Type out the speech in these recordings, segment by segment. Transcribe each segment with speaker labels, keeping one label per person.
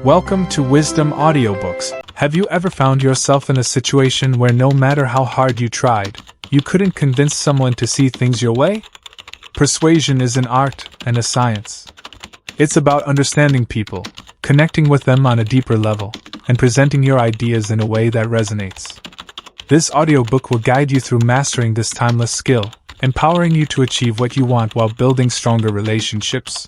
Speaker 1: Welcome to Wisdom Audiobooks. Have you ever found yourself in a situation where no matter how hard you tried, you couldn't convince someone to see things your way? Persuasion is an art and a science. It's about understanding people, connecting with them on a deeper level, and presenting your ideas in a way that resonates. This audiobook will guide you through mastering this timeless skill, empowering you to achieve what you want while building stronger relationships.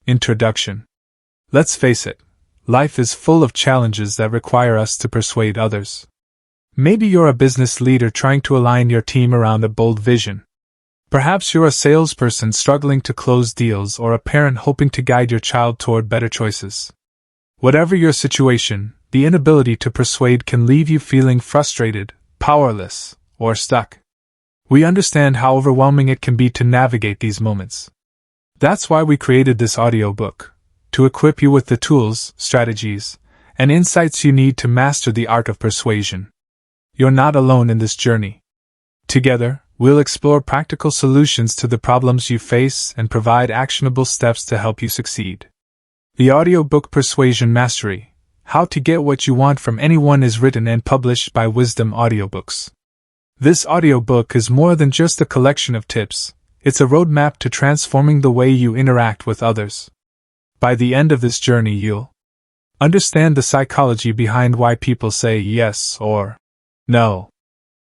Speaker 1: Introduction. Let's face it, life is full of challenges that require us to persuade others. Maybe you're a business leader trying to align your team around a bold vision. Perhaps you're a salesperson struggling to close deals or a parent hoping to guide your child toward better choices. Whatever your situation, the inability to persuade can leave you feeling frustrated, powerless, or stuck. We understand how overwhelming it can be to navigate these moments. That's why we created this audiobook, to equip you with the tools, strategies, and insights you need to master the art of persuasion. You're not alone in this journey. Together, we'll explore practical solutions to the problems you face and provide actionable steps to help you succeed. The audiobook Persuasion Mastery: How to Get What You Want from Anyone is written and published by Wisdom Audiobooks. This audiobook is more than just a collection of tips, it's a roadmap to transforming the way you interact with others. By the end of this journey, you'll understand the psychology behind why people say yes or no.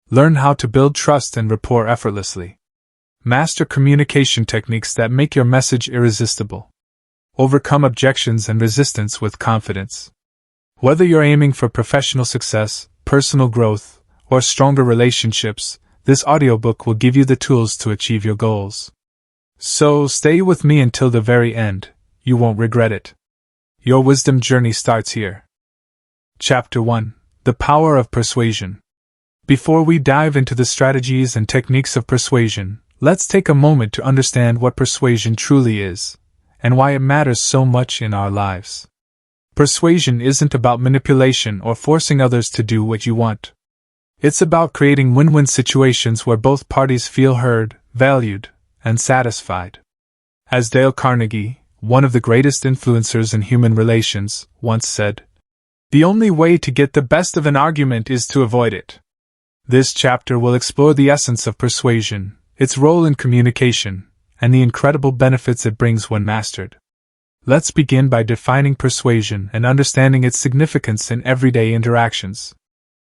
Speaker 1: Learn how to build trust and rapport effortlessly. Master communication techniques that make your message irresistible. Overcome objections and resistance with confidence. Whether you're aiming for professional success, personal growth, or stronger relationships, this audiobook will give you the tools to achieve your goals. So stay with me until the very end, you won't regret it. Your wisdom journey starts here. Chapter 1: The Power of Persuasion. Before we dive into the strategies and techniques of persuasion, let's take a moment to understand what persuasion truly is, and why it matters so much in our lives. Persuasion isn't about manipulation or forcing others to do what you want. It's about creating win-win situations where both parties feel heard, valued, and satisfied. As Dale Carnegie, one of the greatest influencers in human relations, once said, "The only way to get the best of an argument is to avoid it." This chapter will explore the essence of persuasion, its role in communication, and the incredible benefits it brings when mastered. Let's begin by defining persuasion and understanding its significance in everyday interactions.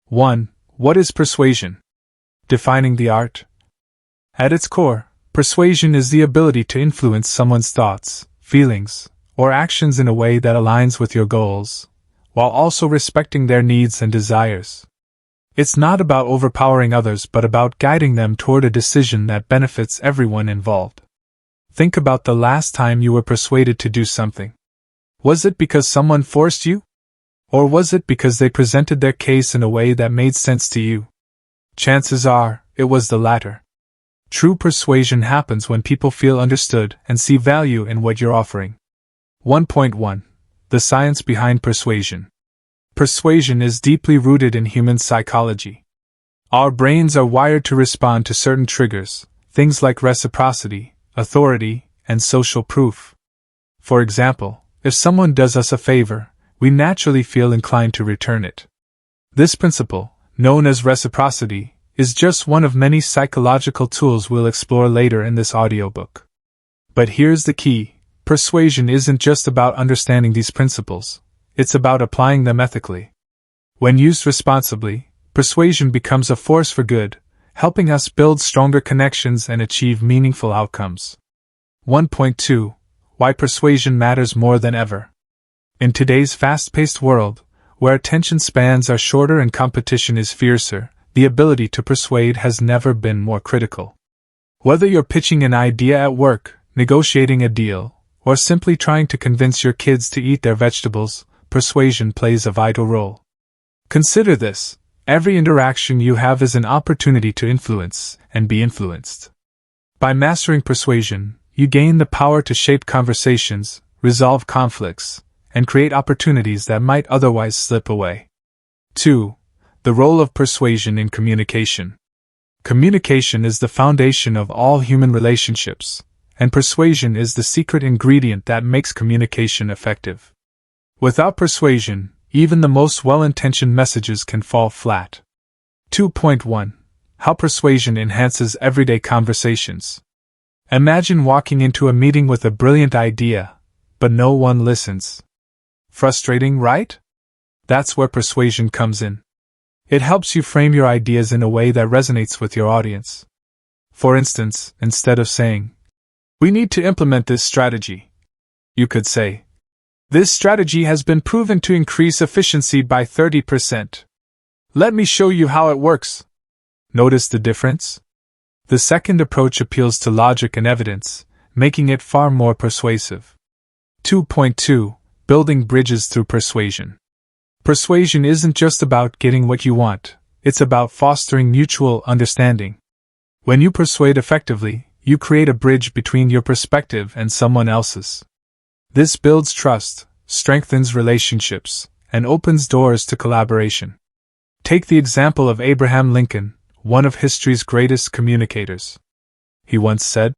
Speaker 1: 1. What is persuasion? Defining the art. At its core, persuasion is the ability to influence someone's thoughts, feelings, or actions in a way that aligns with your goals, while also respecting their needs and desires. It's not about overpowering others but about guiding them toward a decision that benefits everyone involved. Think about the last time you were persuaded to do something. Was it because someone forced you? Or was it because they presented their case in a way that made sense to you? Chances are, it was the latter. True persuasion happens when people feel understood and see value in what you're offering. 1.1. The science behind persuasion. Persuasion is deeply rooted in human psychology. Our brains are wired to respond to certain triggers, things like reciprocity, authority, and social proof. For example, if someone does us a favor, we naturally feel inclined to return it. This principle, known as reciprocity, is just one of many psychological tools we'll explore later in this audiobook. But here's the key: persuasion isn't just about understanding these principles. It's about applying them ethically. When used responsibly, persuasion becomes a force for good, helping us build stronger connections and achieve meaningful outcomes. 1.2. Why persuasion matters more than ever. In today's fast-paced world, where attention spans are shorter and competition is fiercer, the ability to persuade has never been more critical. Whether you're pitching an idea at work, negotiating a deal, or simply trying to convince your kids to eat their vegetables, persuasion plays a vital role. Consider this: every interaction you have is an opportunity to influence and be influenced. By mastering persuasion, you gain the power to shape conversations, resolve conflicts, and create opportunities that might otherwise slip away. 2. The role of persuasion in communication. Communication is the foundation of all human relationships, and persuasion is the secret ingredient that makes communication effective. Without persuasion, even the most well-intentioned messages can fall flat. 2.1. How persuasion enhances everyday conversations. Imagine walking into a meeting with a brilliant idea, but no one listens. Frustrating, right? That's where persuasion comes in. It helps you frame your ideas in a way that resonates with your audience. For instance, instead of saying, "We need to implement this strategy," You could say, "This strategy has been proven to increase efficiency by 30%. Let me show you how it works." Notice the difference? The second approach appeals to logic and evidence, making it far more persuasive. 2.2. Building bridges through persuasion. Persuasion isn't just about getting what you want, it's about fostering mutual understanding. When you persuade effectively, you create a bridge between your perspective and someone else's. This builds trust, strengthens relationships, and opens doors to collaboration. Take the example of Abraham Lincoln, one of history's greatest communicators. He once said,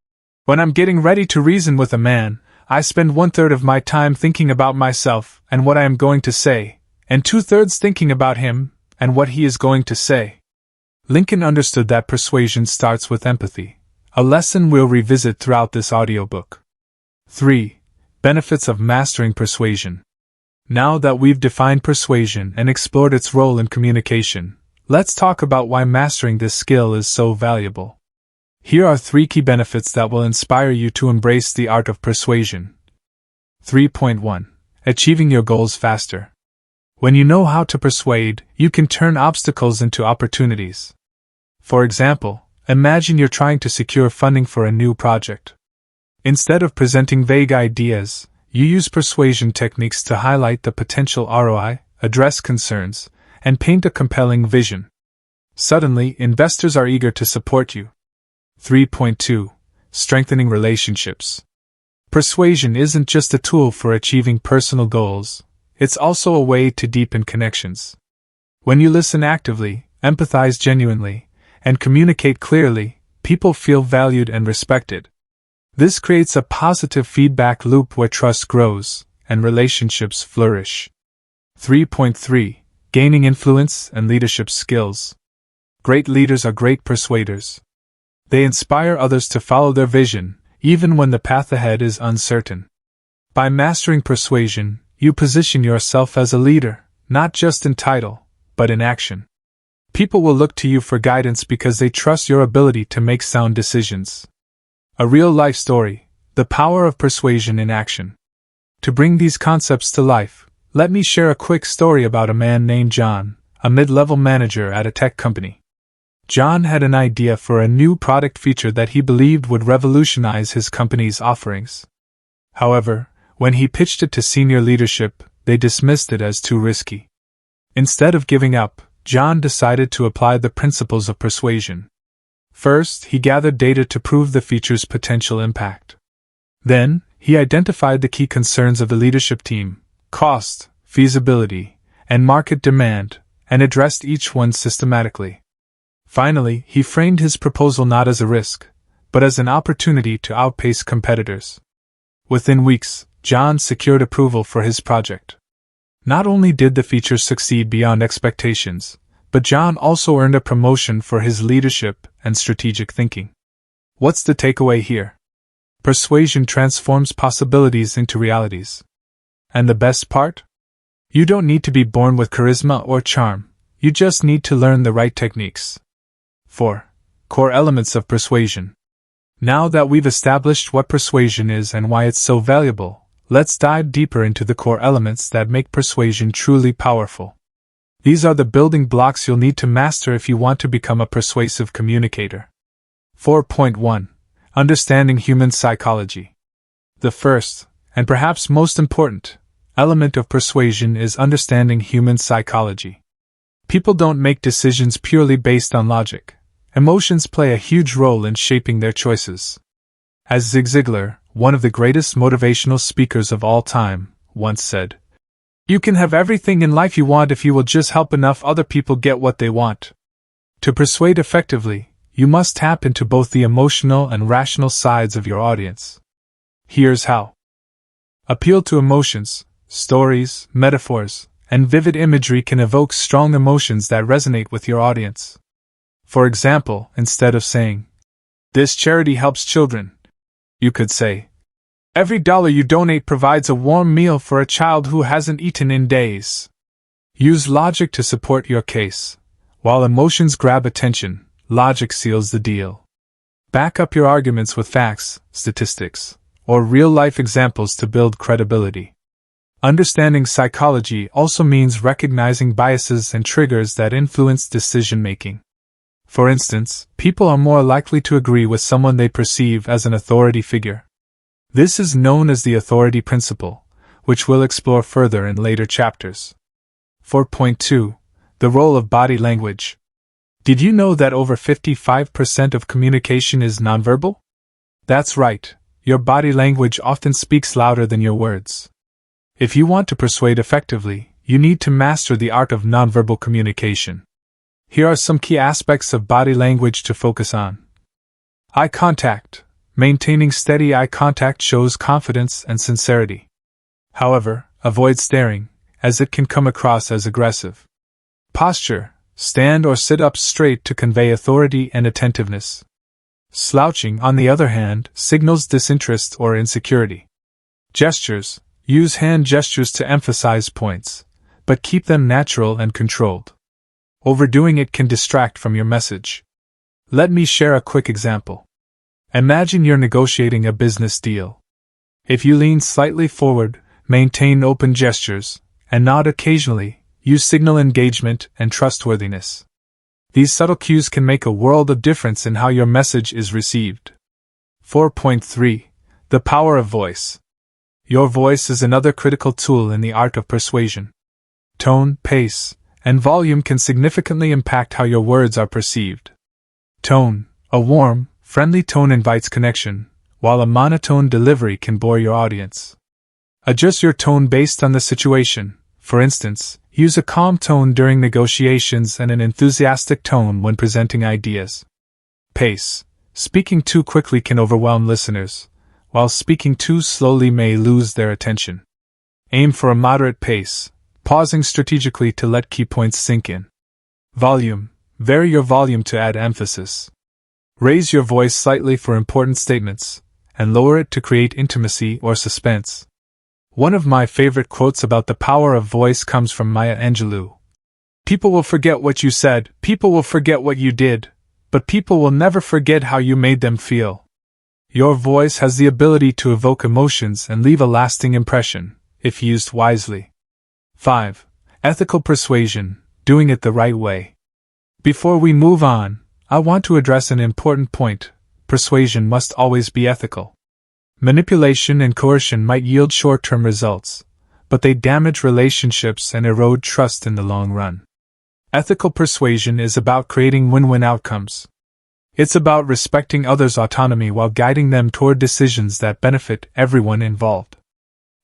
Speaker 1: "When I'm getting ready to reason with a man, I spend 1/3 of my time thinking about myself and what I am going to say, and 2/3 thinking about him and what he is going to say." Lincoln understood that persuasion starts with empathy, a lesson we'll revisit throughout this audiobook. 3. Benefits of mastering persuasion. Now that we've defined persuasion and explored its role in communication, let's talk about why mastering this skill is so valuable. Here are 3 key benefits that will inspire you to embrace the art of persuasion. 3.1. Achieving your goals faster. When you know how to persuade, you can turn obstacles into opportunities. For example, imagine you're trying to secure funding for a new project. Instead of presenting vague ideas, you use persuasion techniques to highlight the potential ROI, address concerns, and paint a compelling vision. Suddenly, investors are eager to support you. 3.2. Strengthening relationships. Persuasion isn't just a tool for achieving personal goals, it's also a way to deepen connections. When you listen actively, empathize genuinely, and communicate clearly, people feel valued and respected. This creates a positive feedback loop where trust grows and relationships flourish. 3.3. Gaining influence and leadership skills. Great leaders are great persuaders. They inspire others to follow their vision, even when the path ahead is uncertain. By mastering persuasion, you position yourself as a leader, not just in title, but in action. People will look to you for guidance because they trust your ability to make sound decisions. A real-life story, the power of persuasion in action. To bring these concepts to life, let me share a quick story about a man named John, a mid-level manager at a tech company. John had an idea for a new product feature that he believed would revolutionize his company's offerings. However, when he pitched it to senior leadership, they dismissed it as too risky. Instead of giving up, John decided to apply the principles of persuasion. First, he gathered data to prove the feature's potential impact. Then, he identified the key concerns of the leadership team: cost, feasibility, and market demand, and addressed each one systematically. Finally, he framed his proposal not as a risk, but as an opportunity to outpace competitors. Within weeks, John secured approval for his project. Not only did the feature succeed beyond expectations, but John also earned a promotion for his leadership and strategic thinking. What's the takeaway here? Persuasion transforms possibilities into realities. And the best part? You don't need to be born with charisma or charm, you just need to learn the right techniques. 4. Core elements of persuasion. Now that we've established what persuasion is and why it's so valuable, let's dive deeper into the core elements that make persuasion truly powerful. These are the building blocks you'll need to master if you want to become a persuasive communicator. 4.1. Understanding human psychology. The first, and perhaps most important, element of persuasion is understanding human psychology. People don't make decisions purely based on logic. Emotions play a huge role in shaping their choices. As Zig Ziglar, one of the greatest motivational speakers of all time, once said, "You can have everything in life you want if you will just help enough other people get what they want." To persuade effectively, you must tap into both the emotional and rational sides of your audience. Here's how. Appeal to emotions. Stories, metaphors, and vivid imagery can evoke strong emotions that resonate with your audience. For example, instead of saying, "This charity helps children," you could say, "Every dollar you donate provides a warm meal for a child who hasn't eaten in days." Use logic to support your case. While emotions grab attention, logic seals the deal. Back up your arguments with facts, statistics, or real-life examples to build credibility. Understanding psychology also means recognizing biases and triggers that influence decision-making. For instance, people are more likely to agree with someone they perceive as an authority figure. This is known as the authority principle, which we'll explore further in later chapters. 4.2. The role of body language. Did you know that over 55% of communication is nonverbal? That's right, your body language often speaks louder than your words. If you want to persuade effectively, you need to master the art of nonverbal communication. Here are some key aspects of body language to focus on. Eye contact. Maintaining steady eye contact shows confidence and sincerity. However, avoid staring, as it can come across as aggressive. Posture. Stand or sit up straight to convey authority and attentiveness. Slouching, on the other hand, signals disinterest or insecurity. Gestures. Use hand gestures to emphasize points, but keep them natural and controlled. Overdoing it can distract from your message. Let me share a quick example. Imagine you're negotiating a business deal. If you lean slightly forward, maintain open gestures, and nod occasionally, you signal engagement and trustworthiness. These subtle cues can make a world of difference in how your message is received. 4.3. The power of voice. Your voice is another critical tool in the art of persuasion. Tone, pace, and volume can significantly impact how your words are perceived. Tone. A warm, friendly tone invites connection, while a monotone delivery can bore your audience. Adjust your tone based on the situation. For instance, use a calm tone during negotiations and an enthusiastic tone when presenting ideas. Pace. Speaking too quickly can overwhelm listeners, while speaking too slowly may lose their attention. Aim for a moderate pace, pausing strategically to let key points sink in. Volume. Vary your volume to add emphasis. Raise your voice slightly for important statements, and lower it to create intimacy or suspense. One of my favorite quotes about the power of voice comes from Maya Angelou. People will forget what you said, people will forget what you did, but people will never forget how you made them feel. Your voice has the ability to evoke emotions and leave a lasting impression, if used wisely. 5. Ethical persuasion, doing it the right way. Before we move on, I want to address an important point. Persuasion must always be ethical. Manipulation and coercion might yield short-term results, but they damage relationships and erode trust in the long run. Ethical persuasion is about creating win-win outcomes. It's about respecting others' autonomy while guiding them toward decisions that benefit everyone involved.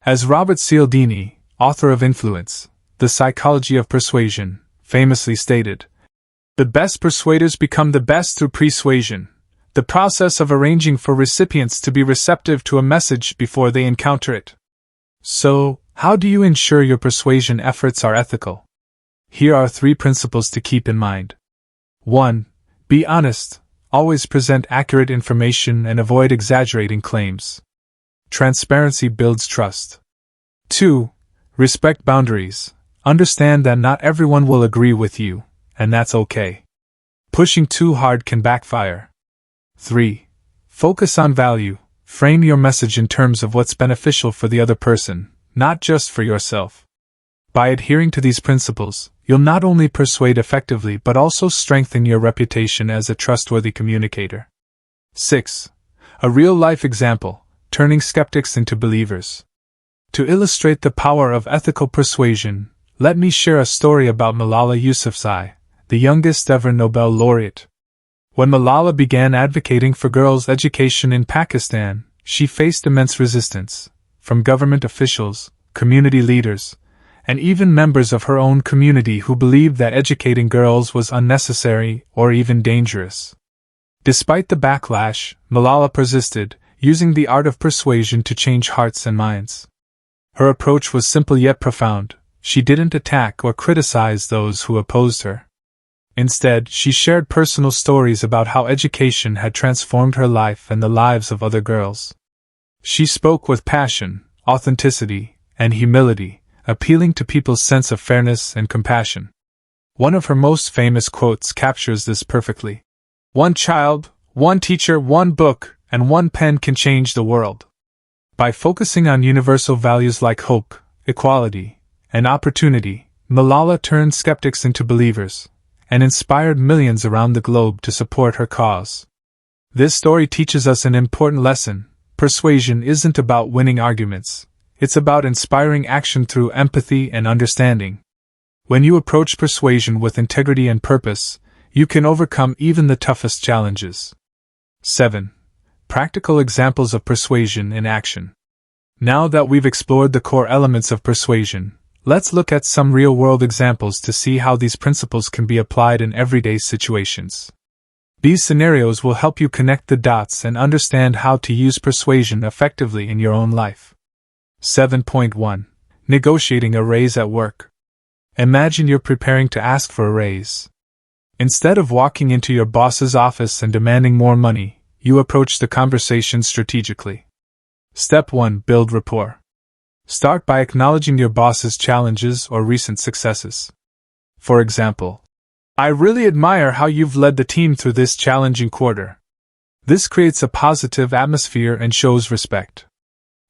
Speaker 1: As Robert Cialdini, author of Influence, The Psychology of Persuasion, famously stated, "The best persuaders become the best through persuasion, the process of arranging for recipients to be receptive to a message before they encounter it." So, how do you ensure your persuasion efforts are ethical? Here are 3 principles to keep in mind. 1. Be honest. Always present accurate information and avoid exaggerating claims. Transparency builds trust. 2. Respect boundaries. Understand that not everyone will agree with you, and that's okay. Pushing too hard can backfire. 3. Focus on value. Frame your message in terms of what's beneficial for the other person, not just for yourself. By adhering to these principles, you'll not only persuade effectively but also strengthen your reputation as a trustworthy communicator. 6. A real-life example, turning skeptics into believers. To illustrate the power of ethical persuasion, let me share a story about Malala Yousafzai, the youngest ever Nobel laureate. When Malala began advocating for girls' education in Pakistan, she faced immense resistance, from government officials, community leaders, and even members of her own community who believed that educating girls was unnecessary or even dangerous. Despite the backlash, Malala persisted, using the art of persuasion to change hearts and minds. Her approach was simple yet profound. She didn't attack or criticize those who opposed her. Instead, she shared personal stories about how education had transformed her life and the lives of other girls. She spoke with passion, authenticity, and humility, appealing to people's sense of fairness and compassion. One of her most famous quotes captures this perfectly. "One child, one teacher, one book, and one pen can change the world." By focusing on universal values like hope, equality, and opportunity, Malala turned skeptics into believers and inspired millions around the globe to support her cause. This story teaches us an important lesson. Persuasion isn't about winning arguments. It's about inspiring action through empathy and understanding. When you approach persuasion with integrity and purpose, you can overcome even the toughest challenges. 7. Practical examples of persuasion in action. Now that we've explored the core elements of persuasion, let's look at some real-world examples to see how these principles can be applied in everyday situations. These scenarios will help you connect the dots and understand how to use persuasion effectively in your own life. 7.1. Negotiating a raise at work. Imagine you're preparing to ask for a raise. Instead of walking into your boss's office and demanding more money, you approach the conversation strategically. Step 1. Build rapport. Start by acknowledging your boss's challenges or recent successes. For example, "I really admire how you've led the team through this challenging quarter." This creates a positive atmosphere and shows respect.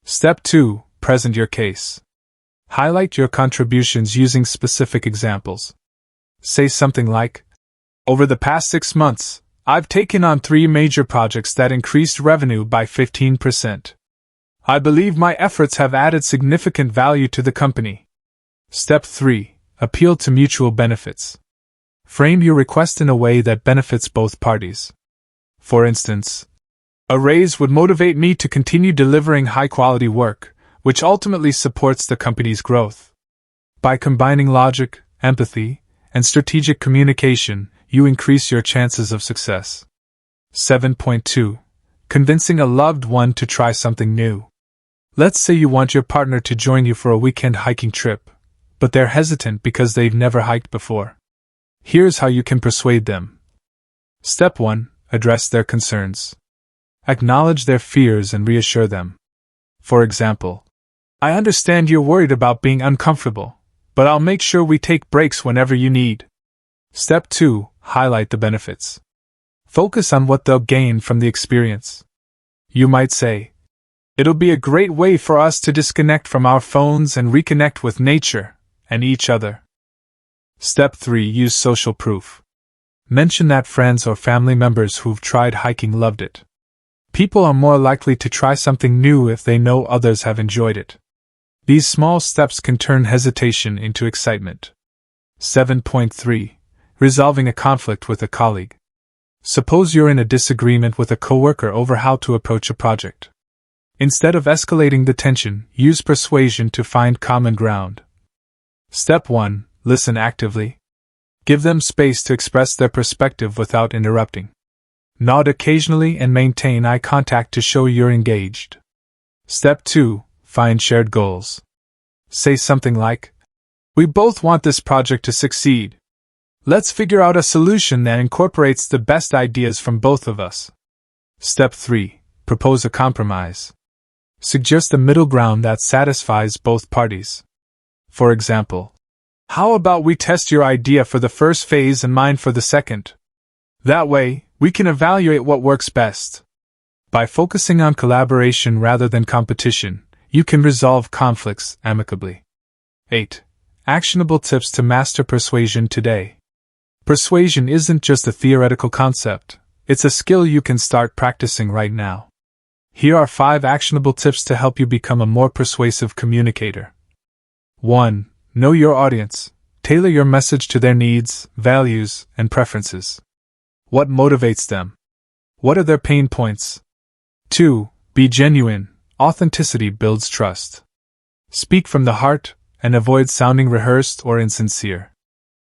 Speaker 1: Step 2. Present your case. Highlight your contributions using specific examples. Say something like, "Over the past 6 months, I've taken on 3 major projects that increased revenue by 15%. I believe my efforts have added significant value to the company." Step 3. Appeal to mutual benefits. Frame your request in a way that benefits both parties. For instance, "A raise would motivate me to continue delivering high-quality work, which ultimately supports the company's growth." By combining logic, empathy, and strategic communication, you increase your chances of success. 7.2. Convincing a loved one to try something new. Let's say you want your partner to join you for a weekend hiking trip, but they're hesitant because they've never hiked before. Here's how you can persuade them. Step 1. Address their concerns. Acknowledge their fears and reassure them. For example, "I understand you're worried about being uncomfortable, but I'll make sure we take breaks whenever you need." Step 2. Highlight the benefits. Focus on what they'll gain from the experience. You might say, "It'll be a great way for us to disconnect from our phones and reconnect with nature and each other." Step 3. Use social proof. Mention that friends or family members who've tried hiking loved it. People are more likely to try something new if they know others have enjoyed it. These small steps can turn hesitation into excitement. 7.3. Resolving a conflict with a colleague. Suppose you're in a disagreement with a coworker over how to approach a project. Instead of escalating the tension, use persuasion to find common ground. Step 1. Listen actively. Give them space to express their perspective without interrupting. Nod occasionally and maintain eye contact to show you're engaged. Step 2. Find shared goals. Say something like, "We both want this project to succeed. Let's figure out a solution that incorporates the best ideas from both of us." Step 3. Propose a compromise. Suggest a middle ground that satisfies both parties. For example, "How about we test your idea for the first phase and mine for the second? That way, we can evaluate what works best." By focusing on collaboration rather than competition, you can resolve conflicts amicably. 8. Actionable tips to master persuasion today. Persuasion isn't just a theoretical concept, it's a skill you can start practicing right now. Here are 5 actionable tips to help you become a more persuasive communicator. 1. Know your audience. Tailor your message to their needs, values, and preferences. What motivates them? What are their pain points? 2. Be genuine. Authenticity builds trust. Speak from the heart, and avoid sounding rehearsed or insincere.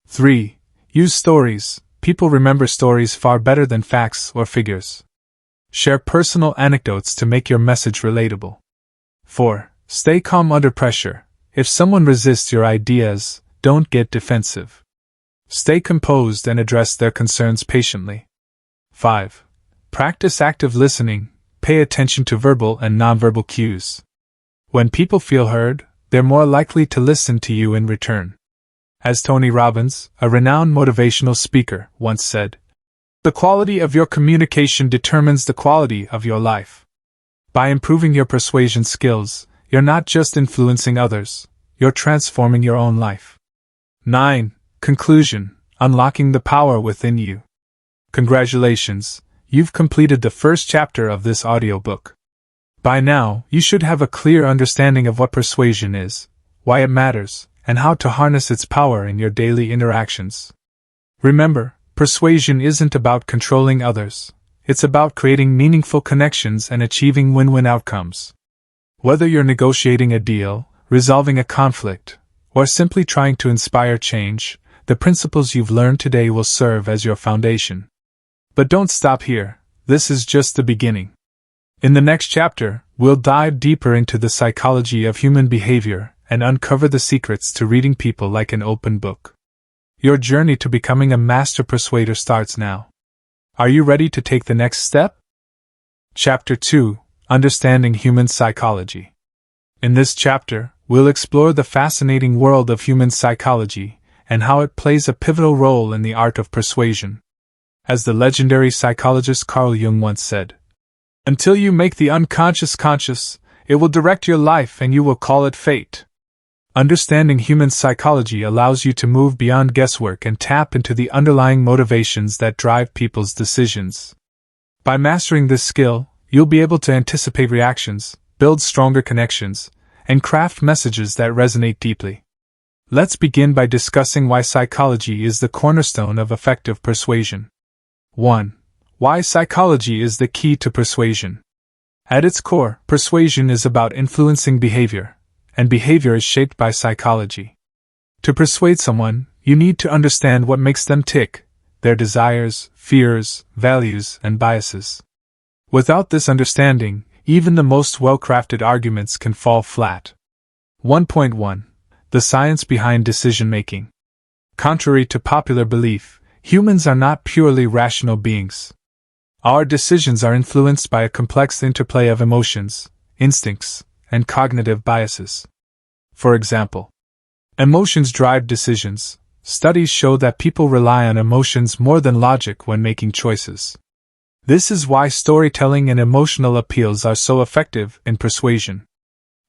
Speaker 1: 3. Use stories. People remember stories far better than facts or figures. Share personal anecdotes to make your message relatable. 4. Stay calm under pressure. If someone resists your ideas, don't get defensive. Stay composed and address their concerns patiently. 5. Practice active listening. Pay attention to verbal and nonverbal cues. When people feel heard, they're more likely to listen to you in return. As Tony Robbins, a renowned motivational speaker, once said, "The quality of your communication determines the quality of your life." By improving your persuasion skills, you're not just influencing others, you're transforming your own life. 9. Conclusion: Unlocking the power within you. Congratulations, you've completed the first chapter of this audiobook. By now, you should have a clear understanding of what persuasion is, why it matters, and how to harness its power in your daily interactions. Remember, persuasion isn't about controlling others. It's about creating meaningful connections and achieving win-win outcomes. Whether you're negotiating a deal, resolving a conflict, or simply trying to inspire change, the principles you've learned today will serve as your foundation. But don't stop here. This is just the beginning. In the next chapter, we'll dive deeper into the psychology of human behavior and uncover the secrets to reading people like an open book. Your journey to becoming a master persuader starts now. Are you ready to take the next step? Chapter 2: Understanding Human Psychology. In this chapter, we'll explore the fascinating world of human psychology and how it plays a pivotal role in the art of persuasion. As the legendary psychologist Carl Jung once said, "Until you make the unconscious conscious, it will direct your life and you will call it fate." Understanding human psychology allows you to move beyond guesswork and tap into the underlying motivations that drive people's decisions. By mastering this skill, you'll be able to anticipate reactions, build stronger connections, and craft messages that resonate deeply. Let's begin by discussing why psychology is the cornerstone of effective persuasion. 1. Why psychology is the key to persuasion. At its core, persuasion is about influencing behavior, and behavior is shaped by psychology. To persuade someone, you need to understand what makes them tick, their desires, fears, values, and biases. Without this understanding, even the most well-crafted arguments can fall flat. 1.1. The science behind decision-making. Contrary to popular belief, humans are not purely rational beings. Our decisions are influenced by a complex interplay of emotions, instincts, and cognitive biases. For example, emotions drive decisions. Studies show that people rely on emotions more than logic when making choices. This is why storytelling and emotional appeals are so effective in persuasion.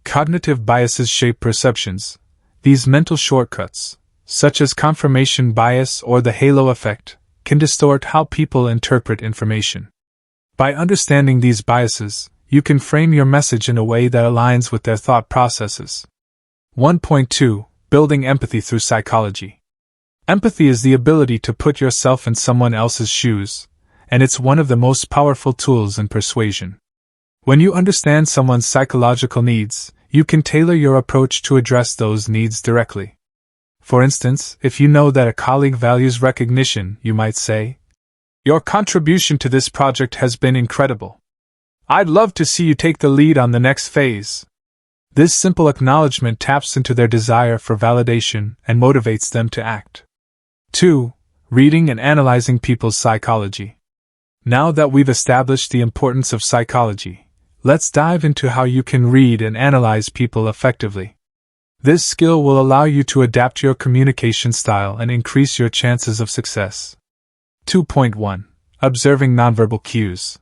Speaker 1: Cognitive biases shape perceptions. These mental shortcuts, such as confirmation bias or the halo effect, can distort how people interpret information. By understanding these biases, you can frame your message in a way that aligns with their thought processes. 1.2. Building empathy through psychology. Empathy is the ability to put yourself in someone else's shoes, and it's one of the most powerful tools in persuasion. When you understand someone's psychological needs, you can tailor your approach to address those needs directly. For instance, if you know that a colleague values recognition, you might say, "Your contribution to this project has been incredible. I'd love to see you take the lead on the next phase." This simple acknowledgement taps into their desire for validation and motivates them to act. 2. Reading and analyzing people's psychology. Now that we've established the importance of psychology, let's dive into how you can read and analyze people effectively. This skill will allow you to adapt your communication style and increase your chances of success. 2.1. Observing nonverbal cues.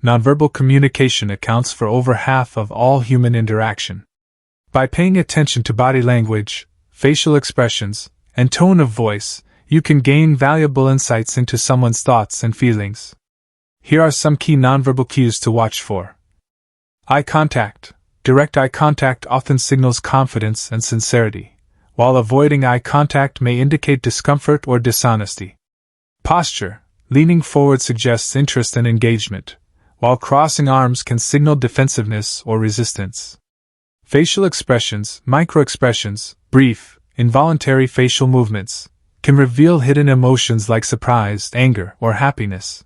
Speaker 1: Nonverbal communication accounts for over half of all human interaction. By paying attention to body language, facial expressions, and tone of voice, you can gain valuable insights into someone's thoughts and feelings. Here are some key nonverbal cues to watch for. Eye contact. Direct eye contact often signals confidence and sincerity, while avoiding eye contact may indicate discomfort or dishonesty. Posture. Leaning forward suggests interest and engagement, while crossing arms can signal defensiveness or resistance. Facial expressions, microexpressions, brief, involuntary facial movements, can reveal hidden emotions like surprise, anger, or happiness.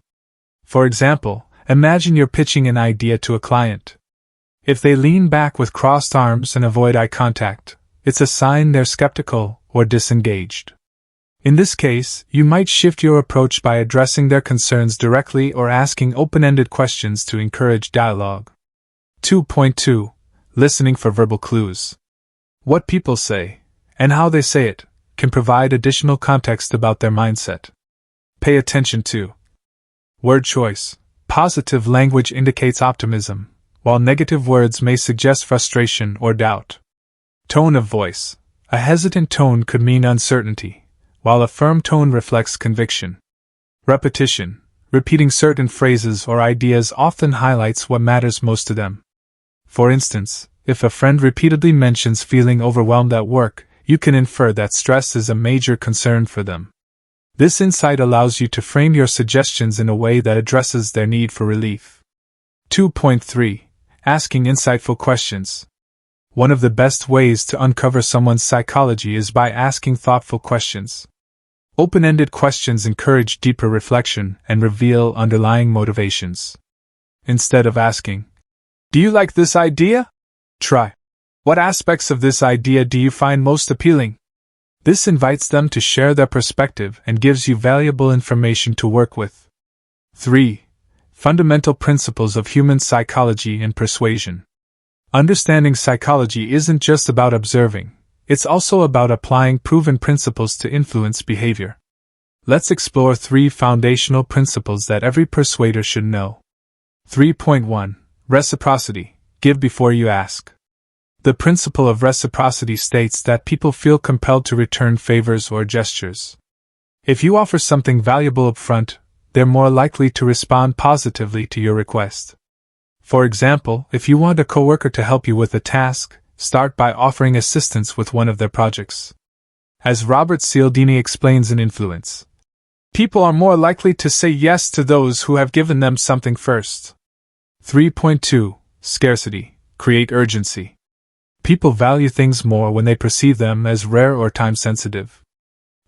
Speaker 1: For example, imagine you're pitching an idea to a client. If they lean back with crossed arms and avoid eye contact, it's a sign they're skeptical or disengaged. In this case, you might shift your approach by addressing their concerns directly or asking open-ended questions to encourage dialogue. 2.2. Listening for verbal clues. What people say, and how they say it, can provide additional context about their mindset. Pay attention to word choice. Positive language indicates optimism, while negative words may suggest frustration or doubt. Tone of voice. A hesitant tone could mean uncertainty, while a firm tone reflects conviction. Repetition. Repeating certain phrases or ideas often highlights what matters most to them. For instance, if a friend repeatedly mentions feeling overwhelmed at work, you can infer that stress is a major concern for them. This insight allows you to frame your suggestions in a way that addresses their need for relief. 2.3. Asking insightful questions. One of the best ways to uncover someone's psychology is by asking thoughtful questions. Open-ended questions encourage deeper reflection and reveal underlying motivations. Instead of asking, "Do you like this idea?" try, "What aspects of this idea do you find most appealing?" This invites them to share their perspective and gives you valuable information to work with. 3. Fundamental principles of human psychology and persuasion. Understanding psychology isn't just about observing, it's also about applying proven principles to influence behavior. Let's explore 3 foundational principles that every persuader should know. 3.1. Reciprocity. Give before you ask. The principle of reciprocity states that people feel compelled to return favors or gestures. If you offer something valuable up front, they're more likely to respond positively to your request. For example, if you want a coworker to help you with a task, start by offering assistance with one of their projects. As Robert Cialdini explains in Influence, people are more likely to say yes to those who have given them something first. 3.2. Scarcity. Create urgency. People value things more when they perceive them as rare or time-sensitive.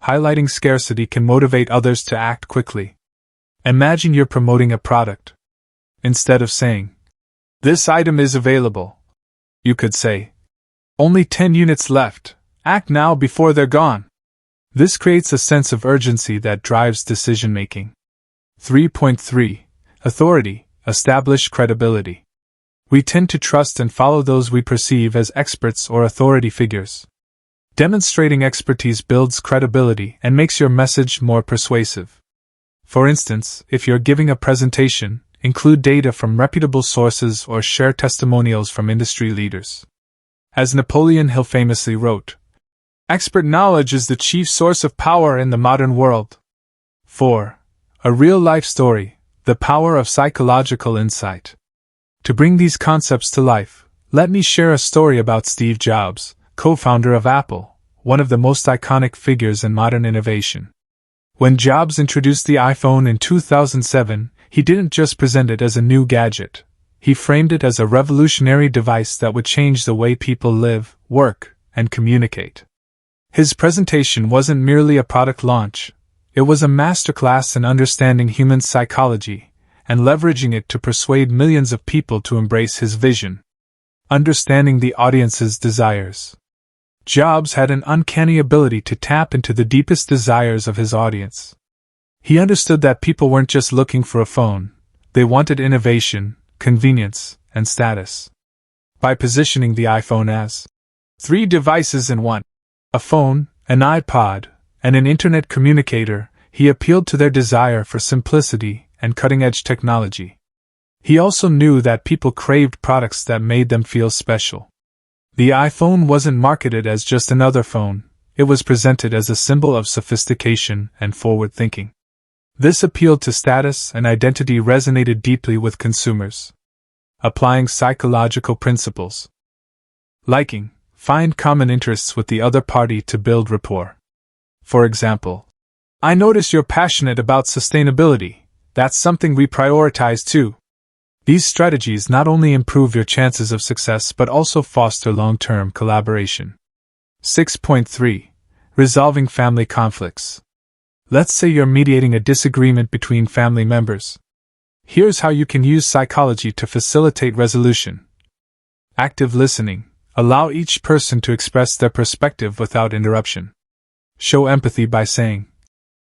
Speaker 1: Highlighting scarcity can motivate others to act quickly. Imagine you're promoting a product. Instead of saying, "This item is available," you could say, "Only 10 units left. Act now before they're gone." This creates a sense of urgency that drives decision-making. 3.3. Authority. Establish credibility. We tend to trust and follow those we perceive as experts or authority figures. Demonstrating expertise builds credibility and makes your message more persuasive. For instance, if you're giving a presentation, include data from reputable sources or share testimonials from industry leaders. As Napoleon Hill famously wrote, "Expert knowledge is the chief source of power in the modern world." 4. A real-life story. The power of psychological insight. To bring these concepts to life, let me share a story about Steve Jobs, co-founder of Apple, one of the most iconic figures in modern innovation. When Jobs introduced the iPhone in 2007, he didn't just present it as a new gadget. He framed it as a revolutionary device that would change the way people live, work, and communicate. His presentation wasn't merely a product launch. It was a masterclass in understanding human psychology and leveraging it to persuade millions of people to embrace his vision. Understanding the audience's desires. Jobs had an uncanny ability to tap into the deepest desires of his audience. He understood that people weren't just looking for a phone, they wanted innovation, convenience, and status. By positioning the iPhone as 3 devices in one, a phone, an iPod, and an internet communicator, he appealed to their desire for simplicity and cutting-edge technology. He also knew that people craved products that made them feel special. The iPhone wasn't marketed as just another phone, it was presented as a symbol of sophistication and forward-thinking. This appeal to status and identity resonated deeply with consumers. Applying psychological principles. Liking. Find common interests with the other party to build rapport. For example, "I notice you're passionate about sustainability. That's something we prioritize too." These strategies not only improve your chances of success but also foster long-term collaboration. 6.3. Resolving family conflicts. Let's say you're mediating a disagreement between family members. Here's how you can use psychology to facilitate resolution. Active listening. Allow each person to express their perspective without interruption. Show empathy by saying,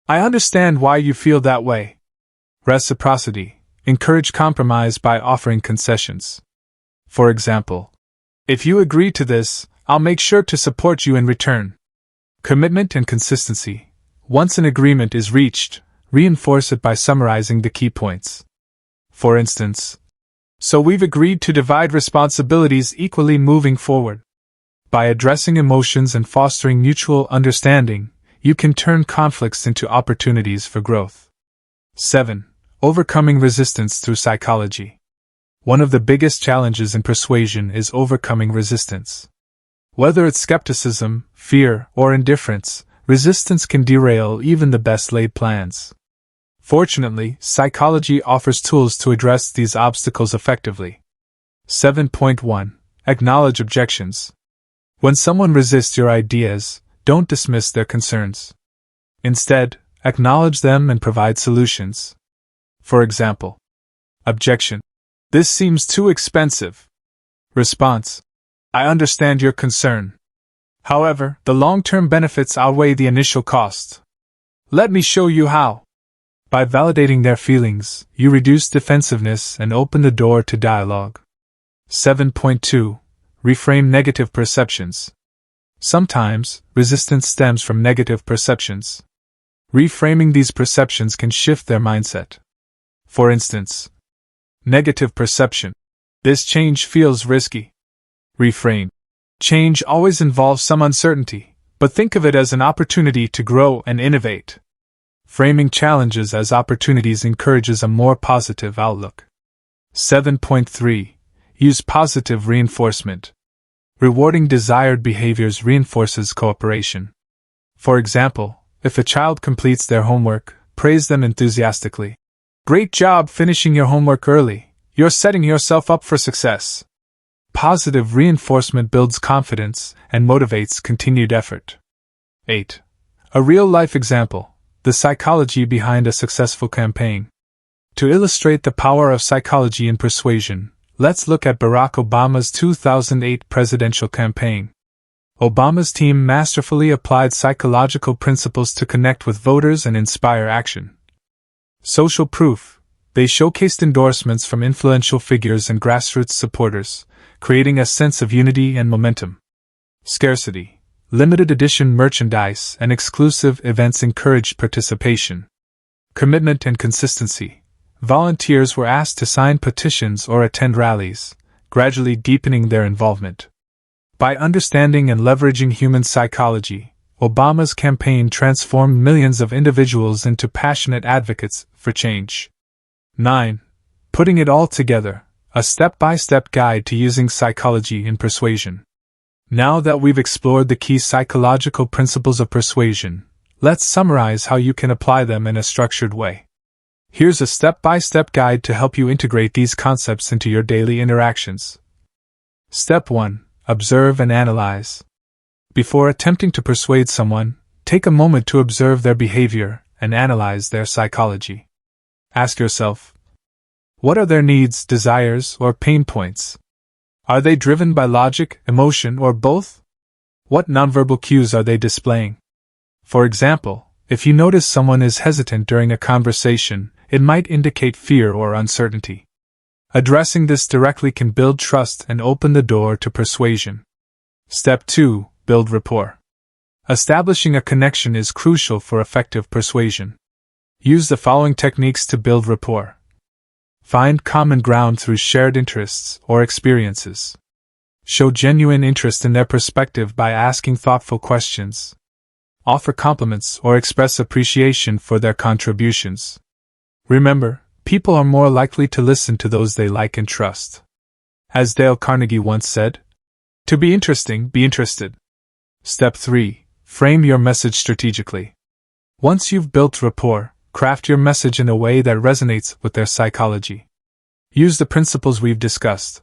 Speaker 1: "I understand why you feel that way." Reciprocity. Encourage compromise by offering concessions. For example, "If you agree to this, I'll make sure to support you in return." Commitment and consistency. Once an agreement is reached, reinforce it by summarizing the key points. For instance, So we've agreed to divide responsibilities equally moving forward. By addressing emotions and fostering mutual understanding, you can turn conflicts into opportunities for growth. 7. Overcoming resistance through psychology. One of the biggest challenges in persuasion is overcoming resistance. Whether it's skepticism, fear, or indifference, resistance can derail even the best laid plans. Fortunately, psychology offers tools to address these obstacles effectively. 7.1. Acknowledge objections. When someone resists your ideas, don't dismiss their concerns. Instead, acknowledge them and provide solutions. For example, objection: "This seems too expensive." Response: "I understand your concern. However, the long-term benefits outweigh the initial cost. Let me show you how." By validating their feelings, you reduce defensiveness and open the door to dialogue. 7.2. Reframe negative perceptions. Sometimes, resistance stems from negative perceptions. Reframing these perceptions can shift their mindset. For instance, negative perception: "This change feels risky." Reframe: "Change always involves some uncertainty, but think of it as an opportunity to grow and innovate." Framing challenges as opportunities encourages a more positive outlook. 7.3. Use positive reinforcement. Rewarding desired behaviors reinforces cooperation. For example, if a child completes their homework, praise them enthusiastically. "Great job finishing your homework early. You're setting yourself up for success." Positive reinforcement builds confidence and motivates continued effort. 8. A real-life example: the psychology behind a successful campaign. To illustrate the power of psychology in persuasion, let's look at Barack Obama's 2008 presidential campaign. Obama's team masterfully applied psychological principles to connect with voters and inspire action. Social proof: they showcased endorsements from influential figures and grassroots supporters, creating a sense of unity and momentum. Scarcity: limited edition merchandise and exclusive events encouraged participation. Commitment and consistency: volunteers were asked to sign petitions or attend rallies, gradually deepening their involvement. By understanding and leveraging human psychology, Obama's campaign transformed millions of individuals into passionate advocates for change. 9. Putting it all together: a step-by-step guide to using psychology in persuasion. Now that we've explored the key psychological principles of persuasion, let's summarize how you can apply them in a structured way. Here's a step-by-step guide to help you integrate these concepts into your daily interactions. Step 1. Observe and analyze. Before attempting to persuade someone, take a moment to observe their behavior and analyze their psychology. Ask yourself, what are their needs, desires, or pain points? Are they driven by logic, emotion, or both? What nonverbal cues are they displaying? For example, if you notice someone is hesitant during a conversation, it might indicate fear or uncertainty. Addressing this directly can build trust and open the door to persuasion. Step 2. Build rapport. Establishing a connection is crucial for effective persuasion. Use the following techniques to build rapport. Find common ground through shared interests or experiences. Show genuine interest in their perspective by asking thoughtful questions. Offer compliments or express appreciation for their contributions. Remember, people are more likely to listen to those they like and trust. As Dale Carnegie once said, "To be interesting, be interested." Step 3. Frame your message strategically. Once you've built rapport, craft your message in a way that resonates with their psychology. Use the principles we've discussed.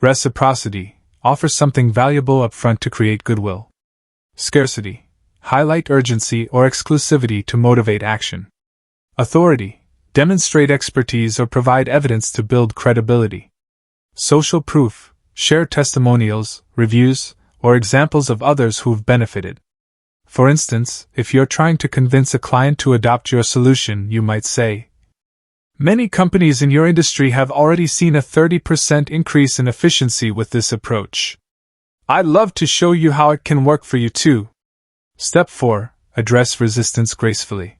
Speaker 1: Reciprocity: offer something valuable up front to create goodwill. Scarcity: highlight urgency or exclusivity to motivate action. Authority: demonstrate expertise or provide evidence to build credibility. Social proof: share testimonials, reviews, or examples of others who've benefited. For instance, if you're trying to convince a client to adopt your solution, you might say, "Many companies in your industry have already seen a 30% increase in efficiency with this approach. I'd love to show you how it can work for you too." Step 4. Address resistance gracefully.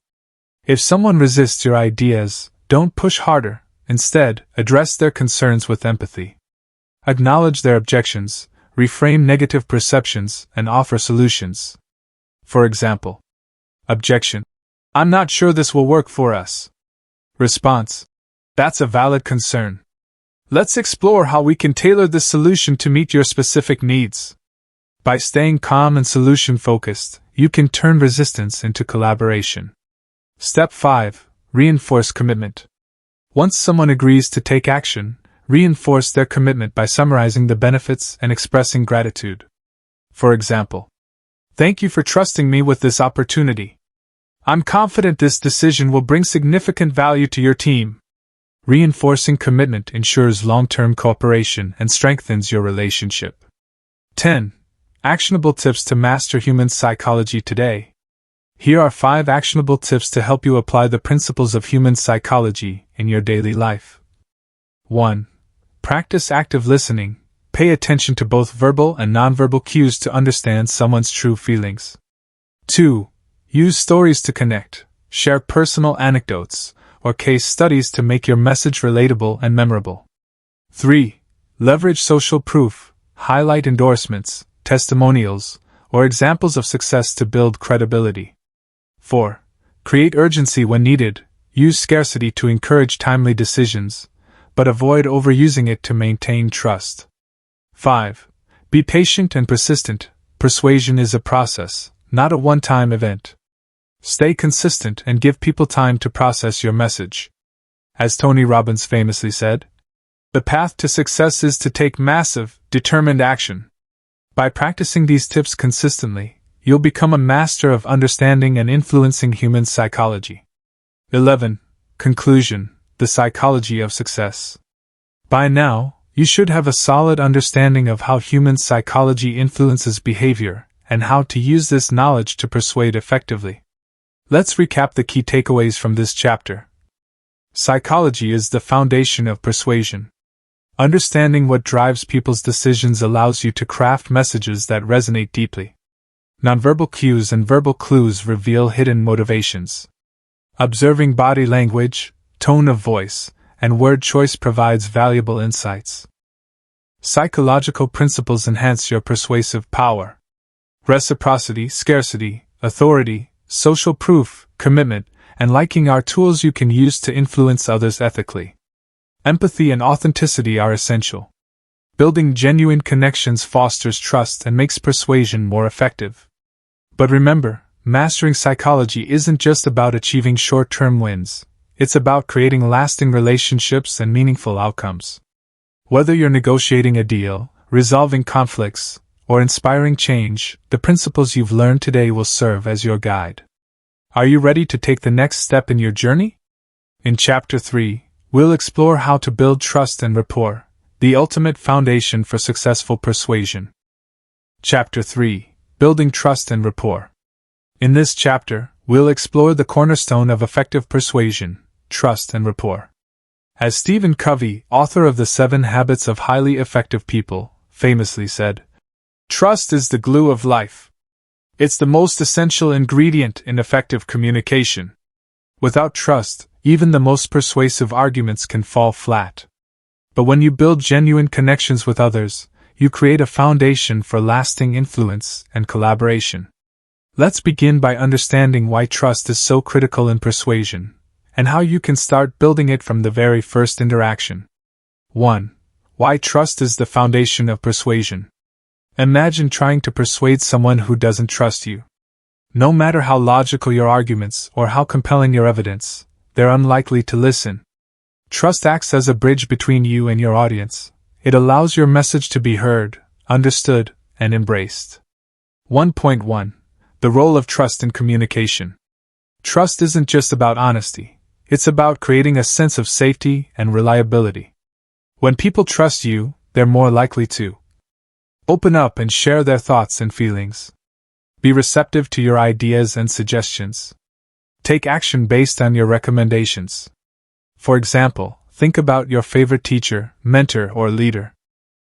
Speaker 1: If someone resists your ideas, don't push harder. Instead, address their concerns with empathy. Acknowledge their objections, reframe negative perceptions, and offer solutions. For example, objection: I'm not sure this will work for us. Response: that's a valid concern. Let's explore how we can tailor this solution to meet your specific needs. By staying calm and solution-focused, you can turn resistance into collaboration. Step 5. Reinforce commitment. Once someone agrees to take action, reinforce their commitment by summarizing the benefits and expressing gratitude. For example, thank you for trusting me with this opportunity. I'm confident this decision will bring significant value to your team. Reinforcing commitment ensures long-term cooperation and strengthens your relationship. 10. Actionable tips to master human psychology today. Here are 5 actionable tips to help you apply the principles of human psychology in your daily life. 1. Practice active listening. Pay attention to both verbal and nonverbal cues to understand someone's true feelings. 2. Use stories to connect. Share personal anecdotes or case studies to make your message relatable and memorable. 3. Leverage social proof. Highlight endorsements, testimonials, or examples of success to build credibility. 4. Create urgency when needed. Use scarcity to encourage timely decisions, but avoid overusing it to maintain trust. 5. Be patient and persistent. Persuasion is a process, not a one-time event. Stay consistent and give people time to process your message. As Tony Robbins famously said, the path to success is to take massive, determined action. By practicing these tips consistently, you'll become a master of understanding and influencing human psychology. 11. Conclusion: the psychology of success. By now, you should have a solid understanding of how human psychology influences behavior and how to use this knowledge to persuade effectively. Let's recap the key takeaways from this chapter. Psychology is the foundation of persuasion. Understanding what drives people's decisions allows you to craft messages that resonate deeply. Nonverbal cues and verbal clues reveal hidden motivations. Observing body language, tone of voice, and word choice provides valuable insights. Psychological principles enhance your persuasive power. Reciprocity, scarcity, authority, social proof, commitment, and liking are tools you can use to influence others ethically. Empathy and authenticity are essential. Building genuine connections fosters trust and makes persuasion more effective. But remember, mastering psychology isn't just about achieving short-term wins. It's about creating lasting relationships and meaningful outcomes. Whether you're negotiating a deal, resolving conflicts, or inspiring change, the principles you've learned today will serve as your guide. Are you ready to take the next step in your journey? In Chapter 3, we'll explore how to build trust and rapport, the ultimate foundation for successful persuasion. Chapter 3: Building Trust and Rapport. In this chapter, we'll explore the cornerstone of effective persuasion, trust and rapport. As Stephen Covey, author of The 7 Habits of Highly Effective People, famously said, "Trust is the glue of life. It's the most essential ingredient in effective communication. Without trust, even the most persuasive arguments can fall flat. But when you build genuine connections with others, you create a foundation for lasting influence and collaboration." Let's begin by understanding why trust is so critical in persuasion, and how you can start building it from the very first interaction. 1. Why trust is the foundation of persuasion. Imagine trying to persuade someone who doesn't trust you. No matter how logical your arguments or how compelling your evidence, they're unlikely to listen. Trust acts as a bridge between you and your audience. It allows your message to be heard, understood, and embraced. 1.1. The role of trust in communication. Trust isn't just about honesty. It's about creating a sense of safety and reliability. When people trust you, they're more likely to open up and share their thoughts and feelings. Be receptive to your ideas and suggestions. Take action based on your recommendations. For example, think about your favorite teacher, mentor, or leader.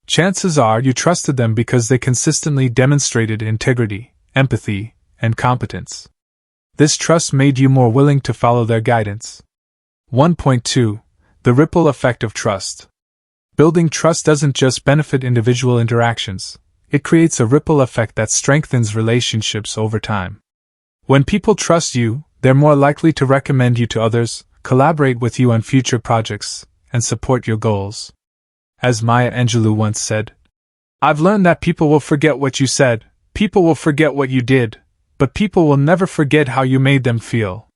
Speaker 1: Chances are you trusted them because they consistently demonstrated integrity, empathy, and competence. This trust made you more willing to follow their guidance. 1.2. The ripple effect of trust. Building trust doesn't just benefit individual interactions, it creates a ripple effect that strengthens relationships over time. When people trust you, they're more likely to recommend you to others, collaborate with you on future projects, and support your goals. As Maya Angelou once said, "I've learned that people will forget what you said, people will forget what you did, but people will never forget how you made them feel."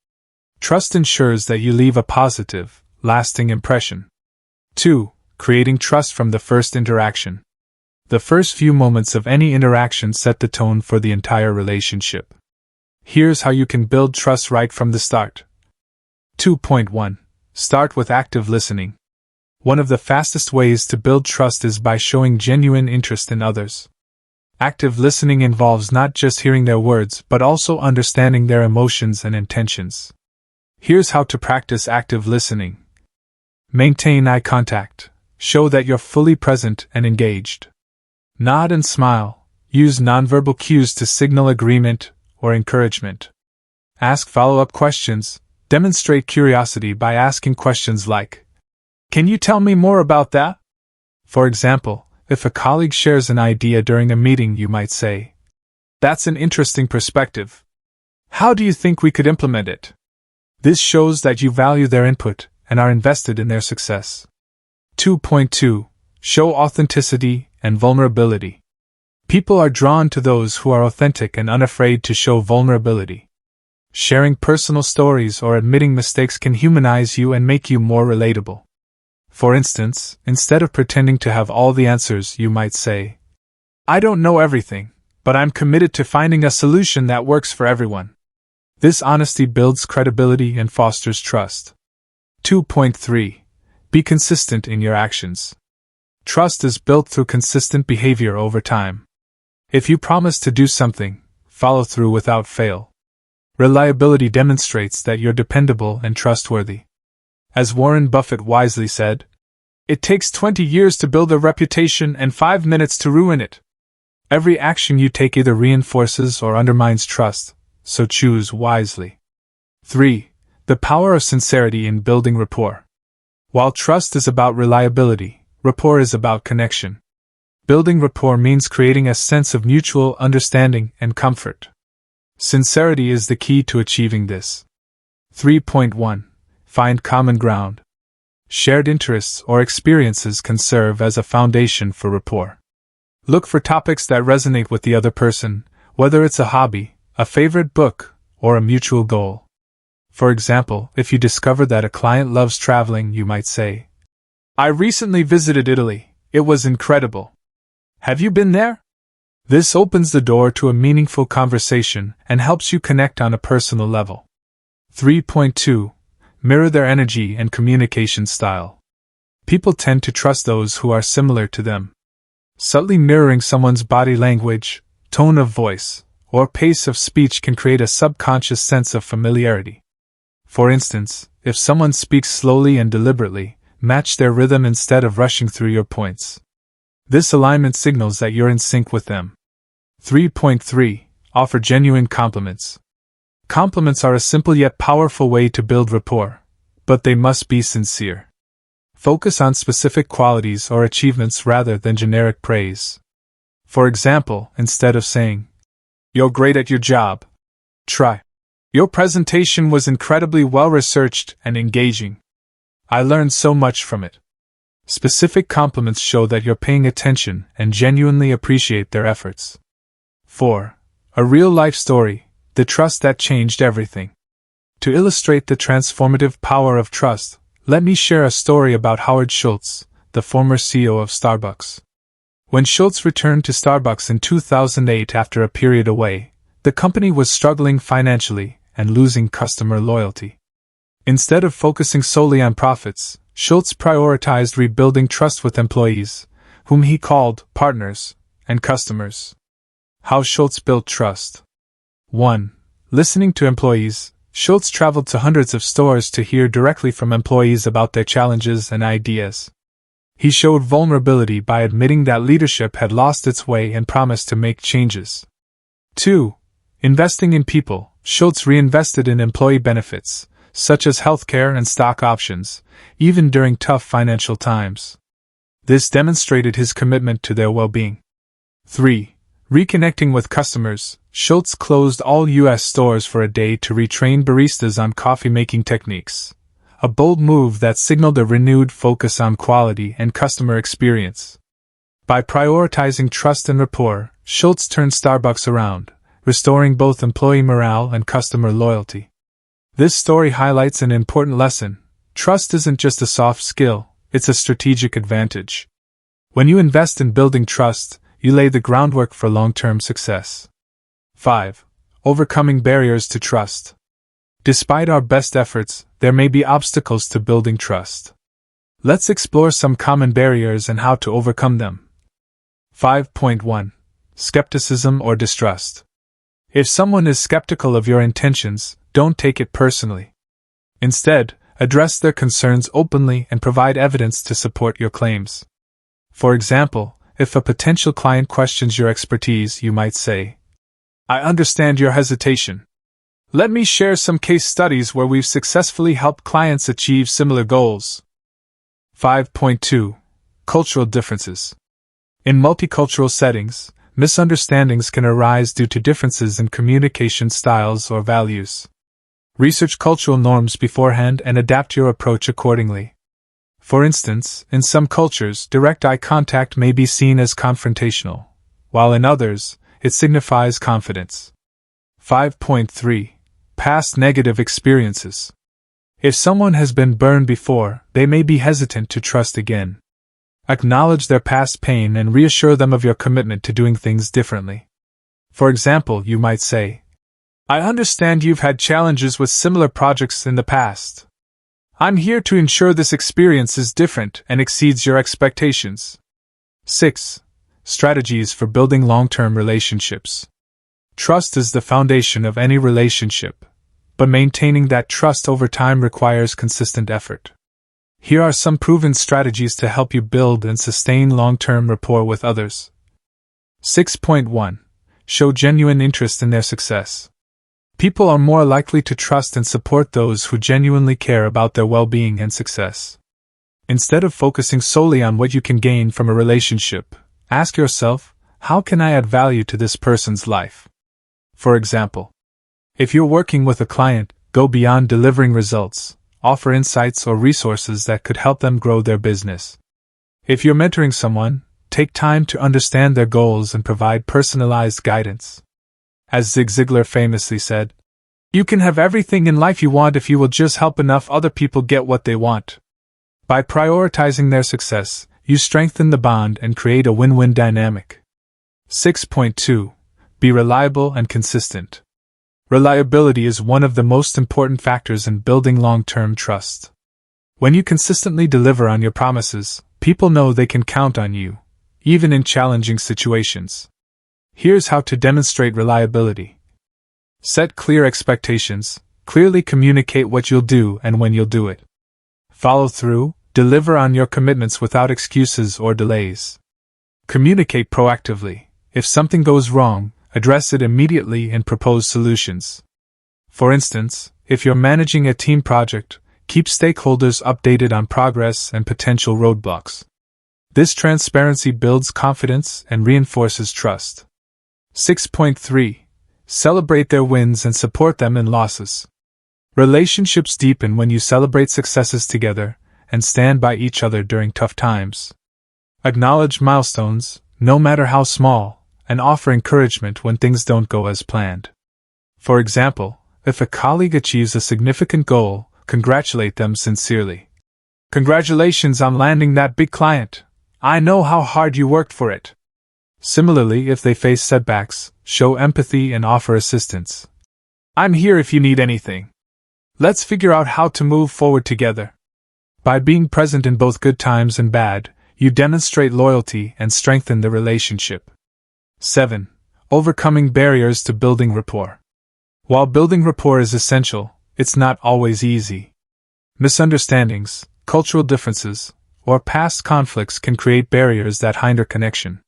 Speaker 1: Trust ensures that you leave a positive, lasting impression. 2. Creating trust from the first interaction. The first few moments of any interaction set the tone for the entire relationship. Here's how you can build trust right from the start. 2.1. Start with active listening. One of the fastest ways to build trust is by showing genuine interest in others. Active listening involves not just hearing their words but also understanding their emotions and intentions. Here's how to practice active listening. Maintain eye contact. Show that you're fully present and engaged. Nod and smile. Use nonverbal cues to signal agreement or encouragement. Ask follow-up questions. Demonstrate curiosity by asking questions like, "Can you tell me more about that?" For example, if a colleague shares an idea during a meeting, you might say, "That's an interesting perspective. How do you think we could implement it?" This shows that you value their input and are invested in their success. 2.2. Show authenticity and vulnerability. People are drawn to those who are authentic and unafraid to show vulnerability. Sharing personal stories or admitting mistakes can humanize you and make you more relatable. For instance, instead of pretending to have all the answers, you might say, "I don't know everything, but I'm committed to finding a solution that works for everyone." This honesty builds credibility and fosters trust. 2.3. Be consistent in your actions. Trust is built through consistent behavior over time. If you promise to do something, follow through without fail. Reliability demonstrates that you're dependable and trustworthy. As Warren Buffett wisely said, "It takes 20 years to build a reputation and 5 minutes to ruin it." Every action you take either reinforces or undermines trust, so choose wisely. 3. The power of sincerity in building rapport. While trust is about reliability, rapport is about connection. Building rapport means creating a sense of mutual understanding and comfort. Sincerity is the key to achieving this. 3.1. Find common ground. Shared interests or experiences can serve as a foundation for rapport. Look for topics that resonate with the other person, whether it's a hobby, a favorite book, or a mutual goal. For example, if you discover that a client loves traveling, you might say, "I recently visited Italy. It was incredible. Have you been there?" This opens the door to a meaningful conversation and helps you connect on a personal level. 3.2. Mirror their energy and communication style. People tend to trust those who are similar to them. Subtly mirroring someone's body language, tone of voice, or pace of speech can create a subconscious sense of familiarity. For instance, if someone speaks slowly and deliberately, match their rhythm instead of rushing through your points. This alignment signals that you're in sync with them. 3.3. Offer genuine compliments. Compliments are a simple yet powerful way to build rapport, but they must be sincere. Focus on specific qualities or achievements rather than generic praise. For example, instead of saying, "You're great at your job," try, "Your presentation was incredibly well-researched and engaging. I learned so much from it." Specific compliments show that you're paying attention and genuinely appreciate their efforts. 4. A real-life story. The trust that changed everything. To illustrate the transformative power of trust, let me share a story about Howard Schultz, the former CEO of Starbucks. When Schultz returned to Starbucks in 2008 after a period away, the company was struggling financially and losing customer loyalty. Instead of focusing solely on profits, Schultz prioritized rebuilding trust with employees, whom he called partners, and customers. How Schultz built trust. 1. Listening to employees. Schultz traveled to hundreds of stores to hear directly from employees about their challenges and ideas. He showed vulnerability by admitting that leadership had lost its way and promised to make changes. 2. Investing in people. Schultz reinvested in employee benefits, such as healthcare and stock options, even during tough financial times. This demonstrated his commitment to their well-being. 3. Reconnecting with customers. Schultz closed all U.S. stores for a day to retrain baristas on coffee-making techniques, a bold move that signaled a renewed focus on quality and customer experience. By prioritizing trust and rapport, Schultz turned Starbucks around, restoring both employee morale and customer loyalty. This story highlights an important lesson. Trust isn't just a soft skill, it's a strategic advantage. When you invest in building trust, you lay the groundwork for long-term success. 5. Overcoming barriers to trust. Despite our best efforts, there may be obstacles to building trust. Let's explore some common barriers and how to overcome them. 5.1. Skepticism or distrust. If someone is skeptical of your intentions, don't take it personally. Instead, address their concerns openly and provide evidence to support your claims. For example, if a potential client questions your expertise, you might say, "I understand your hesitation. Let me share some case studies where we've successfully helped clients achieve similar goals." 5.2. Cultural differences. In multicultural settings, misunderstandings can arise due to differences in communication styles or values. Research cultural norms beforehand and adapt your approach accordingly. For instance, in some cultures, direct eye contact may be seen as confrontational, while in others, it signifies confidence. 5.3. Past negative experiences. If someone has been burned before, they may be hesitant to trust again. Acknowledge their past pain and reassure them of your commitment to doing things differently. For example, you might say, "I understand you've had challenges with similar projects in the past. I'm here to ensure this experience is different and exceeds your expectations." 6. Strategies for building long-term relationships. Trust is the foundation of any relationship, but maintaining that trust over time requires consistent effort. Here are some proven strategies to help you build and sustain long-term rapport with others. 6.1. Show genuine interest in their success. People are more likely to trust and support those who genuinely care about their well-being and success. Instead of focusing solely on what you can gain from a relationship, ask yourself, how can I add value to this person's life? For example, if you're working with a client, go beyond delivering results. Offer insights or resources that could help them grow their business. If you're mentoring someone, take time to understand their goals and provide personalized guidance. As Zig Ziglar famously said, "You can have everything in life you want if you will just help enough other people get what they want." By prioritizing their success, you strengthen the bond and create a win-win dynamic. 6.2. Be reliable and consistent. Reliability is one of the most important factors in building long-term trust. When you consistently deliver on your promises, people know they can count on you, even in challenging situations. Here's how to demonstrate reliability. Set clear expectations, clearly communicate what you'll do and when you'll do it. Follow through, deliver on your commitments without excuses or delays. Communicate proactively. If something goes wrong, address it immediately and propose solutions. For instance, if you're managing a team project, keep stakeholders updated on progress and potential roadblocks. This transparency builds confidence and reinforces trust. 6.3. Celebrate their wins and support them in losses. Relationships deepen when you celebrate successes together and stand by each other during tough times. Acknowledge milestones, no matter how small, and offer encouragement when things don't go as planned. For example, if a colleague achieves a significant goal, congratulate them sincerely. "Congratulations on landing that big client. I know how hard you worked for it." Similarly, if they face setbacks, show empathy and offer assistance. "I'm here if you need anything. Let's figure out how to move forward together." By being present in both good times and bad, you demonstrate loyalty and strengthen the relationship. 7. Overcoming barriers to building rapport. While building rapport is essential, it's not always easy. Misunderstandings, cultural differences, or past conflicts can create barriers that hinder connection.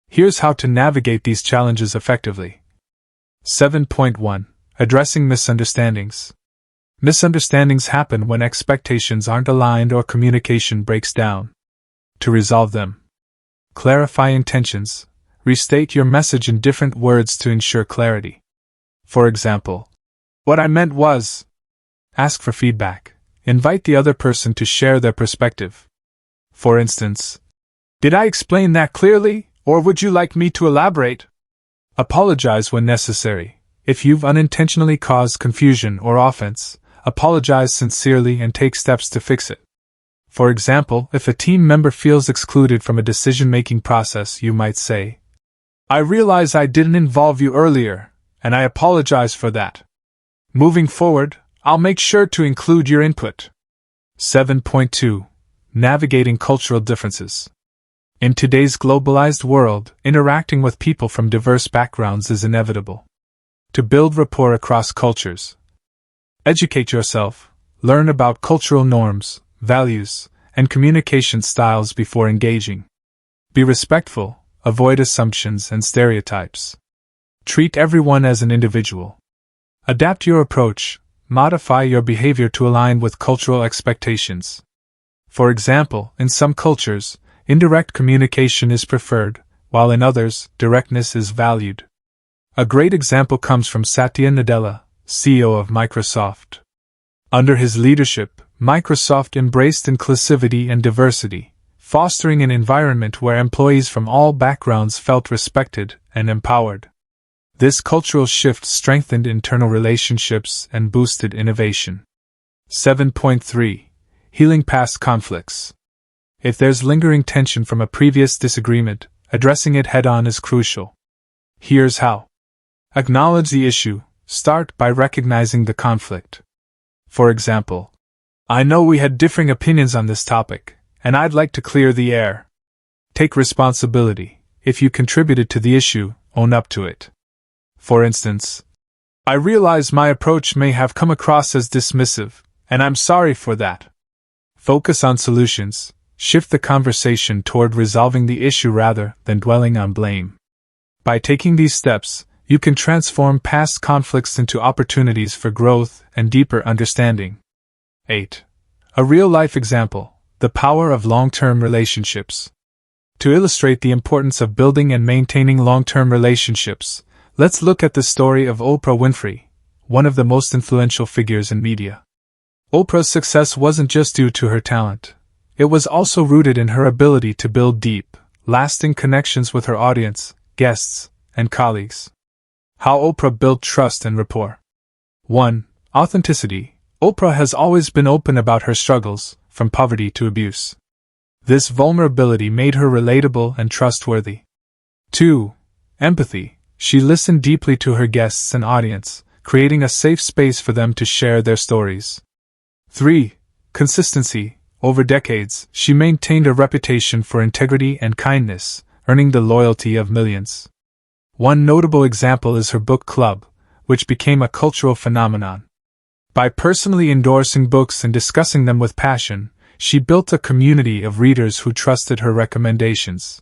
Speaker 1: Here's how to navigate these challenges effectively. 7.1. Addressing misunderstandings. Misunderstandings happen when expectations aren't aligned or communication breaks down. To resolve them, clarify intentions. Restate your message in different words to ensure clarity. For example, "What I meant was..." Ask for feedback. Invite the other person to share their perspective. For instance, "Did I explain that clearly, or would you like me to elaborate?" Apologize when necessary. If you've unintentionally caused confusion or offense, apologize sincerely and take steps to fix it. For example, if a team member feels excluded from a decision-making process, you might say, "I realize I didn't involve you earlier, and I apologize for that. Moving forward, I'll make sure to include your input." 7.2. Navigating cultural differences. In today's globalized world, interacting with people from diverse backgrounds is inevitable. To build rapport across cultures, educate yourself, learn about cultural norms, values, and communication styles before engaging. Be respectful, avoid assumptions and stereotypes. Treat everyone as an individual. Adapt your approach, modify your behavior to align with cultural expectations. For example, in some cultures, indirect communication is preferred, while in others, directness is valued. A great example comes from Satya Nadella, CEO of Microsoft. Under his leadership, Microsoft embraced inclusivity and diversity, fostering an environment where employees from all backgrounds felt respected and empowered. This cultural shift strengthened internal relationships and boosted innovation. 7.3. Healing past conflicts. If there's lingering tension from a previous disagreement, addressing it head-on is crucial. Here's how. Acknowledge the issue. Start by recognizing the conflict. For example, "I know we had differing opinions on this topic, and I'd like to clear the air." Take responsibility. If you contributed to the issue, own up to it. For instance, "I realize my approach may have come across as dismissive, and I'm sorry for that." Focus on solutions. Shift the conversation toward resolving the issue rather than dwelling on blame. By taking these steps, you can transform past conflicts into opportunities for growth and deeper understanding. 8. A real-life example: the power of long-term relationships. To illustrate the importance of building and maintaining long-term relationships, let's look at the story of Oprah Winfrey, one of the most influential figures in media. Oprah's success wasn't just due to her talent. It was also rooted in her ability to build deep, lasting connections with her audience, guests, and colleagues. How Oprah built trust and rapport. 1. Authenticity. Oprah has always been open about her struggles, from poverty to abuse. This vulnerability made her relatable and trustworthy. 2. Empathy. She listened deeply to her guests and audience, creating a safe space for them to share their stories. 3. Consistency. Over decades, she maintained a reputation for integrity and kindness, earning the loyalty of millions. One notable example is her book club, which became a cultural phenomenon. By personally endorsing books and discussing them with passion, she built a community of readers who trusted her recommendations.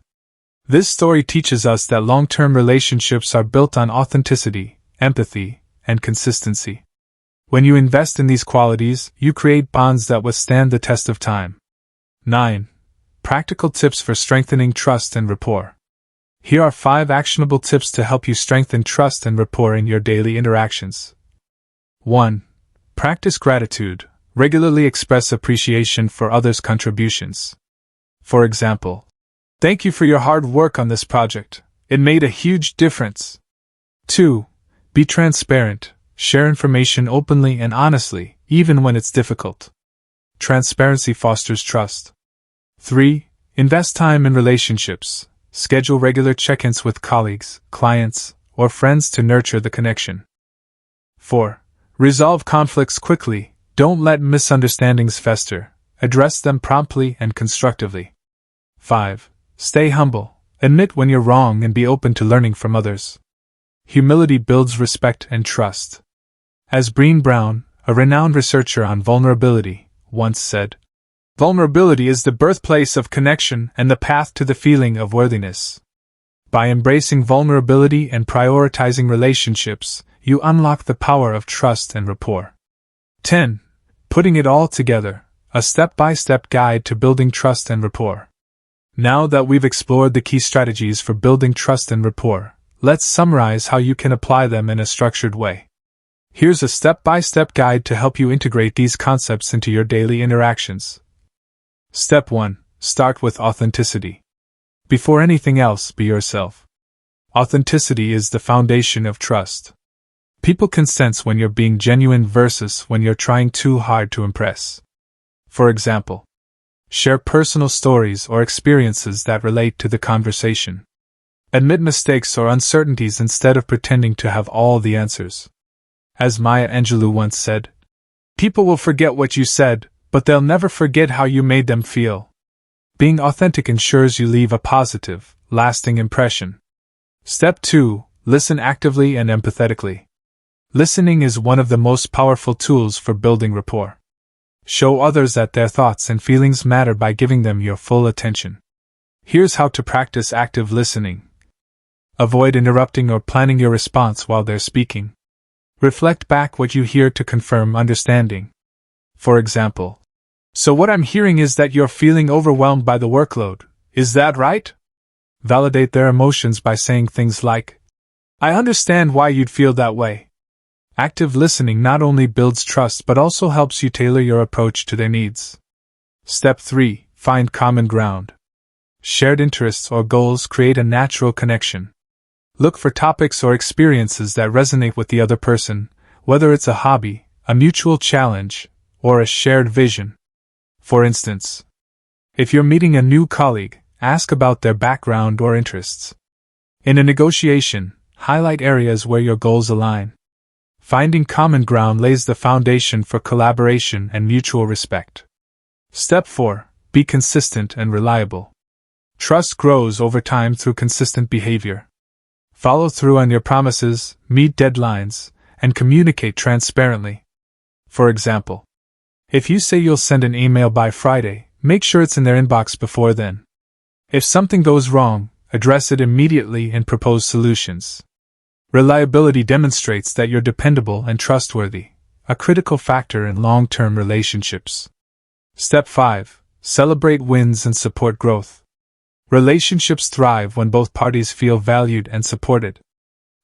Speaker 1: This story teaches us that long-term relationships are built on authenticity, empathy, and consistency. When you invest in these qualities, you create bonds that withstand the test of time. 9. Practical tips for strengthening trust and rapport. Here are 5 actionable tips to help you strengthen trust and rapport in your daily interactions. 1. Practice gratitude. Regularly express appreciation for others' contributions. For example, "Thank you for your hard work on this project. It made a huge difference." 2. Be transparent. Share information openly and honestly, even when it's difficult. Transparency fosters trust. 3. Invest time in relationships. Schedule regular check-ins with colleagues, clients, or friends to nurture the connection. 4. Resolve conflicts quickly. Don't let misunderstandings fester. Address them promptly and constructively. 5. Stay humble. Admit when you're wrong and be open to learning from others. Humility builds respect and trust. As Brené Brown, a renowned researcher on vulnerability, once said, "Vulnerability is the birthplace of connection and the path to the feeling of worthiness." By embracing vulnerability and prioritizing relationships, you unlock the power of trust and rapport. 10. Putting it all together, a step-by-step guide to building trust and rapport. Now that we've explored the key strategies for building trust and rapport, let's summarize how you can apply them in a structured way. Here's a step-by-step guide to help you integrate these concepts into your daily interactions. Step 1. Start with authenticity. Before anything else, be yourself. Authenticity is the foundation of trust. People can sense when you're being genuine versus when you're trying too hard to impress. For example, share personal stories or experiences that relate to the conversation. Admit mistakes or uncertainties instead of pretending to have all the answers. As Maya Angelou once said, "People will forget what you said, but they'll never forget how you made them feel." Being authentic ensures you leave a positive, lasting impression. Step 2. Listen actively and empathetically. Listening is one of the most powerful tools for building rapport. Show others that their thoughts and feelings matter by giving them your full attention. Here's how to practice active listening. Avoid interrupting or planning your response while they're speaking. Reflect back what you hear to confirm understanding. For example, "So what I'm hearing is that you're feeling overwhelmed by the workload, is that right?" Validate their emotions by saying things like, "I understand why you'd feel that way." Active listening not only builds trust but also helps you tailor your approach to their needs. Step 3. Find common ground. Shared interests or goals create a natural connection. Look for topics or experiences that resonate with the other person, whether it's a hobby, a mutual challenge, or a shared vision. For instance, if you're meeting a new colleague, ask about their background or interests. In a negotiation, highlight areas where your goals align. Finding common ground lays the foundation for collaboration and mutual respect. Step 4. Be consistent and reliable. Trust grows over time through consistent behavior. Follow through on your promises, meet deadlines, and communicate transparently. For example, if you say you'll send an email by Friday, make sure it's in their inbox before then. If something goes wrong, address it immediately and propose solutions. Reliability demonstrates that you're dependable and trustworthy, a critical factor in long-term relationships. Step 5. Celebrate wins and support growth. Relationships thrive when both parties feel valued and supported.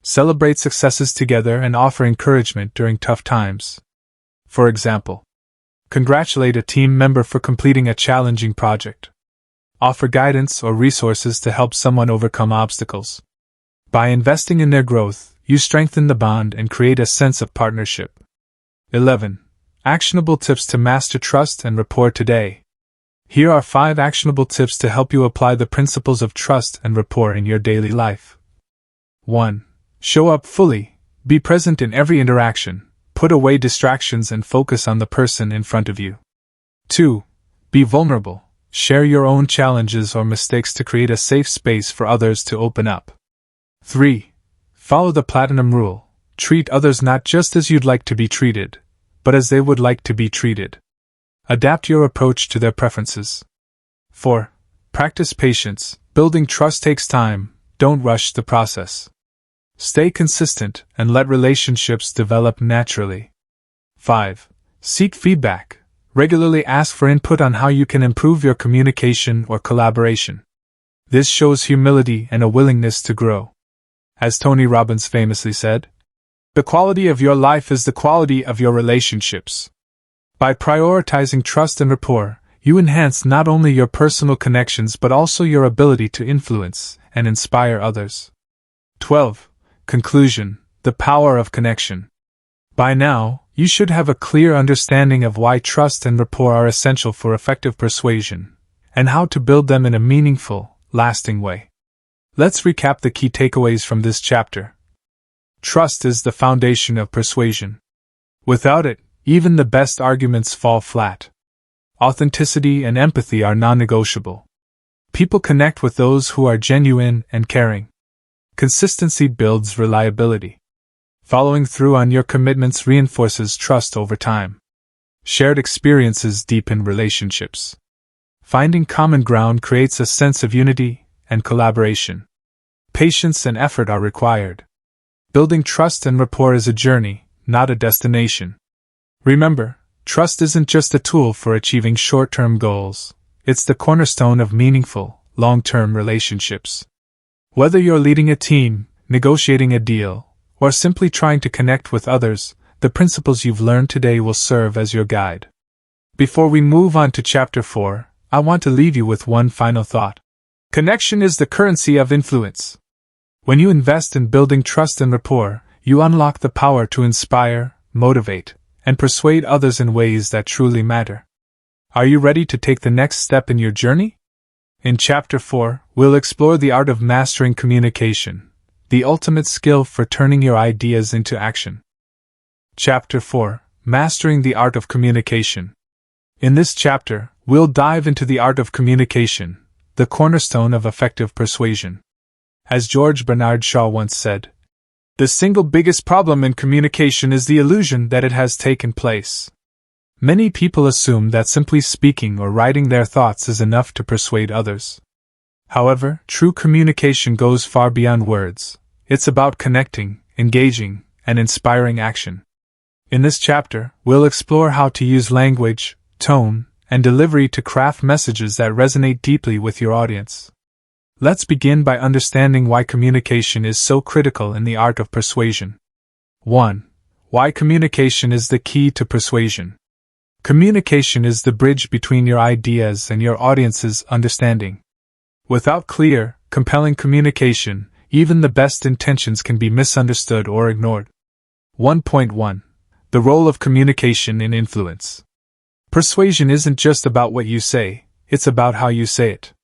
Speaker 1: Celebrate successes together and offer encouragement during tough times. For example, congratulate a team member for completing a challenging project. Offer guidance or resources to help someone overcome obstacles. By investing in their growth, you strengthen the bond and create a sense of partnership. 11. Actionable tips to master trust and rapport today. Here are 5 actionable tips to help you apply the principles of trust and rapport in your daily life. 1. Show up fully. Be present in every interaction. Put away distractions and focus on the person in front of you. 2. Be vulnerable. Share your own challenges or mistakes to create a safe space for others to open up. 3. Follow the platinum rule. Treat others not just as you'd like to be treated, but as they would like to be treated. Adapt your approach to their preferences. 4. Practice patience. Building trust takes time. Don't rush the process. Stay consistent and let relationships develop naturally. 5. Seek feedback. Regularly ask for input on how you can improve your communication or collaboration. This shows humility and a willingness to grow. As Tony Robbins famously said, "The quality of your life is the quality of your relationships." By prioritizing trust and rapport, you enhance not only your personal connections but also your ability to influence and inspire others. 12. Conclusion: the power of connection. By now, you should have a clear understanding of why trust and rapport are essential for effective persuasion, and how to build them in a meaningful, lasting way. Let's recap the key takeaways from this chapter. Trust is the foundation of persuasion. Without it, even the best arguments fall flat. Authenticity and empathy are non-negotiable. People connect with those who are genuine and caring. Consistency builds reliability. Following through on your commitments reinforces trust over time. Shared experiences deepen relationships. Finding common ground creates a sense of unity and collaboration. Patience and effort are required. Building trust and rapport is a journey, not a destination. Remember, trust isn't just a tool for achieving short-term goals. It's the cornerstone of meaningful, long-term relationships. Whether you're leading a team, negotiating a deal, or simply trying to connect with others, the principles you've learned today will serve as your guide. Before we move on to Chapter 4, I want to leave you with one final thought. Connection is the currency of influence. When you invest in building trust and rapport, you unlock the power to inspire, motivate, and persuade others in ways that truly matter. Are you ready to take the next step in your journey? In Chapter 4, we'll explore the art of mastering communication, the ultimate skill for turning your ideas into action. Chapter 4, Mastering the Art of Communication. In this chapter, we'll dive into the art of communication, the cornerstone of effective persuasion. As George Bernard Shaw once said, "The single biggest problem in communication is the illusion that it has taken place." Many people assume that simply speaking or writing their thoughts is enough to persuade others. However, true communication goes far beyond words. It's about connecting, engaging, and inspiring action. In this chapter, we'll explore how to use language, tone, and delivery to craft messages that resonate deeply with your audience. Let's begin by understanding why communication is so critical in the art of persuasion. 1. Why communication is the key to persuasion. Communication is the bridge between your ideas and your audience's understanding. Without clear, compelling communication, even the best intentions can be misunderstood or ignored. 1.1. The role of communication in influence. Persuasion isn't just about what you say, it's about how you say it.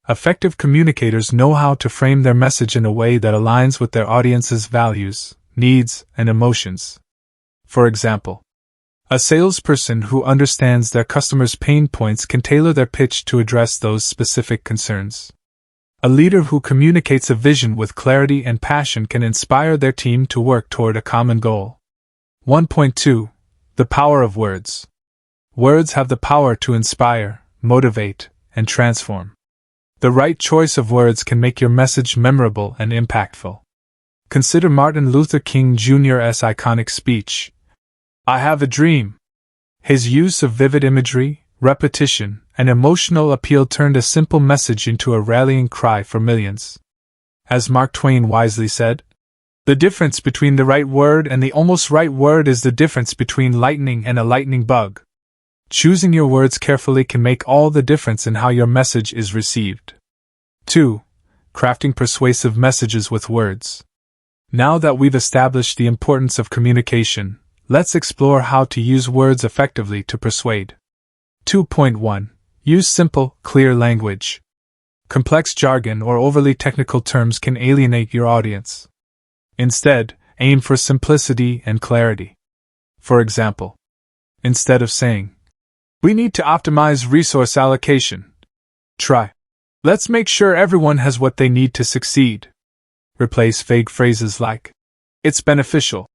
Speaker 1: Effective communicators know how to frame their message in a way that aligns with their audience's values, needs, and emotions. For example, a salesperson who understands their customers' pain points can tailor their pitch to address those specific concerns. A leader who communicates a vision with clarity and passion can inspire their team to work toward a common goal. 1.2. The power of words. Words have the power to inspire, motivate, and transform. The right choice of words can make your message memorable and impactful. Consider Martin Luther King Jr.'s iconic speech, "I have a dream." His use of vivid imagery, repetition, and emotional appeal turned a simple message into a rallying cry for millions. As Mark Twain wisely said, "The difference between the right word and the almost right word is the difference between lightning and a lightning bug." Choosing your words carefully can make all the difference in how your message is received. 2. Crafting persuasive messages with words. Now that we've established the importance of communication, let's explore how to use words effectively to persuade. 2.1. Use simple, clear language. Complex jargon or overly technical terms can alienate your audience. Instead, aim for simplicity and clarity. For example, instead of saying, "We need to optimize resource allocation," try, "Let's make sure everyone has what they need to succeed." Replace vague phrases like, "It's beneficial,"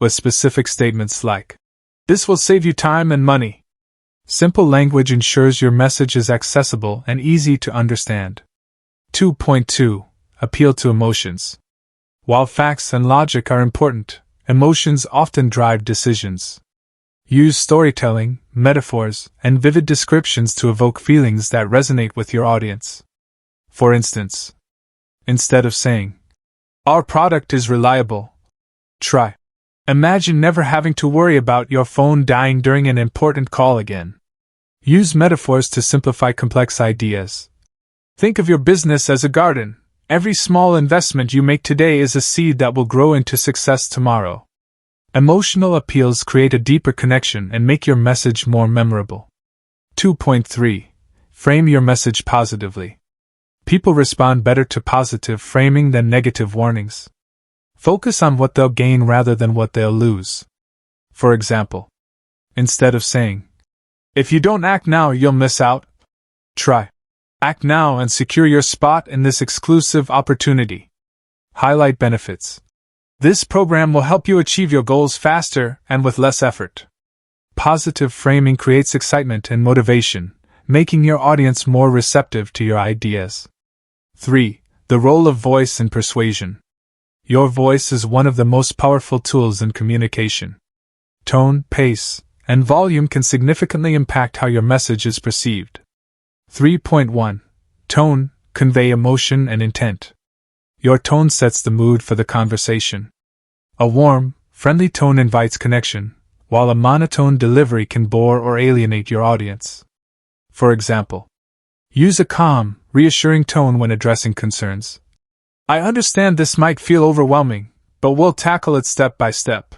Speaker 1: with specific statements like, "This will save you time and money." Simple language ensures your message is accessible and easy to understand. 2.2. Appeal to emotions. While facts and logic are important, emotions often drive decisions. Use storytelling, metaphors, and vivid descriptions to evoke feelings that resonate with your audience. For instance, instead of saying, "Our product is reliable," try, "Imagine never having to worry about your phone dying during an important call again." Use metaphors to simplify complex ideas. Think of your business as a garden. Every small investment you make today is a seed that will grow into success tomorrow. Emotional appeals create a deeper connection and make your message more memorable. 2.3. Frame your message positively. People respond better to positive framing than negative warnings. Focus on what they'll gain rather than what they'll lose. For example, instead of saying, "If you don't act now, you'll miss out," try, "Act now and secure your spot in this exclusive opportunity." Highlight benefits. This program will help you achieve your goals faster and with less effort. Positive framing creates excitement and motivation, making your audience more receptive to your ideas. 3. The role of voice in persuasion. Your voice is one of the most powerful tools in communication. Tone, pace, and volume can significantly impact how your message is perceived. 3.1. Tone, convey emotion and intent. Your tone sets the mood for the conversation. A warm, friendly tone invites connection, while a monotone delivery can bore or alienate your audience. For example, use a calm, reassuring tone when addressing concerns. I understand this might feel overwhelming, but we'll tackle it step by step.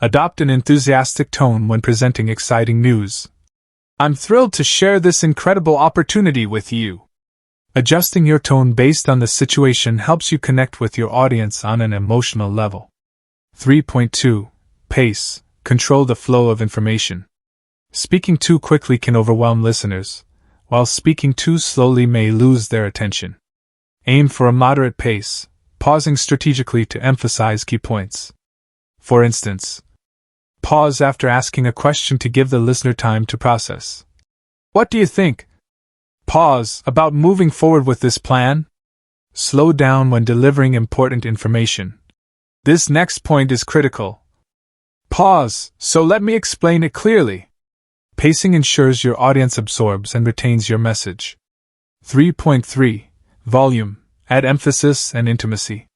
Speaker 1: Adopt an enthusiastic tone when presenting exciting news. I'm thrilled to share this incredible opportunity with you. Adjusting your tone based on the situation helps you connect with your audience on an emotional level. 3.2. Pace. Control the flow of information. Speaking too quickly can overwhelm listeners, while speaking too slowly may lose their attention. Aim for a moderate pace, pausing strategically to emphasize key points. For instance, pause after asking a question to give the listener time to process. What do you think? Pause about moving forward with this plan. Slow down when delivering important information. This next point is critical. Pause, so let me explain it clearly. Pacing ensures your audience absorbs and retains your message. 3.3. Volume. Add emphasis and intimacy.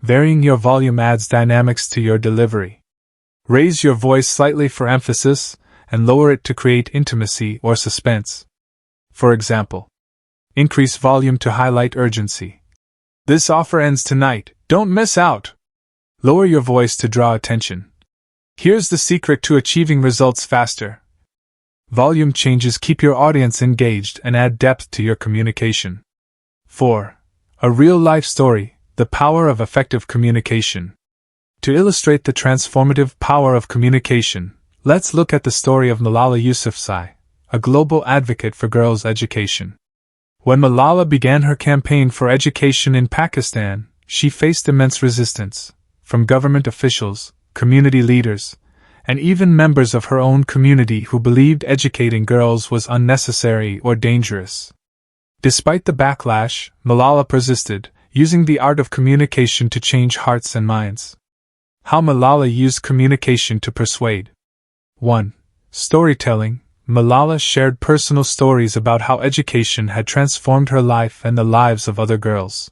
Speaker 1: Varying your volume adds dynamics to your delivery. Raise your voice slightly for emphasis, and lower it to create intimacy or suspense. For example, increase volume to highlight urgency. This offer ends tonight, don't miss out. Lower your voice to draw attention. Here's the secret to achieving results faster. Volume changes keep your audience engaged and add depth to your communication. 4. A real-life story, the power of effective communication. To illustrate the transformative power of communication, let's look at the story of Malala Yousafzai, a global advocate for girls' education. When Malala began her campaign for education in Pakistan, she faced immense resistance from government officials, community leaders, and even members of her own community who believed educating girls was unnecessary or dangerous. Despite the backlash, Malala persisted, using the art of communication to change hearts and minds. How Malala used communication to persuade. 1. Storytelling. Malala shared personal stories about how education had transformed her life and the lives of other girls.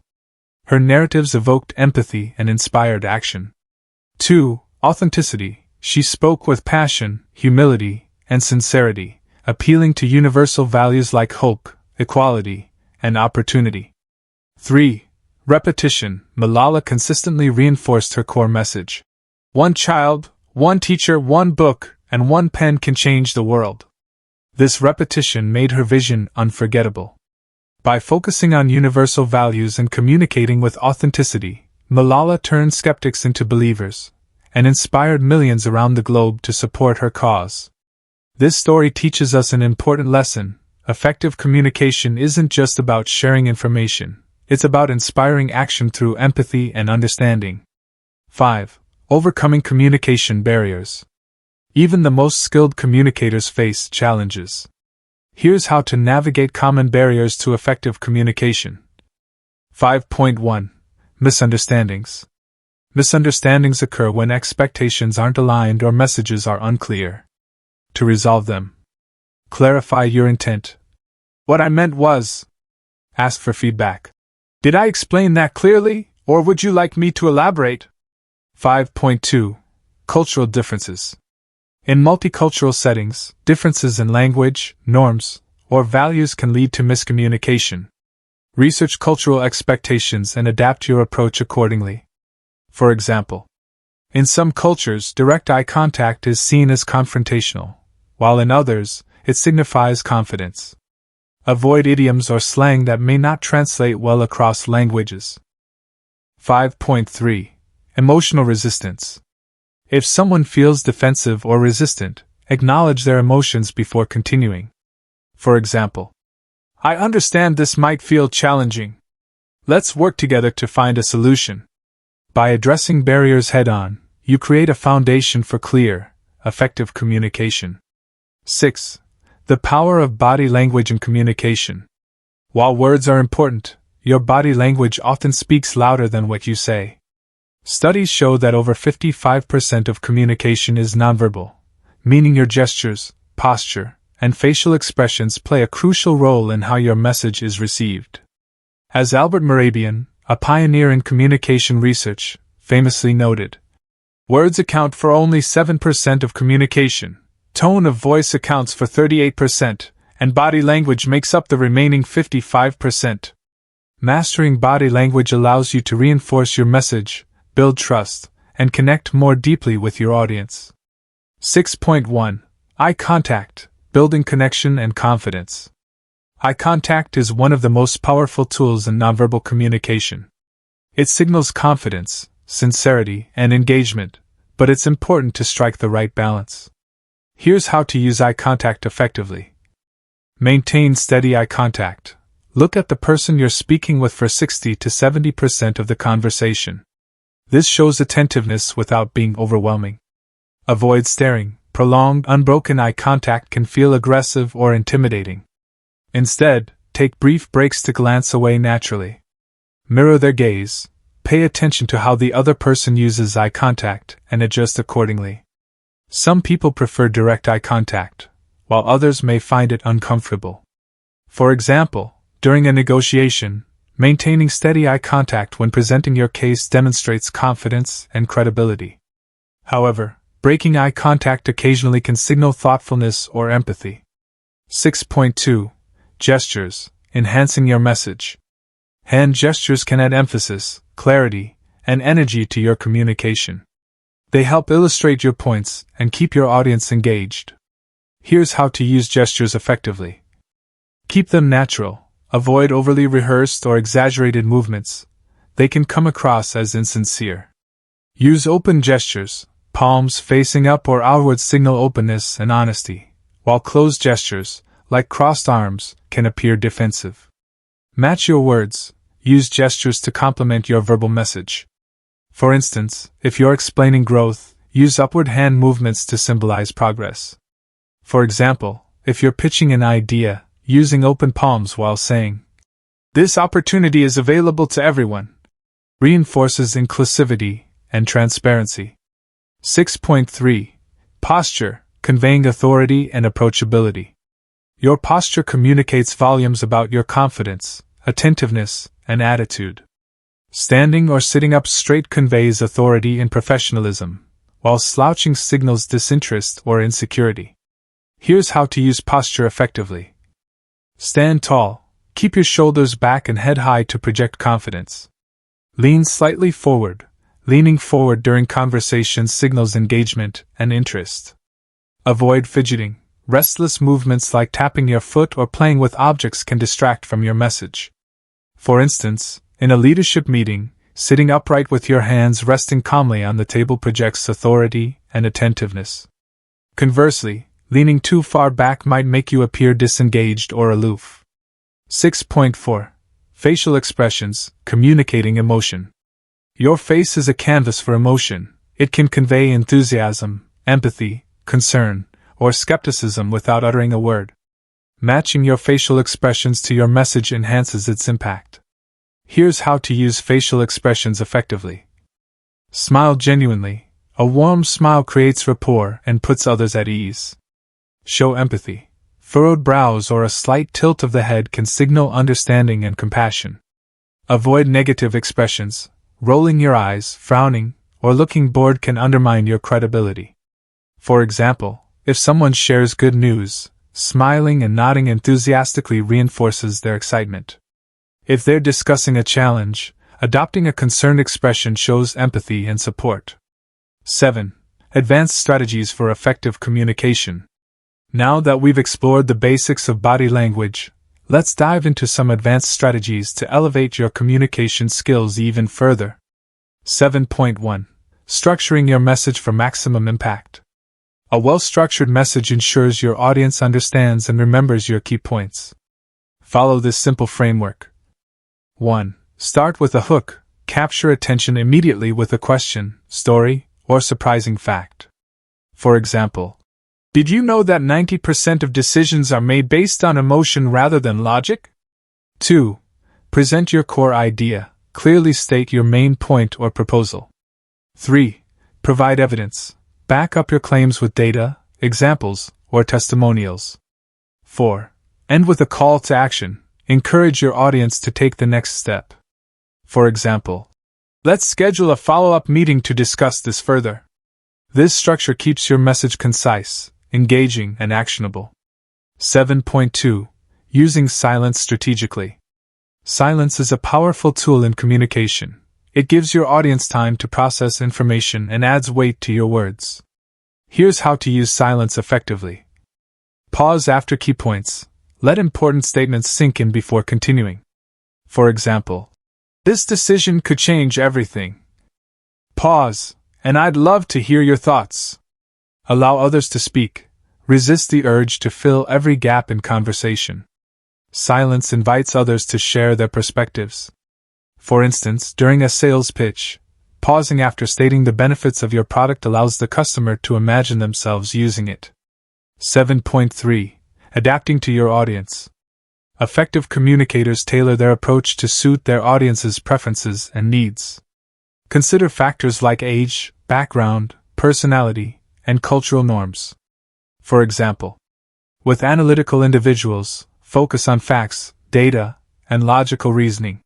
Speaker 1: Her narratives evoked empathy and inspired action. 2. Authenticity. She spoke with passion, humility, and sincerity, appealing to universal values like hope, equality, and opportunity. 3. Repetition. Malala consistently reinforced her core message. One child, one teacher, one book, and one pen can change the world. This repetition made her vision unforgettable. By focusing on universal values and communicating with authenticity, Malala turned skeptics into believers, and inspired millions around the globe to support her cause. This story teaches us an important lesson. Effective communication isn't just about sharing information, it's about inspiring action through empathy and understanding. 5. Overcoming communication barriers. Even the most skilled communicators face challenges. Here's how to navigate common barriers to effective communication. 5.1. Misunderstandings. Misunderstandings occur when expectations aren't aligned or messages are unclear. To resolve them, clarify your intent. What I meant was. Ask for feedback. Did I explain that clearly, or would you like me to elaborate? 5.2. Cultural differences. In multicultural settings, differences in language, norms, or values can lead to miscommunication. Research cultural expectations and adapt your approach accordingly. For example, in some cultures, direct eye contact is seen as confrontational, while in others, it signifies confidence. Avoid idioms or slang that may not translate well across languages. 5.3. Emotional resistance. If someone feels defensive or resistant, acknowledge their emotions before continuing. For example, I understand this might feel challenging. Let's work together to find a solution. By addressing barriers head-on, you create a foundation for clear, effective communication. 6. The power of body language in communication. While words are important, your body language often speaks louder than what you say. Studies show that over 55% of communication is nonverbal, meaning your gestures, posture, and facial expressions play a crucial role in how your message is received. As Albert Mehrabian, a pioneer in communication research, famously noted, "Words account for only 7% of communication, tone of voice accounts for 38%, and body language makes up the remaining 55%. Mastering body language allows you to reinforce your message, build trust, and connect more deeply with your audience." 6.1. Eye contact, building connection and confidence. Eye contact is one of the most powerful tools in nonverbal communication. It signals confidence, sincerity, and engagement, but it's important to strike the right balance. Here's how to use eye contact effectively. Maintain steady eye contact. Look at the person you're speaking with for 60 to 70% of the conversation. This shows attentiveness without being overwhelming. Avoid staring. Prolonged, unbroken eye contact can feel aggressive or intimidating. Instead, take brief breaks to glance away naturally. Mirror their gaze. Pay attention to how the other person uses eye contact and adjust accordingly. Some people prefer direct eye contact, while others may find it uncomfortable. For example, during a negotiation, maintaining steady eye contact when presenting your case demonstrates confidence and credibility. However, breaking eye contact occasionally can signal thoughtfulness or empathy. 6.2. Gestures, enhancing your message. Hand gestures can add emphasis, clarity, and energy to your communication. They help illustrate your points and keep your audience engaged. Here's how to use gestures effectively. Keep them natural. Avoid overly rehearsed or exaggerated movements. They can come across as insincere. Use open gestures. Palms facing up or outward signal openness and honesty, while closed gestures, like crossed arms, can appear defensive. Match your words. Use gestures to complement your verbal message. For instance, if you're explaining growth, use upward hand movements to symbolize progress. For example, if you're pitching an idea, using open palms while saying, "This opportunity is available to everyone," reinforces inclusivity and transparency. 6.3. Posture, conveying authority and approachability. Your posture communicates volumes about your confidence, attentiveness, and attitude. Standing or sitting up straight conveys authority and professionalism, while slouching signals disinterest or insecurity. Here's how to use posture effectively. Stand tall. Keep your shoulders back and head high to project confidence. Lean slightly forward. Leaning forward during conversations signals engagement and interest. Avoid fidgeting. Restless movements like tapping your foot or playing with objects can distract from your message. For instance, in a leadership meeting, sitting upright with your hands resting calmly on the table projects authority and attentiveness. Conversely, leaning too far back might make you appear disengaged or aloof. 6.4. Facial expressions, communicating emotion. Your face is a canvas for emotion. It can convey enthusiasm, empathy, concern, or skepticism without uttering a word. Matching your facial expressions to your message enhances its impact. Here's how to use facial expressions effectively. Smile genuinely. A warm smile creates rapport and puts others at ease. Show empathy. Furrowed brows or a slight tilt of the head can signal understanding and compassion. Avoid negative expressions. Rolling your eyes, frowning, or looking bored can undermine your credibility. For example, if someone shares good news, smiling and nodding enthusiastically reinforces their excitement. If they're discussing a challenge, adopting a concerned expression shows empathy and support. 7. Advanced strategies for effective communication. Now that we've explored the basics of body language, let's dive into some advanced strategies to elevate your communication skills even further. 7.1. Structuring your message for maximum impact. A well-structured message ensures your audience understands and remembers your key points. Follow this simple framework. 1. Start with a hook. Capture attention immediately with a question, story, or surprising fact. For example, did you know that 90% of decisions are made based on emotion rather than logic? 2. Present your core idea. Clearly state your main point or proposal. 3. Provide evidence. Back up your claims with data, examples, or testimonials. 4. End with a call to action. Encourage your audience to take the next step. For example, let's schedule a follow-up meeting to discuss this further. This structure keeps your message concise, engaging, and actionable. 7.2. Using silence strategically. Silence is a powerful tool in communication. It gives your audience time to process information and adds weight to your words. Here's how to use silence effectively. Pause after key points. Let important statements sink in before continuing. For example, this decision could change everything. Pause, and I'd love to hear your thoughts. Allow others to speak. Resist the urge to fill every gap in conversation. Silence invites others to share their perspectives. For instance, during a sales pitch, pausing after stating the benefits of your product allows the customer to imagine themselves using it. 7.3. Adapting to your audience. Effective communicators tailor their approach to suit their audience's preferences and needs. Consider factors like age, background, personality, and cultural norms. For example, with analytical individuals, focus on facts, data, and logical reasoning.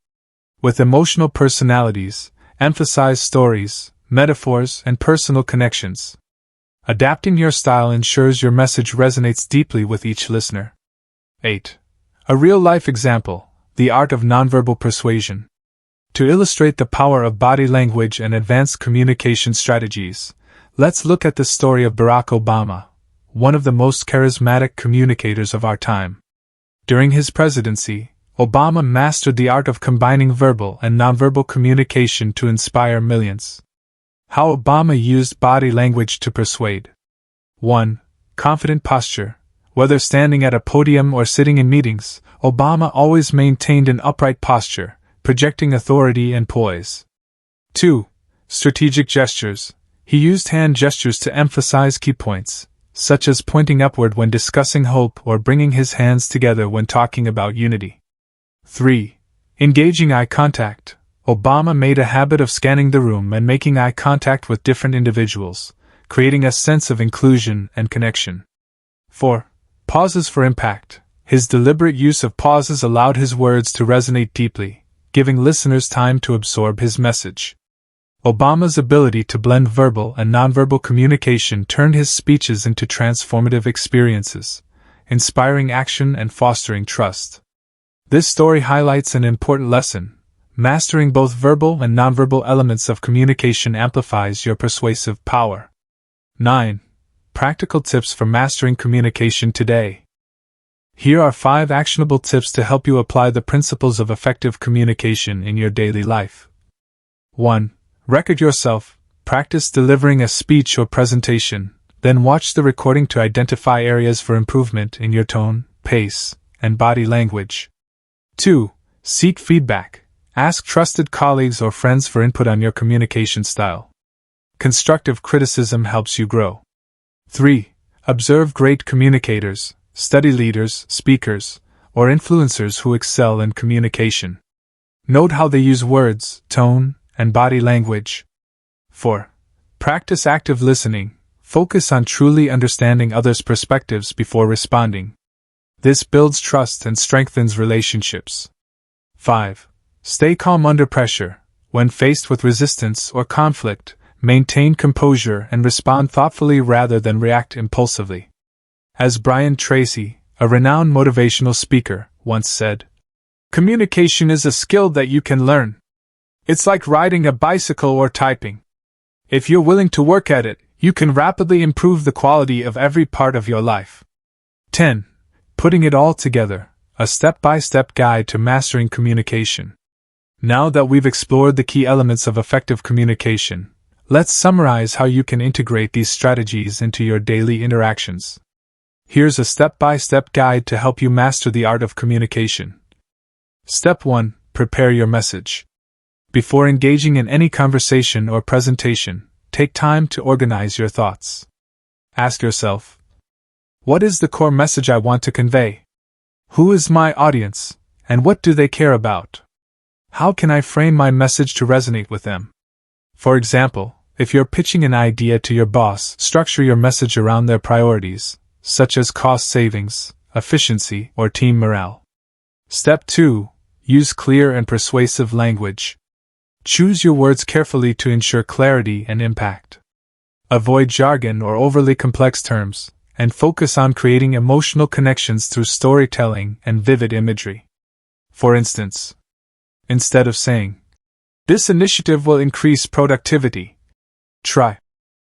Speaker 1: With emotional personalities, emphasize stories, metaphors, and personal connections. Adapting your style ensures your message resonates deeply with each listener. 8. A real-life example, the art of nonverbal persuasion. To illustrate the power of body language and advanced communication strategies, let's look at the story of Barack Obama, one of the most charismatic communicators of our time. During his presidency, Obama mastered the art of combining verbal and nonverbal communication to inspire millions. How Obama used body language to persuade. 1. Confident posture. Whether standing at a podium or sitting in meetings, Obama always maintained an upright posture, projecting authority and poise. 2. Strategic gestures. He used hand gestures to emphasize key points, such as pointing upward when discussing hope or bringing his hands together when talking about unity. 3. Engaging eye contact. Obama made a habit of scanning the room and making eye contact with different individuals, creating a sense of inclusion and connection. 4. Pauses for impact. His deliberate use of pauses allowed his words to resonate deeply, giving listeners time to absorb his message. Obama's ability to blend verbal and nonverbal communication turned his speeches into transformative experiences, inspiring action and fostering trust. This story highlights an important lesson. Mastering both verbal and nonverbal elements of communication amplifies your persuasive power. 9. Practical tips for mastering communication today. Here are 5 actionable tips to help you apply the principles of effective communication in your daily life. 1. Record yourself. Practice delivering a speech or presentation, then watch the recording to identify areas for improvement in your tone, pace, and body language. 2. Seek feedback. Ask trusted colleagues or friends for input on your communication style. Constructive criticism helps you grow. 3. Observe great communicators, study leaders, speakers, or influencers who excel in communication. Note how they use words, tone, and body language. 4. Practice active listening. Focus on truly understanding others' perspectives before responding. This builds trust and strengthens relationships. 5. Stay calm under pressure. When faced with resistance or conflict, maintain composure and respond thoughtfully rather than react impulsively. As Brian Tracy, a renowned motivational speaker, once said, "Communication is a skill that you can learn. It's like riding a bicycle or typing. If you're willing to work at it, you can rapidly improve the quality of every part of your life." 10. Putting it all together, a step-by-step guide to mastering communication. Now that we've explored the key elements of effective communication, let's summarize how you can integrate these strategies into your daily interactions. Here's a step-by-step guide to help you master the art of communication. Step 1. Prepare your message. Before engaging in any conversation or presentation, take time to organize your thoughts. Ask yourself, what is the core message I want to convey? Who is my audience, and what do they care about? How can I frame my message to resonate with them? For example, If you're pitching an idea to your boss, structure your message around their priorities, such as cost savings, efficiency, or team morale. Step 2. Use clear and persuasive language. Choose your words carefully to ensure clarity and impact. Avoid jargon or overly complex terms, and focus on creating emotional connections through storytelling and vivid imagery. For instance, instead of saying, "This initiative will increase productivity," try,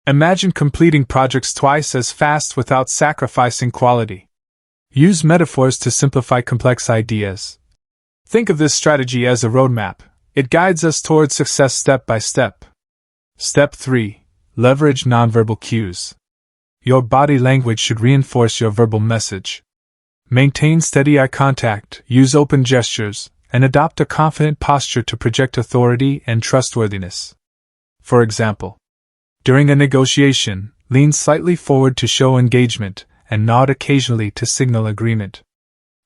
Speaker 1: "Imagine completing projects twice as fast without sacrificing quality." Use metaphors to simplify complex ideas. Think of this strategy as a roadmap. It guides us towards success step by step. Step 3. Leverage nonverbal cues. Your body language should reinforce your verbal message. Maintain steady eye contact, use open gestures, and adopt a confident posture to project authority and trustworthiness. For example, during a negotiation, lean slightly forward to show engagement, and nod occasionally to signal agreement.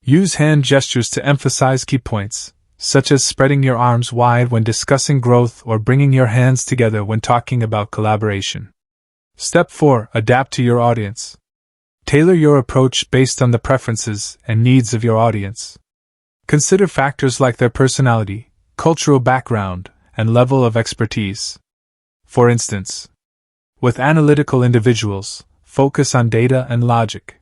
Speaker 1: Use hand gestures to emphasize key points, such as spreading your arms wide when discussing growth or bringing your hands together when talking about collaboration. Step 4. Adapt to your audience. Tailor your approach based on the preferences and needs of your audience. Consider factors like their personality, cultural background, and level of expertise. For instance, with analytical individuals, focus on data and logic.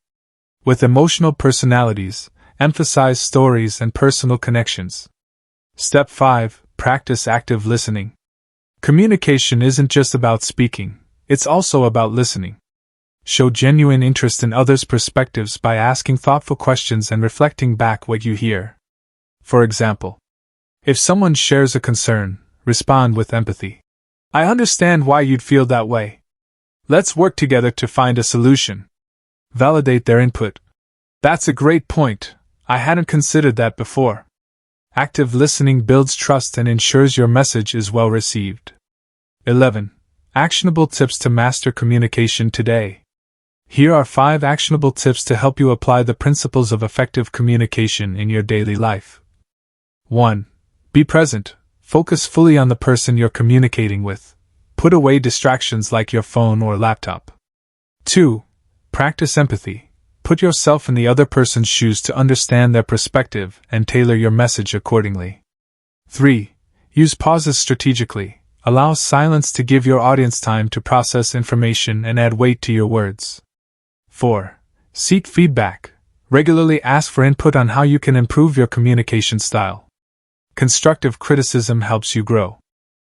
Speaker 1: With emotional personalities, emphasize stories and personal connections. Step 5. Practice active listening. Communication isn't just about speaking, it's also about listening. Show genuine interest in others' perspectives by asking thoughtful questions and reflecting back what you hear. For example, if someone shares a concern, respond with empathy. "I understand why you'd feel that way. Let's work together to find a solution." Validate their input. "That's a great point. I hadn't considered that before." Active listening builds trust and ensures your message is well received. 11. Actionable tips to master communication today. Here are 5 actionable tips to help you apply the principles of effective communication in your daily life. 1. Be present. Focus fully on the person you're communicating with. Put away distractions like your phone or laptop. 2. Practice empathy. Put yourself in the other person's shoes to understand their perspective and tailor your message accordingly. 3. Use pauses strategically. Allow silence to give your audience time to process information and add weight to your words. 4. Seek feedback. Regularly ask for input on how you can improve your communication style. Constructive criticism helps you grow.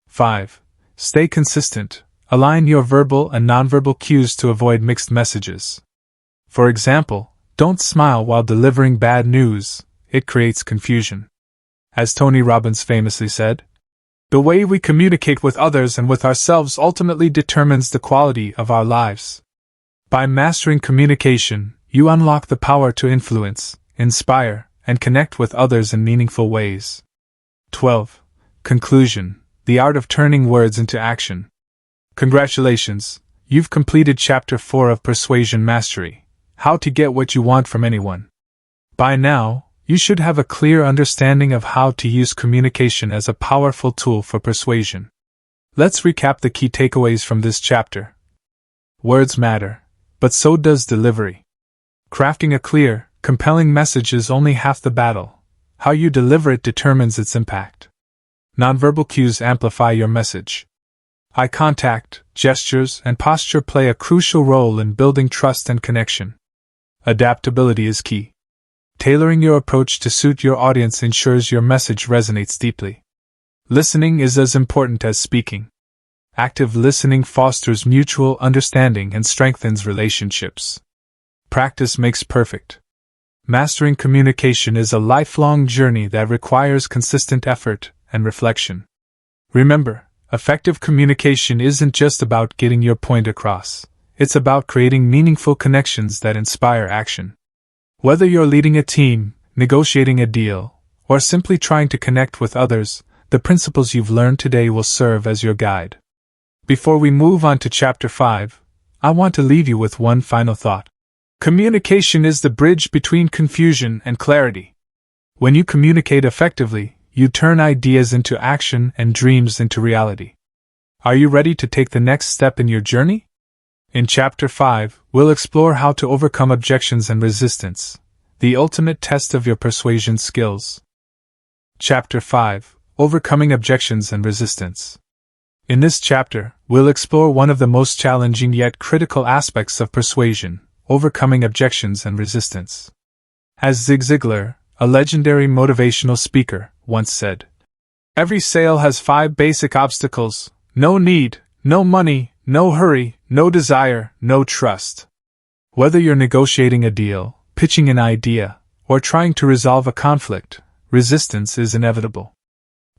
Speaker 1: 5. Stay consistent. Align your verbal and nonverbal cues to avoid mixed messages. For example, don't smile while delivering bad news, it creates confusion. As Tony Robbins famously said, "The way we communicate with others and with ourselves ultimately determines the quality of our lives." By mastering communication, you unlock the power to influence, inspire, and connect with others in meaningful ways. 12. Conclusion: the art of turning words into action. Congratulations, you've completed Chapter 4 of Persuasion Mastery. How to get what you want from anyone. By now, you should have a clear understanding of how to use communication as a powerful tool for persuasion. Let's recap the key takeaways from this chapter. Words matter, but so does delivery. Crafting a clear, compelling message is only half the battle. How you deliver it determines its impact. Nonverbal cues amplify your message. Eye contact, gestures, and posture play a crucial role in building trust and connection. Adaptability is key. Tailoring your approach to suit your audience ensures your message resonates deeply. Listening is as important as speaking. Active listening fosters mutual understanding and strengthens relationships. Practice makes perfect. Mastering communication is a lifelong journey that requires consistent effort and reflection. Remember, effective communication isn't just about getting your point across. It's about creating meaningful connections that inspire action. Whether you're leading a team, negotiating a deal, or simply trying to connect with others, the principles you've learned today will serve as your guide. Before we move on to Chapter 5, I want to leave you with one final thought. Communication is the bridge between confusion and clarity. When you communicate effectively, you turn ideas into action and dreams into reality. Are you ready to take the next step in your journey? In Chapter 5, we'll explore how to overcome objections and resistance, the ultimate test of your persuasion skills. Chapter 5, Overcoming Objections and Resistance. In this chapter, we'll explore one of the most challenging yet critical aspects of persuasion, overcoming objections and resistance. As Zig Ziglar, a legendary motivational speaker, once said, "Every sale has 5 basic obstacles: no need, no money, no hurry, no desire, no trust." Whether you're negotiating a deal, pitching an idea, or trying to resolve a conflict, resistance is inevitable.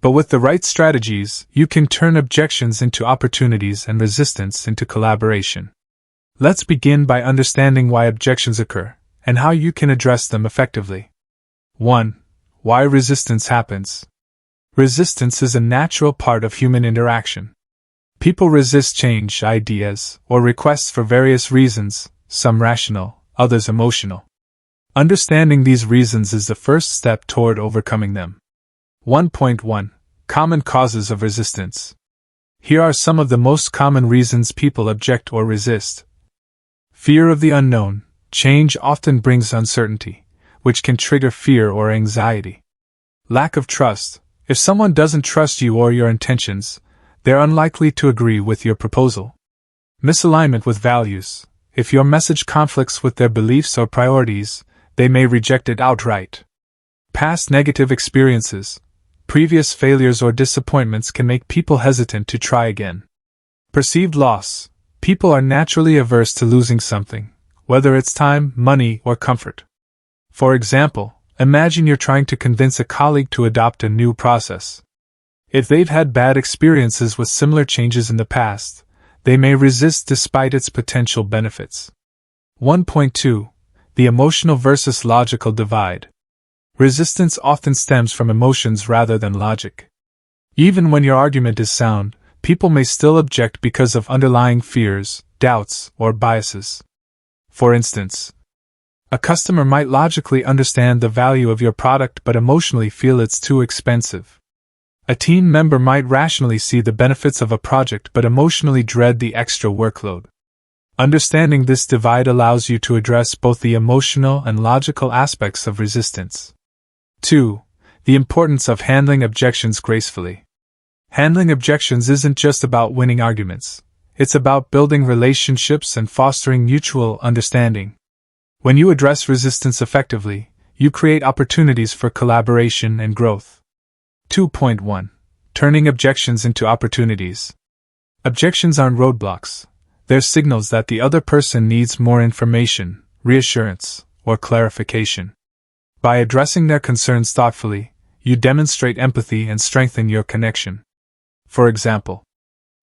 Speaker 1: But with the right strategies, you can turn objections into opportunities and resistance into collaboration. Let's begin by understanding why objections occur, and how you can address them effectively. 1. Why resistance happens. Resistance is a natural part of human interaction. People resist change, ideas, or requests for various reasons, some rational, others emotional. Understanding these reasons is the first step toward overcoming them. 1.1. Common causes of resistance. Here are some of the most common reasons people object or resist. Fear of the unknown. Change often brings uncertainty, which can trigger fear or anxiety. Lack of trust. If someone doesn't trust you or your intentions, they're unlikely to agree with your proposal. Misalignment with values. If your message conflicts with their beliefs or priorities, they may reject it outright. Past negative experiences. Previous failures or disappointments can make people hesitant to try again. Perceived loss. People are naturally averse to losing something, whether it's time, money, or comfort. For example, imagine you're trying to convince a colleague to adopt a new process. If they've had bad experiences with similar changes in the past, they may resist despite its potential benefits. 1.2. The emotional versus logical divide. Resistance often stems from emotions rather than logic. Even when your argument is sound, people may still object because of underlying fears, doubts, or biases. For instance, a customer might logically understand the value of your product but emotionally feel it's too expensive. A team member might rationally see the benefits of a project but emotionally dread the extra workload. Understanding this divide allows you to address both the emotional and logical aspects of resistance. 2. The importance of handling objections gracefully. Handling objections isn't just about winning arguments. It's about building relationships and fostering mutual understanding. When you address resistance effectively, you create opportunities for collaboration and growth. 2.1. Turning objections into opportunities. Objections aren't roadblocks. They're signals that the other person needs more information, reassurance, or clarification. By addressing their concerns thoughtfully, you demonstrate empathy and strengthen your connection. For example,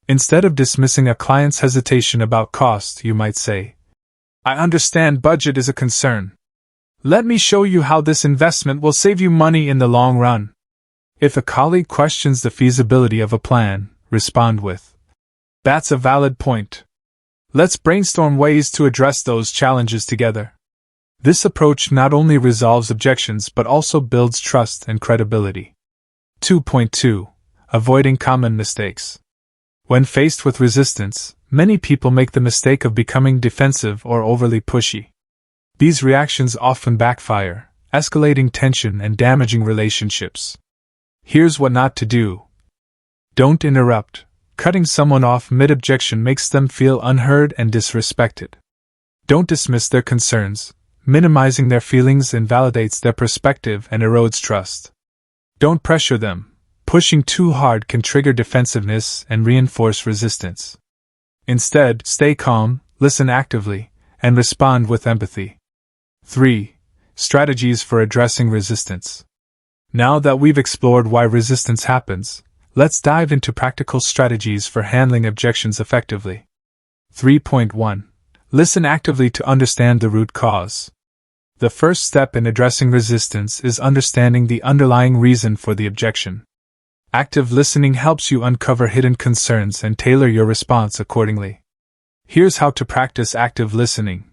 Speaker 1: instead of dismissing a client's hesitation about cost, you might say, "I understand budget is a concern. Let me show you how this investment will save you money in the long run." If a colleague questions the feasibility of a plan, respond with, "That's a valid point. Let's brainstorm ways to address those challenges together." This approach not only resolves objections but also builds trust and credibility. 2.2. Avoiding common mistakes. When faced with resistance, many people make the mistake of becoming defensive or overly pushy. These reactions often backfire, escalating tension and damaging relationships. Here's what not to do. Don't interrupt. Cutting someone off mid-objection makes them feel unheard and disrespected. Don't dismiss their concerns. Minimizing their feelings invalidates their perspective and erodes trust. Don't pressure them. Pushing too hard can trigger defensiveness and reinforce resistance. Instead, stay calm, listen actively, and respond with empathy. 3. Strategies for addressing resistance. Now that we've explored why resistance happens, let's dive into practical strategies for handling objections effectively. 3.1. Listen actively to understand the root cause. The first step in addressing resistance is understanding the underlying reason for the objection. Active listening helps you uncover hidden concerns and tailor your response accordingly. Here's how to practice active listening.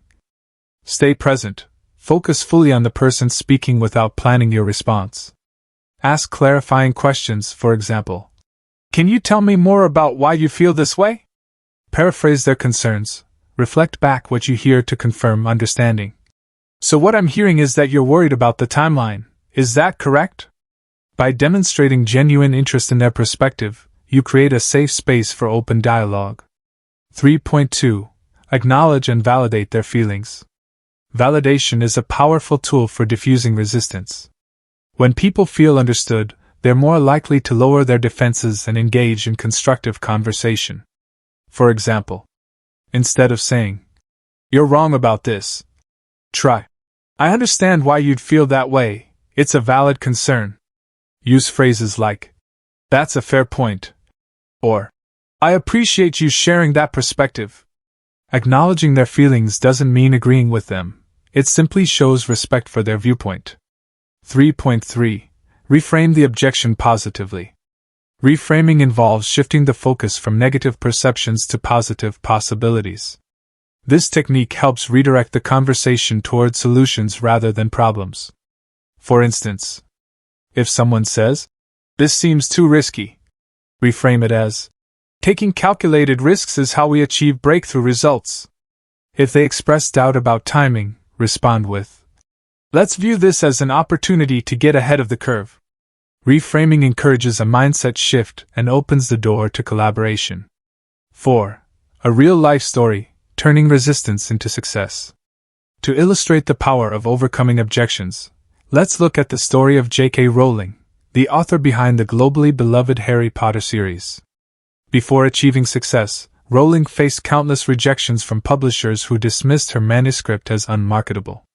Speaker 1: Stay present. Focus fully on the person speaking without planning your response. Ask clarifying questions, for example, Can you tell me more about why you feel this way? Paraphrase their concerns. Reflect back what you hear to confirm understanding. So what I'm hearing is that you're worried about the timeline. Is that correct? By demonstrating genuine interest in their perspective, you create a safe space for open dialogue. 3.2. Acknowledge and validate their feelings. Validation is a powerful tool for diffusing resistance. When people feel understood, they're more likely to lower their defenses and engage in constructive conversation. For example, instead of saying, "You're wrong about this," try, "I understand why you'd feel that way, it's a valid concern." Use phrases like, "That's a fair point," or, "I appreciate you sharing that perspective." Acknowledging their feelings doesn't mean agreeing with them, it simply shows respect for their viewpoint. 3.3. Reframe the objection positively. Reframing involves shifting the focus from negative perceptions to positive possibilities. This technique helps redirect the conversation toward solutions rather than problems. For instance, if someone says, "This seems too risky," reframe it as, "Taking calculated risks is how we achieve breakthrough results." If they express doubt about timing, respond with, "Let's view this as an opportunity to get ahead of the curve." Reframing encourages a mindset shift and opens the door to collaboration. 4. A real-life story, turning resistance into success. To illustrate the power of overcoming objections, let's look at the story of J.K. Rowling, the author behind the globally beloved Harry Potter series. Before achieving success, Rowling faced countless rejections from publishers who dismissed her manuscript as unmarketable.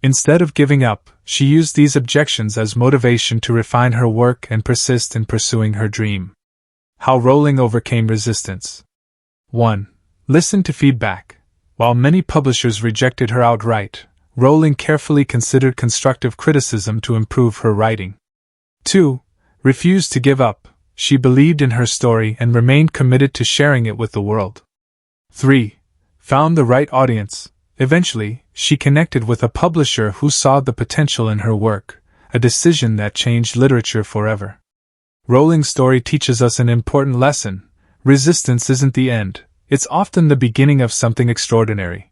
Speaker 1: Instead of giving up, she used these objections as motivation to refine her work and persist in pursuing her dream. How Rowling overcame resistance. 1. Listen to feedback. While many publishers rejected her outright, Rowling carefully considered constructive criticism to improve her writing. 2. Refuse to give up. She believed in her story and remained committed to sharing it with the world. 3. Found the right audience. Eventually, she connected with a publisher who saw the potential in her work, a decision that changed literature forever. Rowling's story teaches us an important lesson. Resistance isn't the end, it's often the beginning of something extraordinary.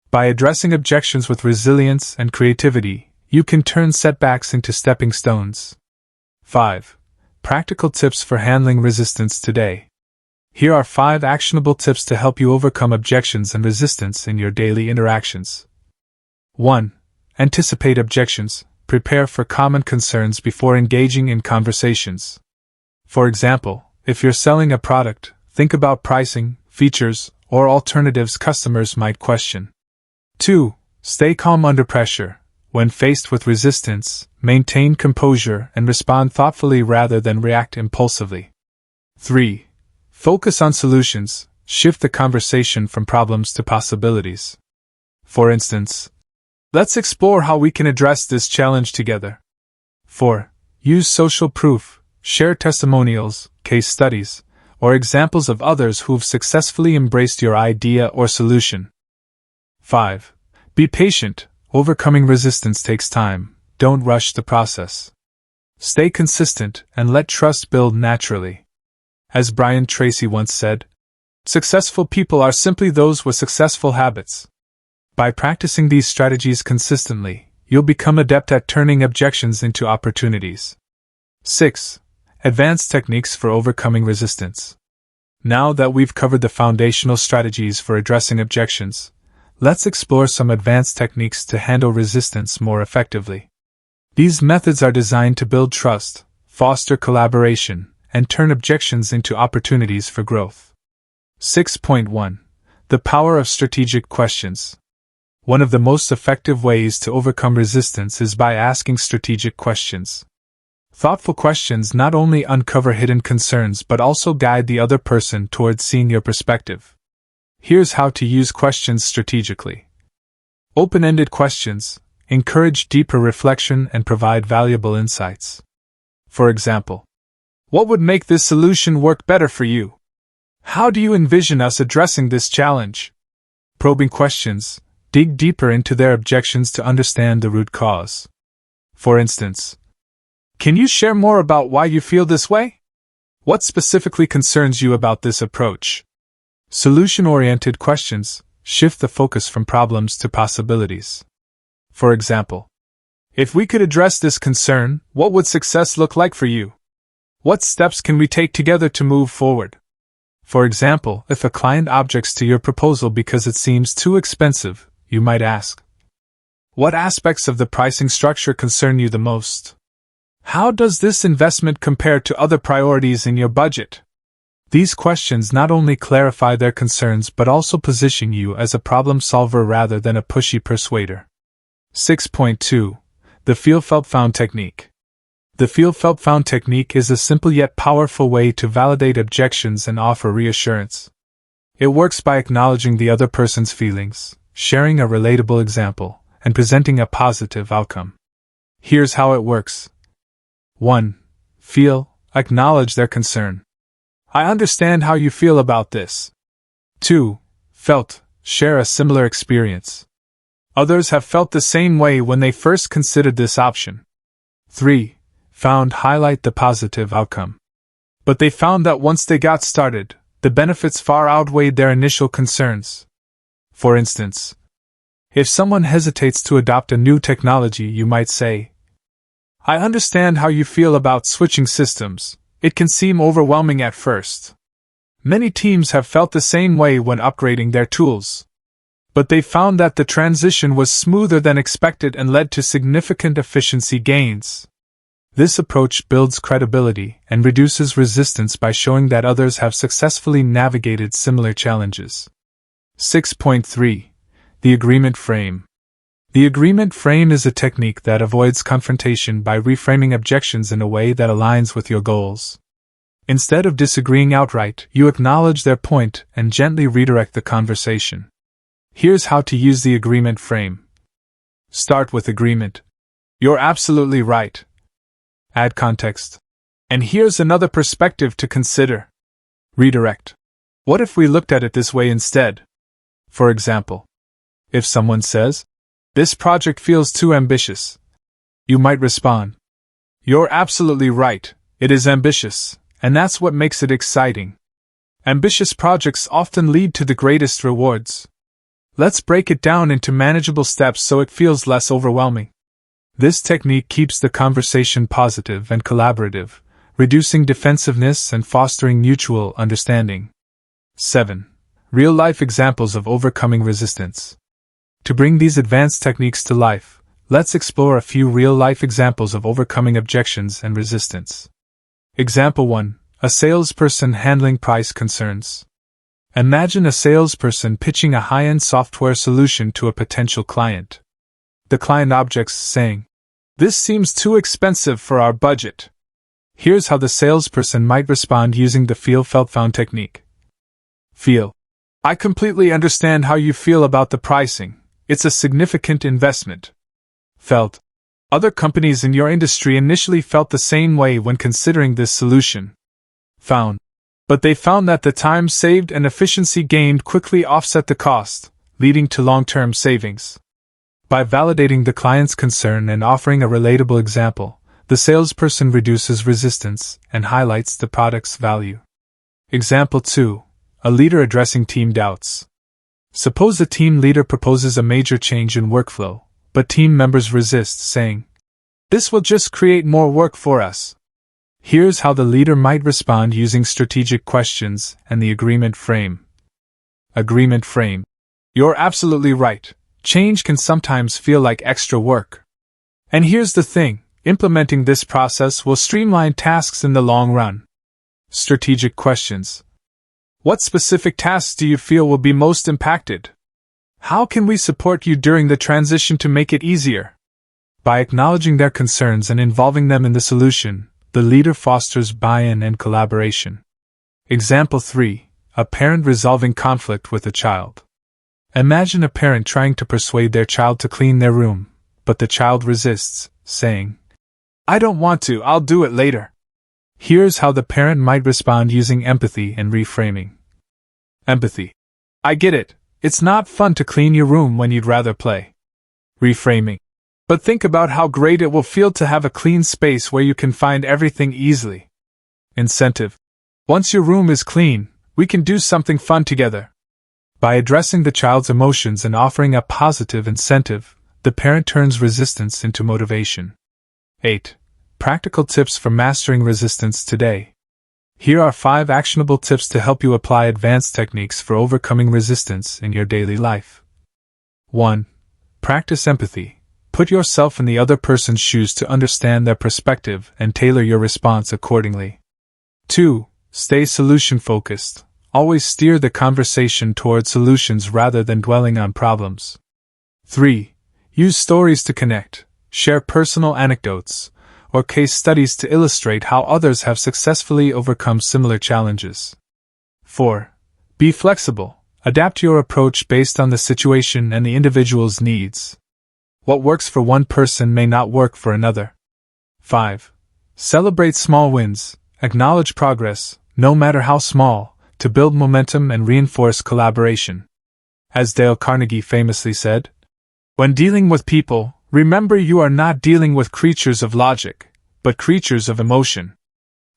Speaker 1: By addressing objections with resilience and creativity, you can turn setbacks into stepping stones. 5. Practical tips for handling resistance today. Here are 5 actionable tips to help you overcome objections and resistance in your daily interactions. 1. Anticipate objections. Prepare for common concerns before engaging in conversations. For example, if you're selling a product, think about pricing, features, or alternatives customers might question. 2. Stay calm under pressure. When faced with resistance, maintain composure and respond thoughtfully rather than react impulsively. 3. Focus on solutions. Shift the conversation from problems to possibilities. For instance, let's explore how we can address this challenge together. 4. Use social proof. Share testimonials, case studies, or examples of others who've successfully embraced your idea or solution. 5. Be patient. Overcoming resistance takes time. Don't rush the process. Stay consistent and let trust build naturally. As Brian Tracy once said, "Successful people are simply those with successful habits." By practicing these strategies consistently, you'll become adept at turning objections into opportunities. 6. Advanced techniques for overcoming resistance. Now that we've covered the foundational strategies for addressing objections, let's explore some advanced techniques to handle resistance more effectively. These methods are designed to build trust, foster collaboration, and turn objections into opportunities for growth. 6.1. The power of strategic questions. One of the most effective ways to overcome resistance is by asking strategic questions. Thoughtful questions not only uncover hidden concerns but also guide the other person towards seeing your perspective. Here's how to use questions strategically. Open-ended questions encourage deeper reflection and provide valuable insights. For example, what would make this solution work better for you? How do you envision us addressing this challenge? Probing questions dig deeper into their objections to understand the root cause. For instance, can you share more about why you feel this way? What specifically concerns you about this approach? Solution-oriented questions shift the focus from problems to possibilities. For example, if we could address this concern, what would success look like for you? What steps can we take together to move forward? For example, if a client objects to your proposal because it seems too expensive, you might ask, what aspects of the pricing structure concern you the most? How does this investment compare to other priorities in your budget? These questions not only clarify their concerns but also position you as a problem solver rather than a pushy persuader. 6.2. The Feel-Felt-Found Technique. The Feel-Felt-Found technique is a simple yet powerful way to validate objections and offer reassurance. It works by acknowledging the other person's feelings, sharing a relatable example, and presenting a positive outcome. Here's how it works. 1. Acknowledge their concern. I understand how you feel about this. 2. Share a similar experience. Others have felt the same way when they first considered this option. 3. Highlight the positive outcome. But they found that once they got started, the benefits far outweighed their initial concerns. For instance, if someone hesitates to adopt a new technology, you might say, I understand how you feel about switching systems. It can seem overwhelming at first. Many teams have felt the same way when upgrading their tools. But they found that the transition was smoother than expected and led to significant efficiency gains. This approach builds credibility and reduces resistance by showing that others have successfully navigated similar challenges. 6.3. The Agreement Frame. The agreement frame is a technique that avoids confrontation by reframing objections in a way that aligns with your goals. Instead of disagreeing outright, you acknowledge their point and gently redirect the conversation. Here's how to use the agreement frame. Start with agreement. You're absolutely right. Add context. And here's another perspective to consider. Redirect. What if we looked at it this way instead? For example, if someone says, this project feels too ambitious, you might respond, you're absolutely right, it is ambitious, and that's what makes it exciting. Ambitious projects often lead to the greatest rewards. Let's break it down into manageable steps so it feels less overwhelming. This technique keeps the conversation positive and collaborative, reducing defensiveness and fostering mutual understanding. 7. Real-life examples of overcoming resistance. To bring these advanced techniques to life, let's explore a few real-life examples of overcoming objections and resistance. Example 1. A salesperson handling price concerns. Imagine a salesperson pitching a high-end software solution to a potential client. The client objects, saying, "This seems too expensive for our budget." Here's how the salesperson might respond using the Feel-Felt-Found technique. I completely understand how you feel about the pricing. It's a significant investment. Other companies in your industry initially felt the same way when considering this solution. But they found that the time saved and efficiency gained quickly offset the cost, leading to long-term savings. By validating the client's concern and offering a relatable example, the salesperson reduces resistance and highlights the product's value. Example 2. A leader addressing team doubts. Suppose a team leader proposes a major change in workflow, but team members resist, saying, "This will just create more work for us." Here's how the leader might respond using strategic questions and the agreement frame. Agreement frame. You're absolutely right. Change can sometimes feel like extra work. And here's the thing, implementing this process will streamline tasks in the long run. Strategic questions. What specific tasks do you feel will be most impacted? How can we support you during the transition to make it easier? By acknowledging their concerns and involving them in the solution, the leader fosters buy-in and collaboration. Example 3. A parent resolving conflict with a child. Imagine a parent trying to persuade their child to clean their room, but the child resists, saying, "I don't want to, I'll do it later." Here's how the parent might respond using empathy and reframing. Empathy. I get it. It's not fun to clean your room when you'd rather play. Reframing. But think about how great it will feel to have a clean space where you can find everything easily. Incentive. Once your room is clean, we can do something fun together. By addressing the child's emotions and offering a positive incentive, the parent turns resistance into motivation. 8. Practical tips for mastering resistance today. Here are 5 actionable tips to help you apply advanced techniques for overcoming resistance in your daily life. 1. Practice empathy. Put yourself in the other person's shoes to understand their perspective and tailor your response accordingly. 2. Stay solution-focused. Always steer the conversation toward solutions rather than dwelling on problems. 3. Use stories to connect. Share personal anecdotes or case studies to illustrate how others have successfully overcome similar challenges. 4. Be flexible. Adapt your approach based on the situation and the individual's needs. What works for one person may not work for another. 5. Celebrate small wins. Acknowledge progress, no matter how small, to build momentum and reinforce collaboration. As Dale Carnegie famously said, "When dealing with people, remember you are not dealing with creatures of logic, but creatures of emotion."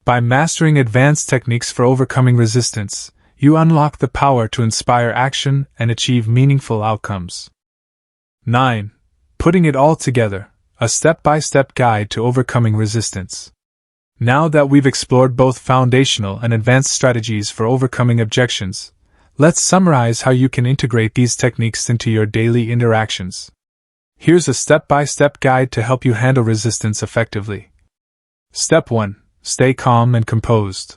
Speaker 1: By mastering advanced techniques for overcoming resistance, you unlock the power to inspire action and achieve meaningful outcomes. 9. Putting it all together, a step-by-step guide to overcoming resistance. Now that we've explored both foundational and advanced strategies for overcoming objections, let's summarize how you can integrate these techniques into your daily interactions. Here's a step-by-step guide to help you handle resistance effectively. Step 1. Stay calm and composed.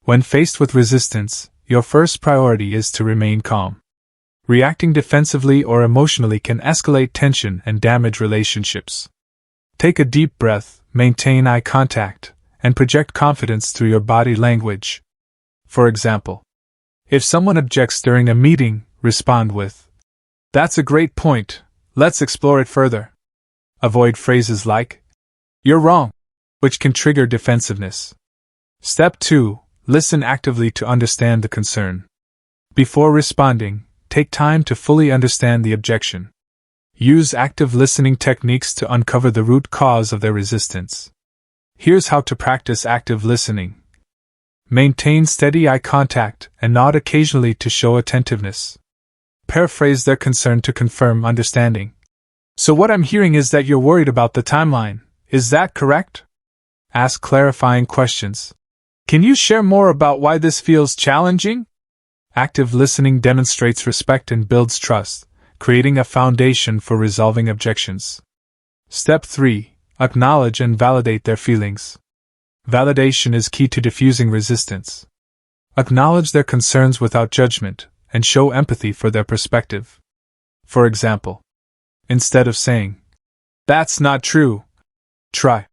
Speaker 1: When faced with resistance, your first priority is to remain calm. Reacting defensively or emotionally can escalate tension and damage relationships. Take a deep breath, maintain eye contact, and project confidence through your body language. For example, if someone objects during a meeting, respond with, "That's a great point, let's explore it further." Avoid phrases like, "You're wrong," which can trigger defensiveness. Step 2. Listen actively to understand the concern. Before responding, take time to fully understand the objection. Use active listening techniques to uncover the root cause of their resistance. Here's how to practice active listening. Maintain steady eye contact and nod occasionally to show attentiveness. Paraphrase their concern to confirm understanding. "So what I'm hearing is that you're worried about the timeline, is that correct?" Ask clarifying questions. "Can you share more about why this feels challenging?" Active listening demonstrates respect and builds trust, creating a foundation for resolving objections. Step 3. Acknowledge and validate their feelings. Validation is key to diffusing resistance. Acknowledge their concerns without judgment, and show empathy for their perspective. For example, instead of saying, "That's not true," try,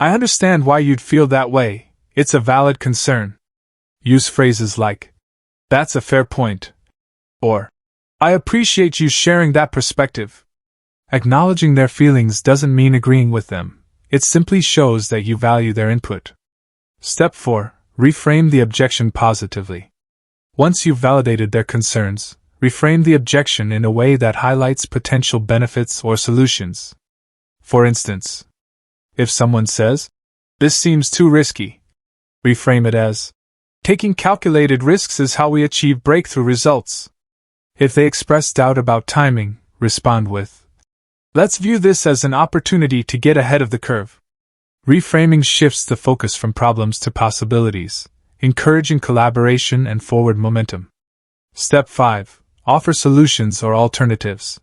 Speaker 1: "I understand why you'd feel that way, it's a valid concern." Use phrases like, "That's a fair point," or, "I appreciate you sharing that perspective." Acknowledging their feelings doesn't mean agreeing with them, it simply shows that you value their input. Step 4. Reframe the objection positively. Once you've validated their concerns, reframe the objection in a way that highlights potential benefits or solutions. For instance, if someone says, "This seems too risky," reframe it as, "Taking calculated risks is how we achieve breakthrough results." If they express doubt about timing, respond with, "Let's view this as an opportunity to get ahead of the curve." Reframing shifts the focus from problems to possibilities, encouraging collaboration and forward momentum. Step 5. Offer solutions or alternatives.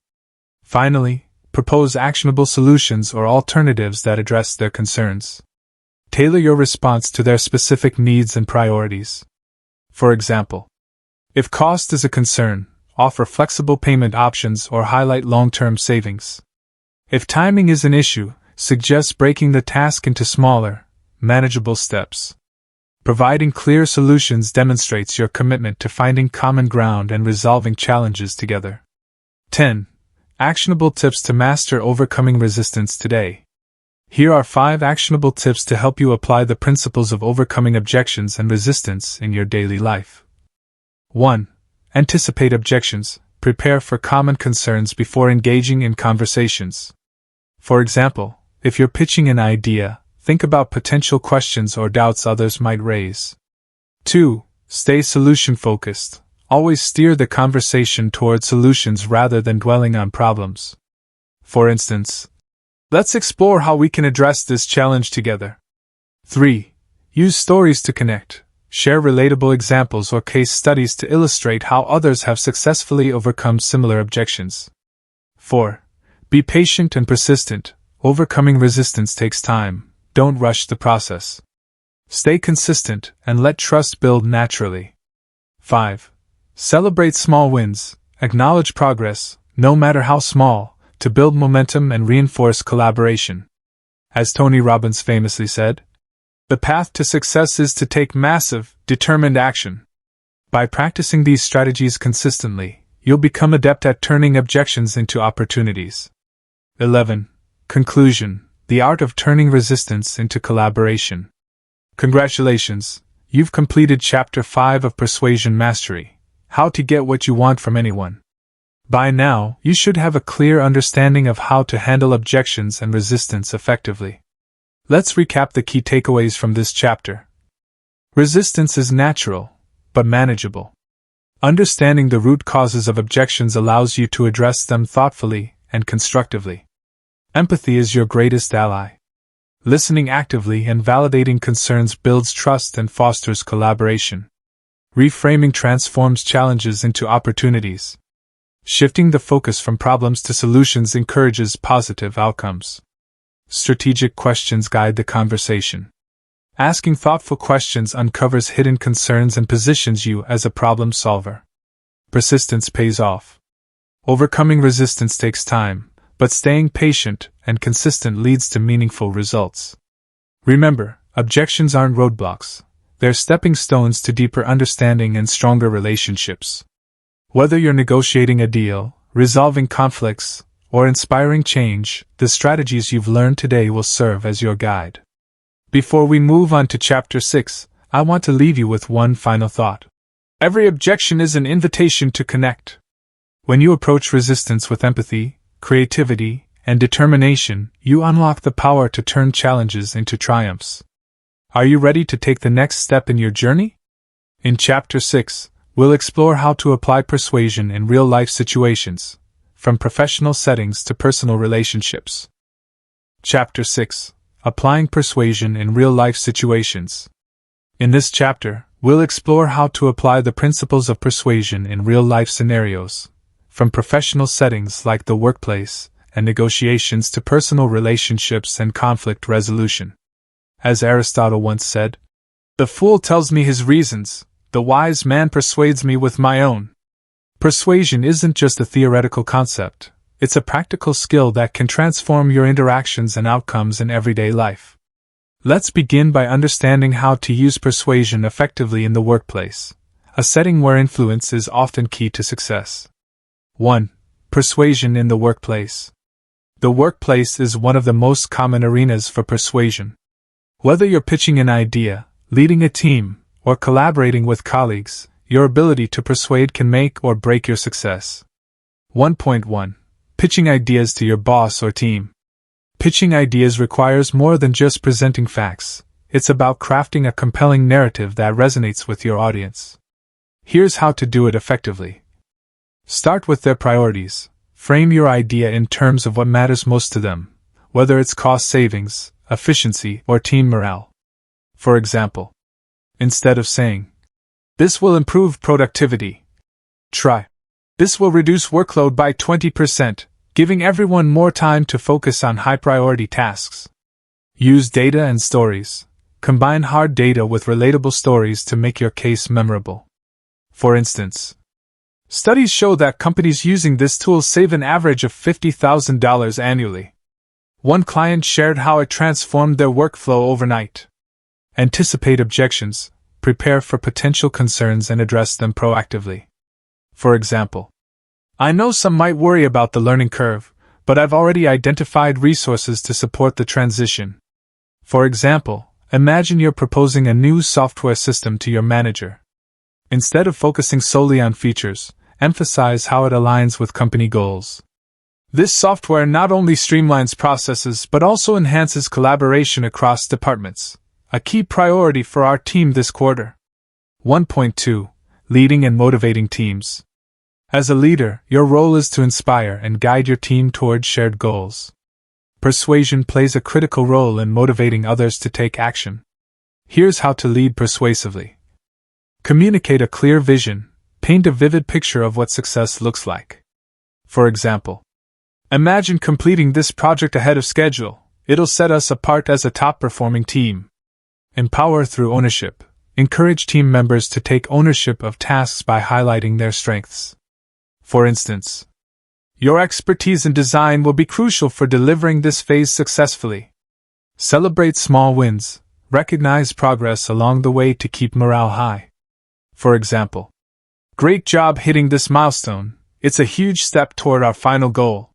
Speaker 1: Finally, propose actionable solutions or alternatives that address their concerns. Tailor your response to their specific needs and priorities. For example, if cost is a concern, offer flexible payment options or highlight long-term savings. If timing is an issue, suggest breaking the task into smaller, manageable steps. Providing clear solutions demonstrates your commitment to finding common ground and resolving challenges together. 10. Actionable tips to master overcoming resistance today. Here are 5 actionable tips to help you apply the principles of overcoming objections and resistance in your daily life. 1. Anticipate objections. Prepare for common concerns before engaging in conversations. For example, if you're pitching an idea, think about potential questions or doubts others might raise. 2. Stay solution-focused. Always steer the conversation toward solutions rather than dwelling on problems. For instance, let's explore how we can address this challenge together. 3. Use stories to connect. Share relatable examples or case studies to illustrate how others have successfully overcome similar objections. 4. Be patient and persistent. Overcoming resistance takes time. Don't rush the process. Stay consistent and let trust build naturally. 5. Celebrate small wins. Acknowledge progress, no matter how small, to build momentum and reinforce collaboration. As Tony Robbins famously said, "The path to success is to take massive, determined action." By practicing these strategies consistently, you'll become adept at turning objections into opportunities. 11. Conclusion: the art of turning resistance into collaboration. Congratulations, you've completed Chapter 5 of Persuasion Mastery, How to Get What You Want from Anyone. By now, you should have a clear understanding of how to handle objections and resistance effectively. Let's recap the key takeaways from this chapter. Resistance is natural, but manageable. Understanding the root causes of objections allows you to address them thoughtfully and constructively. Empathy is your greatest ally. Listening actively and validating concerns builds trust and fosters collaboration. Reframing transforms challenges into opportunities. Shifting the focus from problems to solutions encourages positive outcomes. Strategic questions guide the conversation. Asking thoughtful questions uncovers hidden concerns and positions you as a problem solver. Persistence pays off. Overcoming resistance takes time, but staying patient and consistent leads to meaningful results. Remember, objections aren't roadblocks. They're stepping stones to deeper understanding and stronger relationships. Whether you're negotiating a deal, resolving conflicts, or inspiring change, the strategies you've learned today will serve as your guide. Before we move on to Chapter 6, I want to leave you with one final thought. Every objection is an invitation to connect. When you approach resistance with empathy, creativity, and determination, you unlock the power to turn challenges into triumphs. Are you ready to take the next step in your journey? In Chapter 6, we'll explore how to apply persuasion in real-life situations, from professional settings to personal relationships. Chapter 6. Applying persuasion in real-life situations. In this chapter, we'll explore how to apply the principles of persuasion in real-life scenarios, from professional settings like the workplace and negotiations to personal relationships and conflict resolution. As Aristotle once said, "The fool tells me his reasons, the wise man persuades me with my own." Persuasion isn't just a theoretical concept, it's a practical skill that can transform your interactions and outcomes in everyday life. Let's begin by understanding how to use persuasion effectively in the workplace, a setting where influence is often key to success. 1. Persuasion in the workplace. The workplace is one of the most common arenas for persuasion. Whether you're pitching an idea, leading a team, or collaborating with colleagues, your ability to persuade can make or break your success. 1.1. Pitching ideas to your boss or team. Pitching ideas requires more than just presenting facts. It's about crafting a compelling narrative that resonates with your audience. Here's how to do it effectively. Start with their priorities. Frame your idea in terms of what matters most to them, whether it's cost savings, efficiency, or team morale. For example, instead of saying, "This will improve productivity," try, "This will reduce workload by 20%, giving everyone more time to focus on high-priority tasks." Use data and stories. Combine hard data with relatable stories to make your case memorable. For instance, studies show that companies using this tool save an average of $50,000 annually. One client shared how it transformed their workflow overnight. Anticipate objections, prepare for potential concerns and address them proactively. For example, "I know some might worry about the learning curve, but I've already identified resources to support the transition." For example, imagine you're proposing a new software system to your manager. Instead of focusing solely on features, emphasize how it aligns with company goals. This software not only streamlines processes but also enhances collaboration across departments, a key priority for our team this quarter. 1.2. Leading and motivating teams. As a leader, your role is to inspire and guide your team toward shared goals. Persuasion plays a critical role in motivating others to take action. Here's how to lead persuasively. Communicate a clear vision. Paint a vivid picture of what success looks like. For example, imagine completing this project ahead of schedule. It'll set us apart as a top-performing team. Empower through ownership. Encourage team members to take ownership of tasks by highlighting their strengths. For instance, your expertise in design will be crucial for delivering this phase successfully. Celebrate small wins. Recognize progress along the way to keep morale high. For example, great job hitting this milestone. It's a huge step toward our final goal.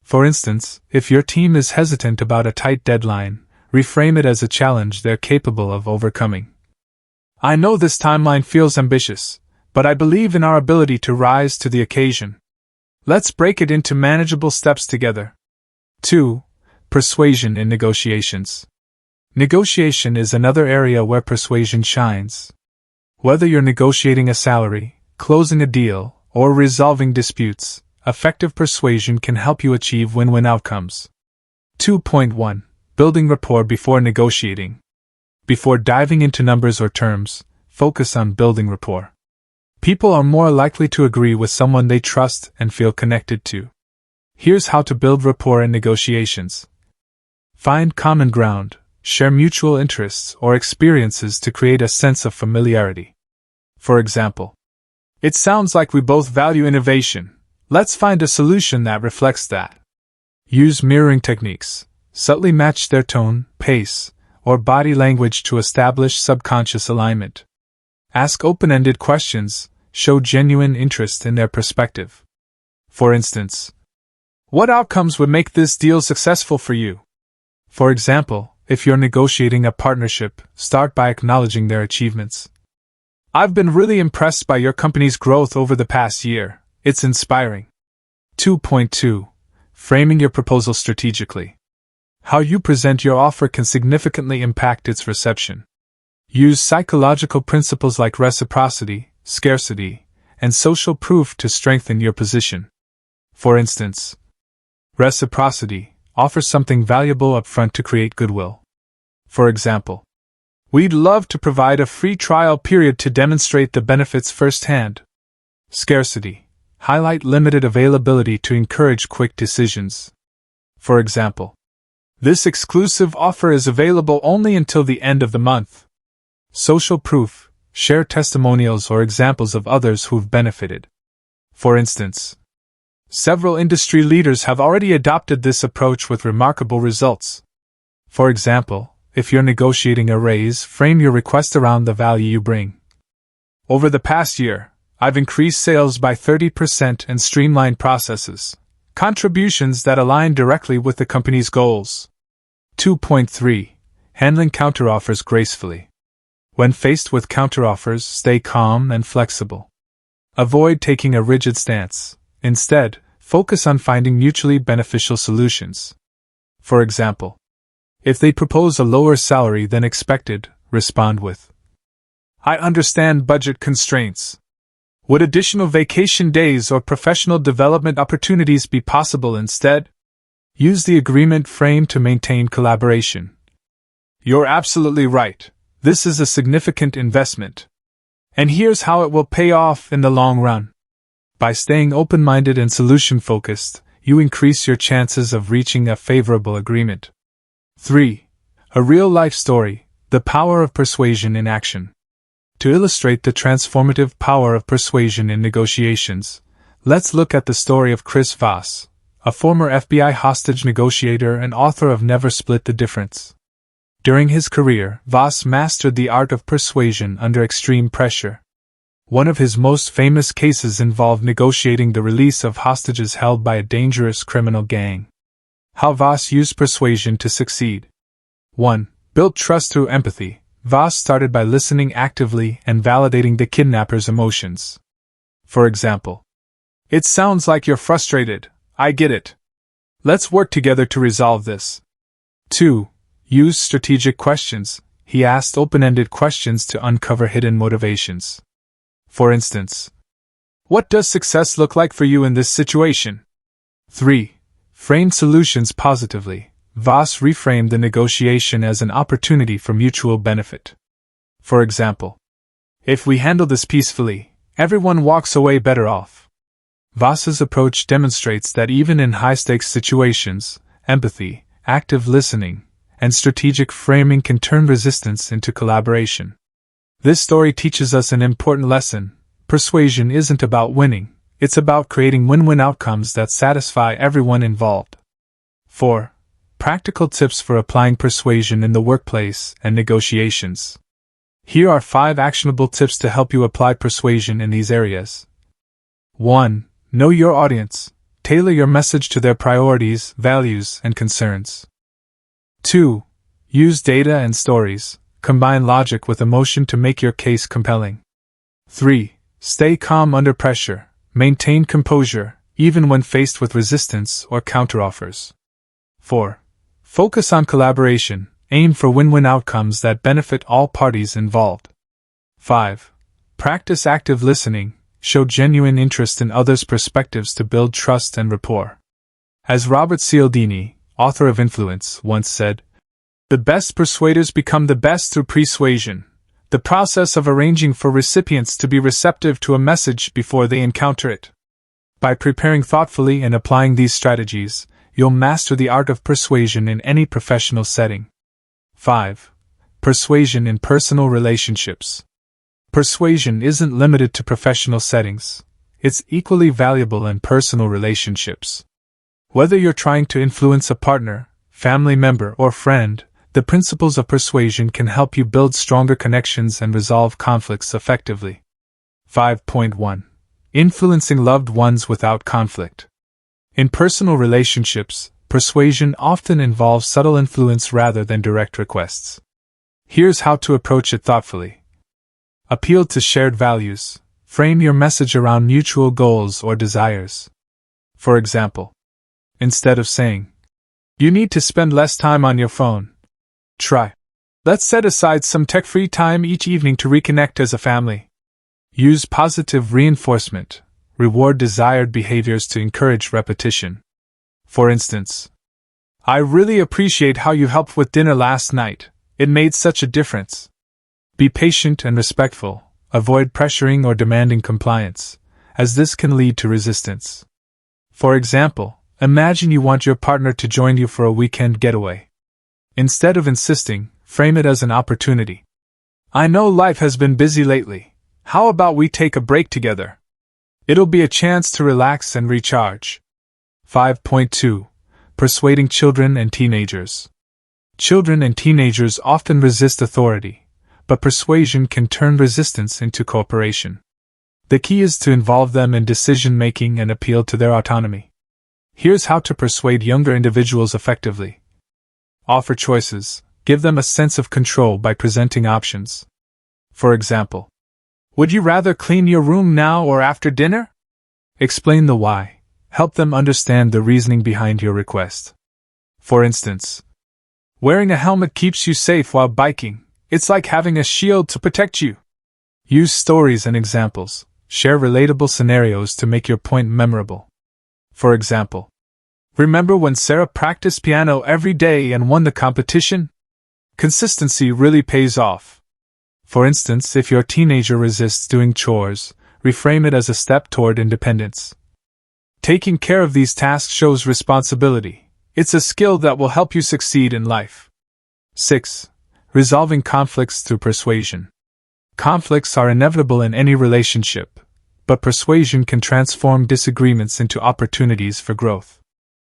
Speaker 1: For instance, if your team is hesitant about a tight deadline, reframe it as a challenge they're capable of overcoming. I know this timeline feels ambitious, but I believe in our ability to rise to the occasion. Let's break it into manageable steps together. 2. Persuasion in negotiations. Negotiation is another area where persuasion shines. Whether you're negotiating a salary, closing a deal, or resolving disputes, effective persuasion can help you achieve win-win outcomes. 2.1. Building rapport before negotiating. Before diving into numbers or terms, focus on building rapport. People are more likely to agree with someone they trust and feel connected to. Here's how to build rapport in negotiations. Find common ground, share mutual interests or experiences to create a sense of familiarity. For example, it sounds like we both value innovation. Let's find a solution that reflects that. Use mirroring techniques. Subtly match their tone, pace, or body language to establish subconscious alignment. Ask open-ended questions. Show genuine interest in their perspective. For instance, what outcomes would make this deal successful for you? For example, if you're negotiating a partnership, start by acknowledging their achievements. I've been really impressed by your company's growth over the past year. It's inspiring. 2.2. Framing your proposal strategically. How you present your offer can significantly impact its reception. Use psychological principles like reciprocity, scarcity, and social proof to strengthen your position. For instance, reciprocity. Offer something valuable up front to create goodwill. For example, we'd love to provide a free trial period to demonstrate the benefits firsthand. Scarcity. Highlight limited availability to encourage quick decisions. For example, this exclusive offer is available only until the end of the month. Social proof. Share testimonials or examples of others who've benefited. For instance, several industry leaders have already adopted this approach with remarkable results. For example, if you're negotiating a raise, frame your request around the value you bring. Over the past year, I've increased sales by 30% and streamlined processes, contributions that align directly with the company's goals. 2.3. Handling counteroffers gracefully. When faced with counteroffers, stay calm and flexible. Avoid taking a rigid stance. Instead, focus on finding mutually beneficial solutions. For example, if they propose a lower salary than expected, respond with, "I understand budget constraints. Would additional vacation days or professional development opportunities be possible instead?" Use the agreement frame to maintain collaboration. "You're absolutely right. This is a significant investment. And here's how it will pay off in the long run." By staying open-minded and solution-focused, you increase your chances of reaching a favorable agreement. 3. A real-life story, the power of persuasion in action. To illustrate the transformative power of persuasion in negotiations, let's look at the story of Chris Voss, a former FBI hostage negotiator and author of Never Split the Difference. During his career, Voss mastered the art of persuasion under extreme pressure. One of his most famous cases involved negotiating the release of hostages held by a dangerous criminal gang. How Voss used persuasion to succeed. 1. Built trust through empathy. Voss started by listening actively and validating the kidnapper's emotions. For example, "It sounds like you're frustrated. I get it. Let's work together to resolve this." 2. Use strategic questions. he asked open-ended questions to uncover hidden motivations. For instance, what does success look like for you in this situation? 3. Framed solutions positively. Voss reframed the negotiation as an opportunity for mutual benefit. For example, if we handle this peacefully, everyone walks away better off. Voss's approach demonstrates that even in high-stakes situations, empathy, active listening, and strategic framing can turn resistance into collaboration. This story teaches us an important lesson. Persuasion isn't about winning, it's about creating win-win outcomes that satisfy everyone involved. 4. Practical tips for applying persuasion in the workplace and negotiations. Here are 5 actionable tips to help you apply persuasion in these areas. 1. Know your audience. Tailor your message to their priorities, values, and concerns. 2. Use data and stories. Combine logic with emotion to make your case compelling. 3. Stay calm under pressure. Maintain composure, even when faced with resistance or counteroffers. 4. Focus on collaboration. Aim for win-win outcomes that benefit all parties involved. 5. Practice active listening. Show genuine interest in others' perspectives to build trust and rapport. As Robert Cialdini, author of Influence, once said, "The best persuaders become the best through persuasion, the process of arranging for recipients to be receptive to a message before they encounter it." By preparing thoughtfully and applying these strategies, you'll master the art of persuasion in any professional setting. 5. Persuasion in personal relationships. Persuasion isn't limited to professional settings. It's equally valuable in personal relationships. Whether you're trying to influence a partner, family member, or friend, the principles of persuasion can help you build stronger connections and resolve conflicts effectively. 5.1. Influencing loved ones without conflict. In personal relationships, persuasion often involves subtle influence rather than direct requests. Here's how to approach it thoughtfully. Appeal to shared values. Frame your message around mutual goals or desires. For example, instead of saying, "You need to spend less time on your phone," try, "Let's set aside some tech-free time each evening to reconnect as a family." Use positive reinforcement. Reward desired behaviors to encourage repetition. For instance, "I really appreciate how you helped with dinner last night. It made such a difference." Be patient and respectful. Avoid pressuring or demanding compliance, as this can lead to resistance. For example, imagine you want your partner to join you for a weekend getaway. Instead of insisting, frame it as an opportunity. "I know life has been busy lately. How about we take a break together? It'll be a chance to relax and recharge." 5.2. Persuading children and teenagers. Children and teenagers often resist authority, but persuasion can turn resistance into cooperation. The key is to involve them in decision-making and appeal to their autonomy. Here's how to persuade younger individuals effectively. Offer choices. Give them a sense of control by presenting options. For example, "Would you rather clean your room now or after dinner?" Explain the why. Help them understand the reasoning behind your request. For instance, "Wearing a helmet keeps you safe while biking. It's like having a shield to protect you." Use stories and examples. Share relatable scenarios to make your point memorable. For example, "Remember when Sarah practiced piano every day and won the competition? Consistency really pays off." For instance, if your teenager resists doing chores, reframe it as a step toward independence. Taking care of these tasks shows responsibility. It's a skill that will help you succeed in life. 6. Resolving conflicts through persuasion. Conflicts are inevitable in any relationship, but persuasion can transform disagreements into opportunities for growth.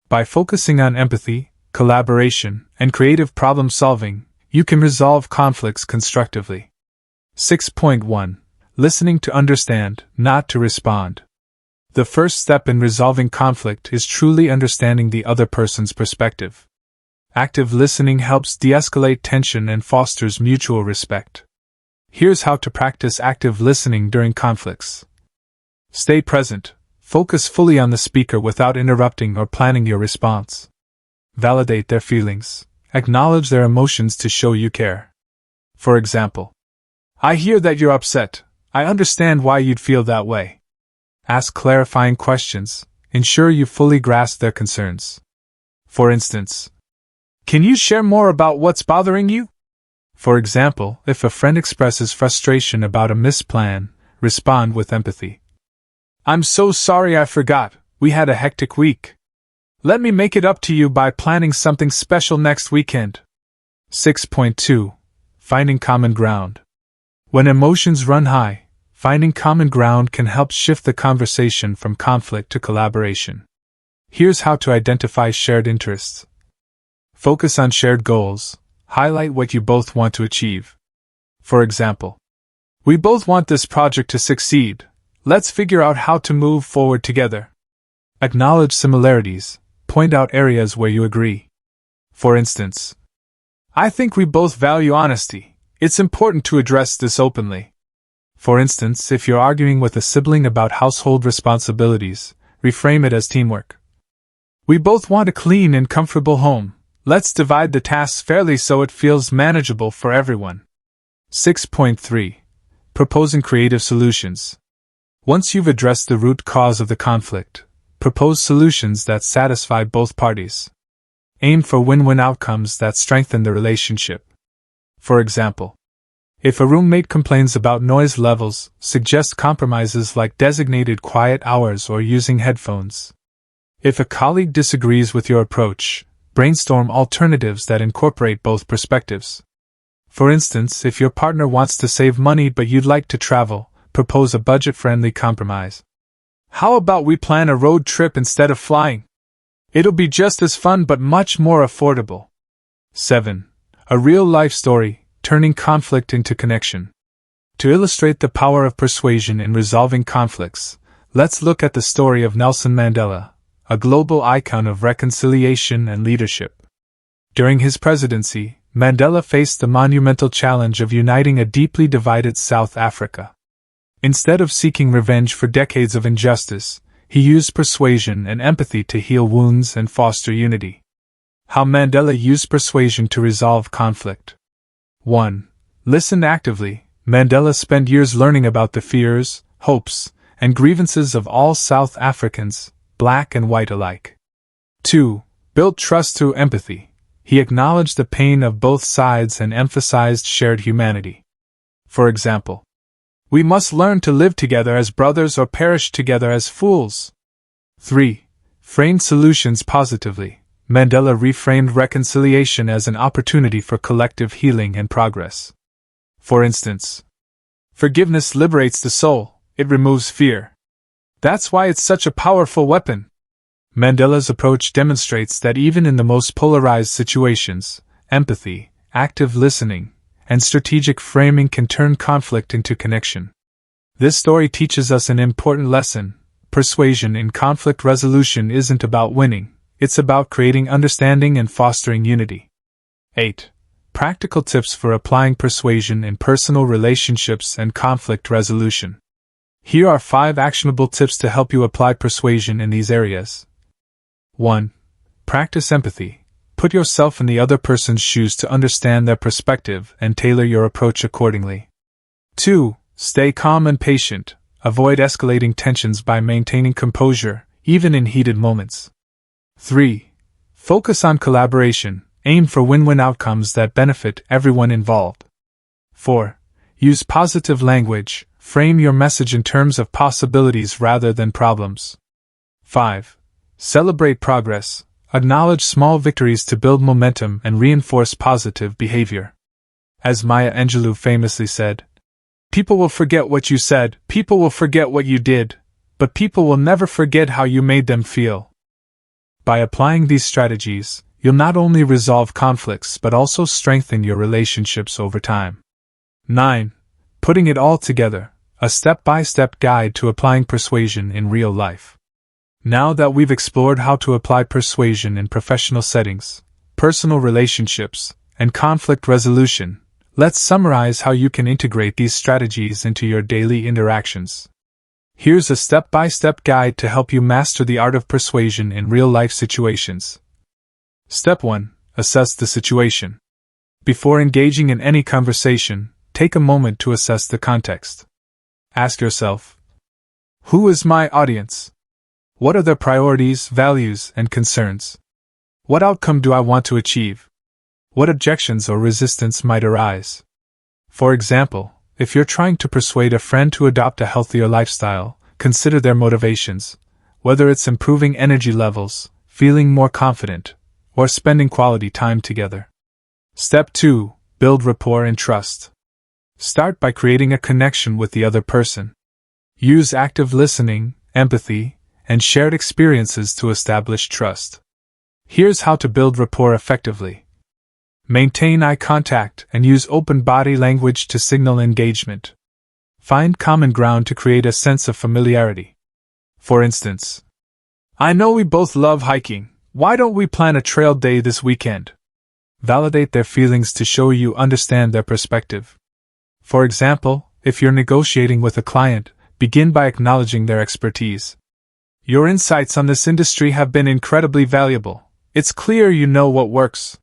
Speaker 1: By focusing on empathy, collaboration, and creative problem-solving, you can resolve conflicts constructively. 6.1. Listening to understand, not to respond. The first step in resolving conflict is truly understanding the other person's perspective. Active listening helps de-escalate tension and fosters mutual respect. Here's how to practice active listening during conflicts. Stay present. Focus fully on the speaker without interrupting or planning your response. Validate their feelings. Acknowledge their emotions to show you care. For example, I hear that you're upset. I understand why you'd feel that way. Ask clarifying questions. Ensure you fully grasp their concerns. For instance, can you share more about what's bothering you? For example, if a friend expresses frustration about a missed plan, respond with empathy. I'm so sorry I forgot. We had a hectic week. Let me make it up to you by planning something special next weekend. 6.2. Finding common ground. When emotions run high, finding common ground can help shift the conversation from conflict to collaboration. Here's how to identify shared interests. Focus on shared goals. Highlight what you both want to achieve. For example, we both want this project to succeed. Let's figure out how to move forward together. Acknowledge similarities. Point out areas where you agree. For instance, I think we both value honesty. It's important to address this openly. For instance, if you're arguing with a sibling about household responsibilities, reframe it as teamwork. We both want a clean and comfortable home. Let's divide the tasks fairly so it feels manageable for everyone. 6.3. Proposing creative solutions. Once you've addressed the root cause of the conflict, propose solutions that satisfy both parties. Aim for win-win outcomes that strengthen the relationship. For example, if a roommate complains about noise levels, suggest compromises like designated quiet hours or using headphones. If a colleague disagrees with your approach, brainstorm alternatives that incorporate both perspectives. For instance, if your partner wants to save money but you'd like to travel, propose a budget-friendly compromise. How about we plan a road trip instead of flying? It'll be just as fun but much more affordable. 7. A real-life story, turning conflict into connection. To illustrate the power of persuasion in resolving conflicts, let's look at the story of Nelson Mandela, a global icon of reconciliation and leadership. During his presidency, Mandela faced the monumental challenge of uniting a deeply divided South Africa. Instead of seeking revenge for decades of injustice, he used persuasion and empathy to heal wounds and foster unity. How Mandela used persuasion to resolve conflict. 1. Listen actively. Mandela spent years learning about the fears, hopes, and grievances of all South Africans, black and white alike. 2. Built trust through empathy. He acknowledged the pain of both sides and emphasized shared humanity. For example, we must learn to live together as brothers or perish together as fools. 3. Framed solutions positively. Mandela reframed reconciliation as an opportunity for collective healing and progress. For instance, forgiveness liberates the soul, it removes fear. That's why it's such a powerful weapon. Mandela's approach demonstrates that even in the most polarized situations, empathy, active listening, and strategic framing can turn conflict into connection. This story teaches us an important lesson. Persuasion in conflict resolution isn't about winning, it's about creating understanding and fostering unity. 8. Practical tips for applying persuasion in personal relationships and conflict resolution. Here are 5 actionable tips to help you apply persuasion in these areas. 1. Practice empathy. Put yourself in the other person's shoes to understand their perspective and tailor your approach accordingly. 2. Stay calm and patient. Avoid escalating tensions by maintaining composure, even in heated moments. 3. Focus on collaboration. Aim for win-win outcomes that benefit everyone involved. 4. Use positive language. Frame your message in terms of possibilities rather than problems. 5. Celebrate progress. Acknowledge small victories to build momentum and reinforce positive behavior. As Maya Angelou famously said, people will forget what you said, people will forget what you did, but people will never forget how you made them feel. By applying these strategies, you'll not only resolve conflicts but also strengthen your relationships over time. 9. Putting it all together, a step-by-step guide to applying persuasion in real life. Now that we've explored how to apply persuasion in professional settings, personal relationships, and conflict resolution, let's summarize how you can integrate these strategies into your daily interactions. Here's a step-by-step guide to help you master the art of persuasion in real-life situations. Step 1. Assess the situation. Before engaging in any conversation, take a moment to assess the context. Ask yourself, who is my audience? What are their priorities, values, and concerns? What outcome do I want to achieve? What objections or resistance might arise? For example, if you're trying to persuade a friend to adopt a healthier lifestyle, consider their motivations, whether it's improving energy levels, feeling more confident, or spending quality time together. Step 2. Build rapport and trust. Start by creating a connection with the other person. Use active listening, empathy, and shared experiences to establish trust. Here's how to build rapport effectively. Maintain eye contact and use open body language to signal engagement. Find common ground to create a sense of familiarity. For instance, I know we both love hiking. Why don't we plan a trail day this weekend? Validate their feelings to show you understand their perspective. For example, if you're negotiating with a client, begin by acknowledging their expertise. Your insights on this industry have been incredibly valuable. It's clear you know what works.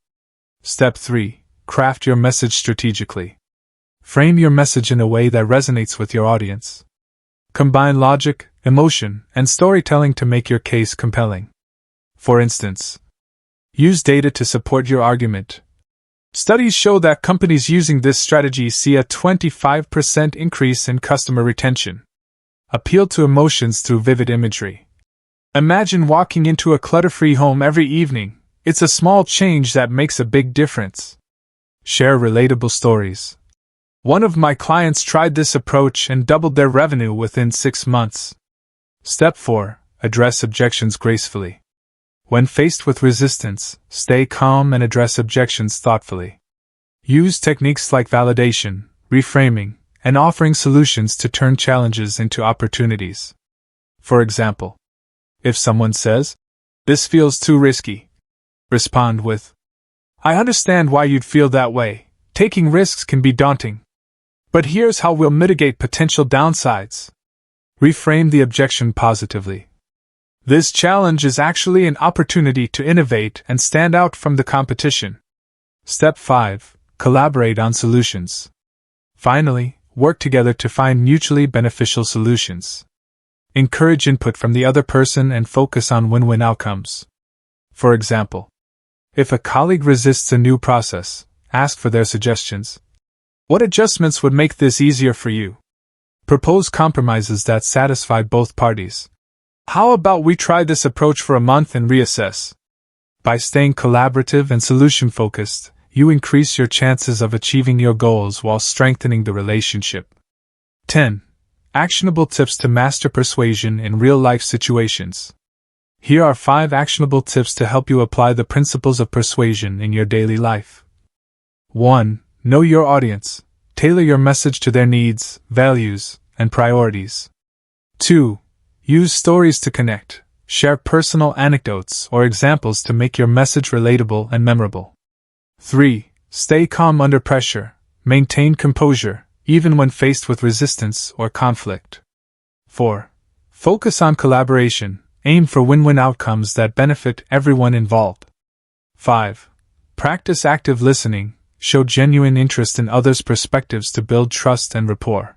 Speaker 1: Step 3. Craft your message strategically. Frame your message in a way that resonates with your audience. Combine logic, emotion, and storytelling to make your case compelling. For instance, use data to support your argument. Studies show that companies using this strategy see a 25% increase in customer retention. Appeal to emotions through vivid imagery. Imagine walking into a clutter-free home every evening. It's a small change that makes a big difference. Share relatable stories. One of my clients tried this approach and doubled their revenue within 6 months. Step 4. Address objections gracefully. When faced with resistance, stay calm and address objections thoughtfully. Use techniques like validation, reframing, and offering solutions to turn challenges into opportunities. For example, if someone says, "This feels too risky," respond with, "I understand why you'd feel that way. Taking risks can be daunting. But here's how we'll mitigate potential downsides." Reframe the objection positively. This challenge is actually an opportunity to innovate and stand out from the competition. Step 5. Collaborate on solutions. Finally, work together to find mutually beneficial solutions. Encourage input from the other person and focus on win-win outcomes. For example, if a colleague resists a new process, ask for their suggestions. What adjustments would make this easier for you? Propose compromises that satisfy both parties. How about we try this approach for a month and reassess? By staying collaborative and solution-focused, you increase your chances of achieving your goals while strengthening the relationship. 10. Actionable tips to master persuasion in real-life situations. Here are 5 actionable tips to help you apply the principles of persuasion in your daily life. 1. Know your audience. Tailor your message to their needs, values, and priorities. 2. Use stories to connect. Share personal anecdotes or examples to make your message relatable and memorable. 3. Stay calm under pressure. Maintain composure, even when faced with resistance or conflict. 4. Focus on collaboration. Aim for win-win outcomes that benefit everyone involved. 5. Practice active listening. Show genuine interest in others' perspectives to build trust and rapport.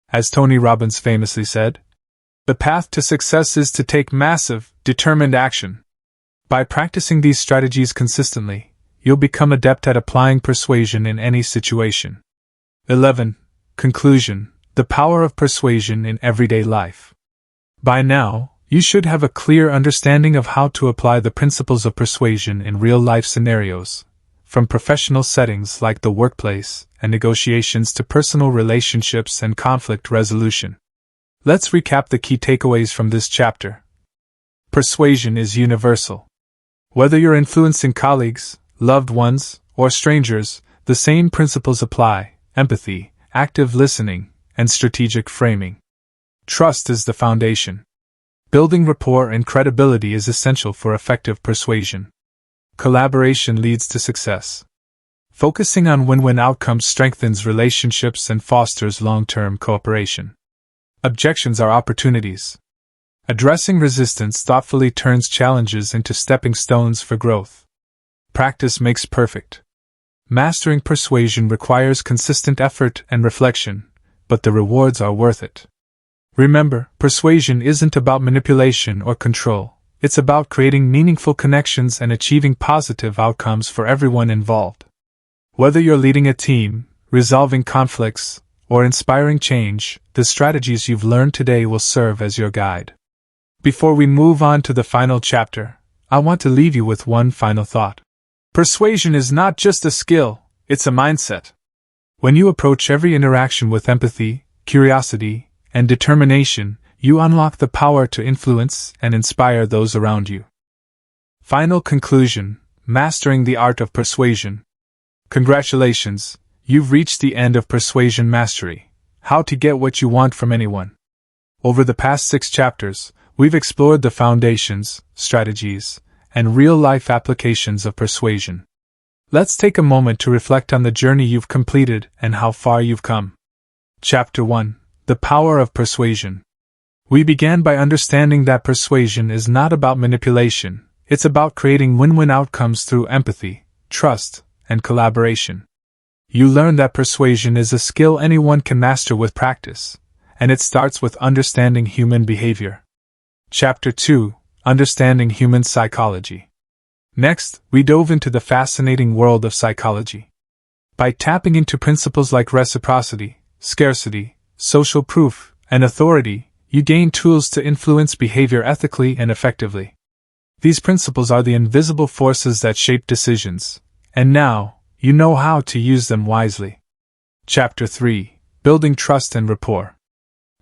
Speaker 1: As Tony Robbins famously said, "The path to success is to take massive, determined action." By practicing these strategies consistently, you'll become adept at applying persuasion in any situation. 11. Conclusion: the power of persuasion in everyday life. By now, you should have a clear understanding of how to apply the principles of persuasion in real-life scenarios, from professional settings like the workplace and negotiations to personal relationships and conflict resolution. Let's recap the key takeaways from this chapter. Persuasion is universal. Whether you're influencing colleagues, loved ones, or strangers, the same principles apply: empathy, active listening, and strategic framing. Trust is the foundation. Building rapport and credibility is essential for effective persuasion. Collaboration leads to success. Focusing on win-win outcomes strengthens relationships and fosters long-term cooperation. Objections are opportunities. Addressing resistance thoughtfully turns challenges into stepping stones for growth. Practice makes perfect. Mastering persuasion requires consistent effort and reflection, but the rewards are worth it. Remember, persuasion isn't about manipulation or control. It's about creating meaningful connections and achieving positive outcomes for everyone involved. Whether you're leading a team, resolving conflicts, or inspiring change, the strategies you've learned today will serve as your guide. Before we move on to the final chapter, I want to leave you with one final thought. Persuasion is not just a skill, it's a mindset. When you approach every interaction with empathy, curiosity, and determination, you unlock the power to influence and inspire those around you. Final conclusion: mastering the art of persuasion. Congratulations, you've reached the end of Persuasion Mastery: How to Get What You Want from Anyone. Over the past 6 chapters, we've explored the foundations, strategies, and real-life applications of persuasion. Let's take a moment to reflect on the journey you've completed and how far you've come. Chapter 1: The Power of Persuasion. We began by understanding that persuasion is not about manipulation, it's about creating win-win outcomes through empathy, trust, and collaboration. You learned that persuasion is a skill anyone can master with practice, and it starts with understanding human behavior. Chapter 2: Understanding Human Psychology. Next, we dove into the fascinating world of psychology. By tapping into principles like reciprocity, scarcity, social proof, and authority, you gain tools to influence behavior ethically and effectively. These principles are the invisible forces that shape decisions, and now, you know how to use them wisely. Chapter 3: Building Trust and Rapport.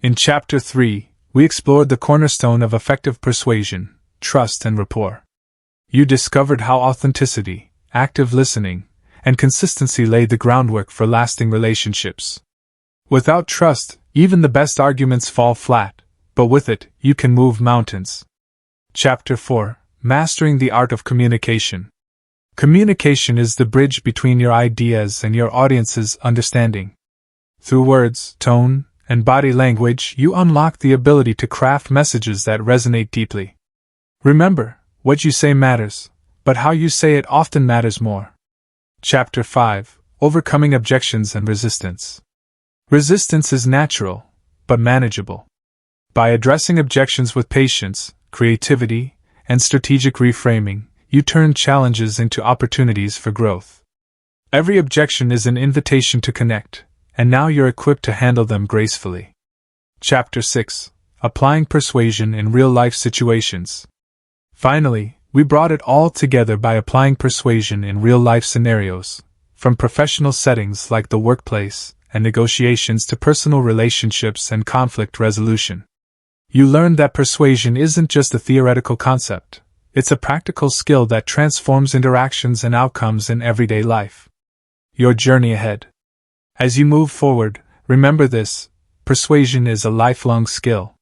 Speaker 1: In Chapter 3, we explored the cornerstone of effective persuasion: trust and rapport. You discovered how authenticity, active listening, and consistency lay the groundwork for lasting relationships. Without trust, even the best arguments fall flat, but with it, you can move mountains. Chapter 4: Mastering the Art of Communication. Communication is the bridge between your ideas and your audience's understanding. Through words, tone, and body language, you unlock the ability to craft messages that resonate deeply. Remember, what you say matters, but how you say it often matters more. Chapter 5: Overcoming Objections and Resistance. Resistance is natural, but manageable. By addressing objections with patience, creativity, and strategic reframing, you turn challenges into opportunities for growth. Every objection is an invitation to connect, and now you're equipped to handle them gracefully. Chapter 6: Applying Persuasion in Real-Life Situations. Finally, we brought it all together by applying persuasion in real-life scenarios, from professional settings like the workplace and negotiations to personal relationships and conflict resolution. You learned that persuasion isn't just a theoretical concept, it's a practical skill that transforms interactions and outcomes in everyday life. Your journey ahead. As you move forward, remember this: persuasion is a lifelong skill.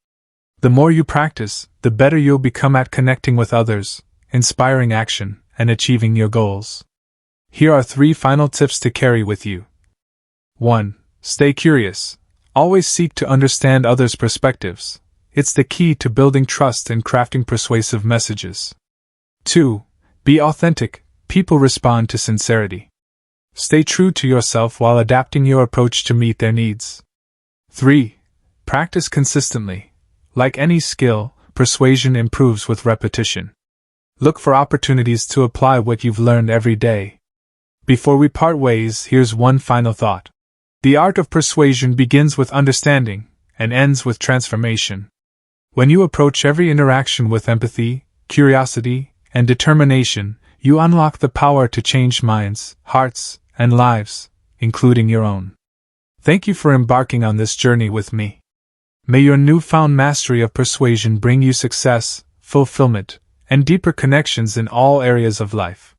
Speaker 1: The more you practice, the better you'll become at connecting with others, inspiring action, and achieving your goals. Here are 3 final tips to carry with you. 1. Stay curious. Always seek to understand others' perspectives. It's the key to building trust and crafting persuasive messages. 2. Be authentic. People respond to sincerity. Stay true to yourself while adapting your approach to meet their needs. 3. Practice consistently. Like any skill, persuasion improves with repetition. Look for opportunities to apply what you've learned every day. Before we part ways, here's one final thought. The art of persuasion begins with understanding and ends with transformation. When you approach every interaction with empathy, curiosity, and determination, you unlock the power to change minds, hearts, and lives, including your own. Thank you for embarking on this journey with me. May your newfound mastery of persuasion bring you success, fulfillment, and deeper connections in all areas of life.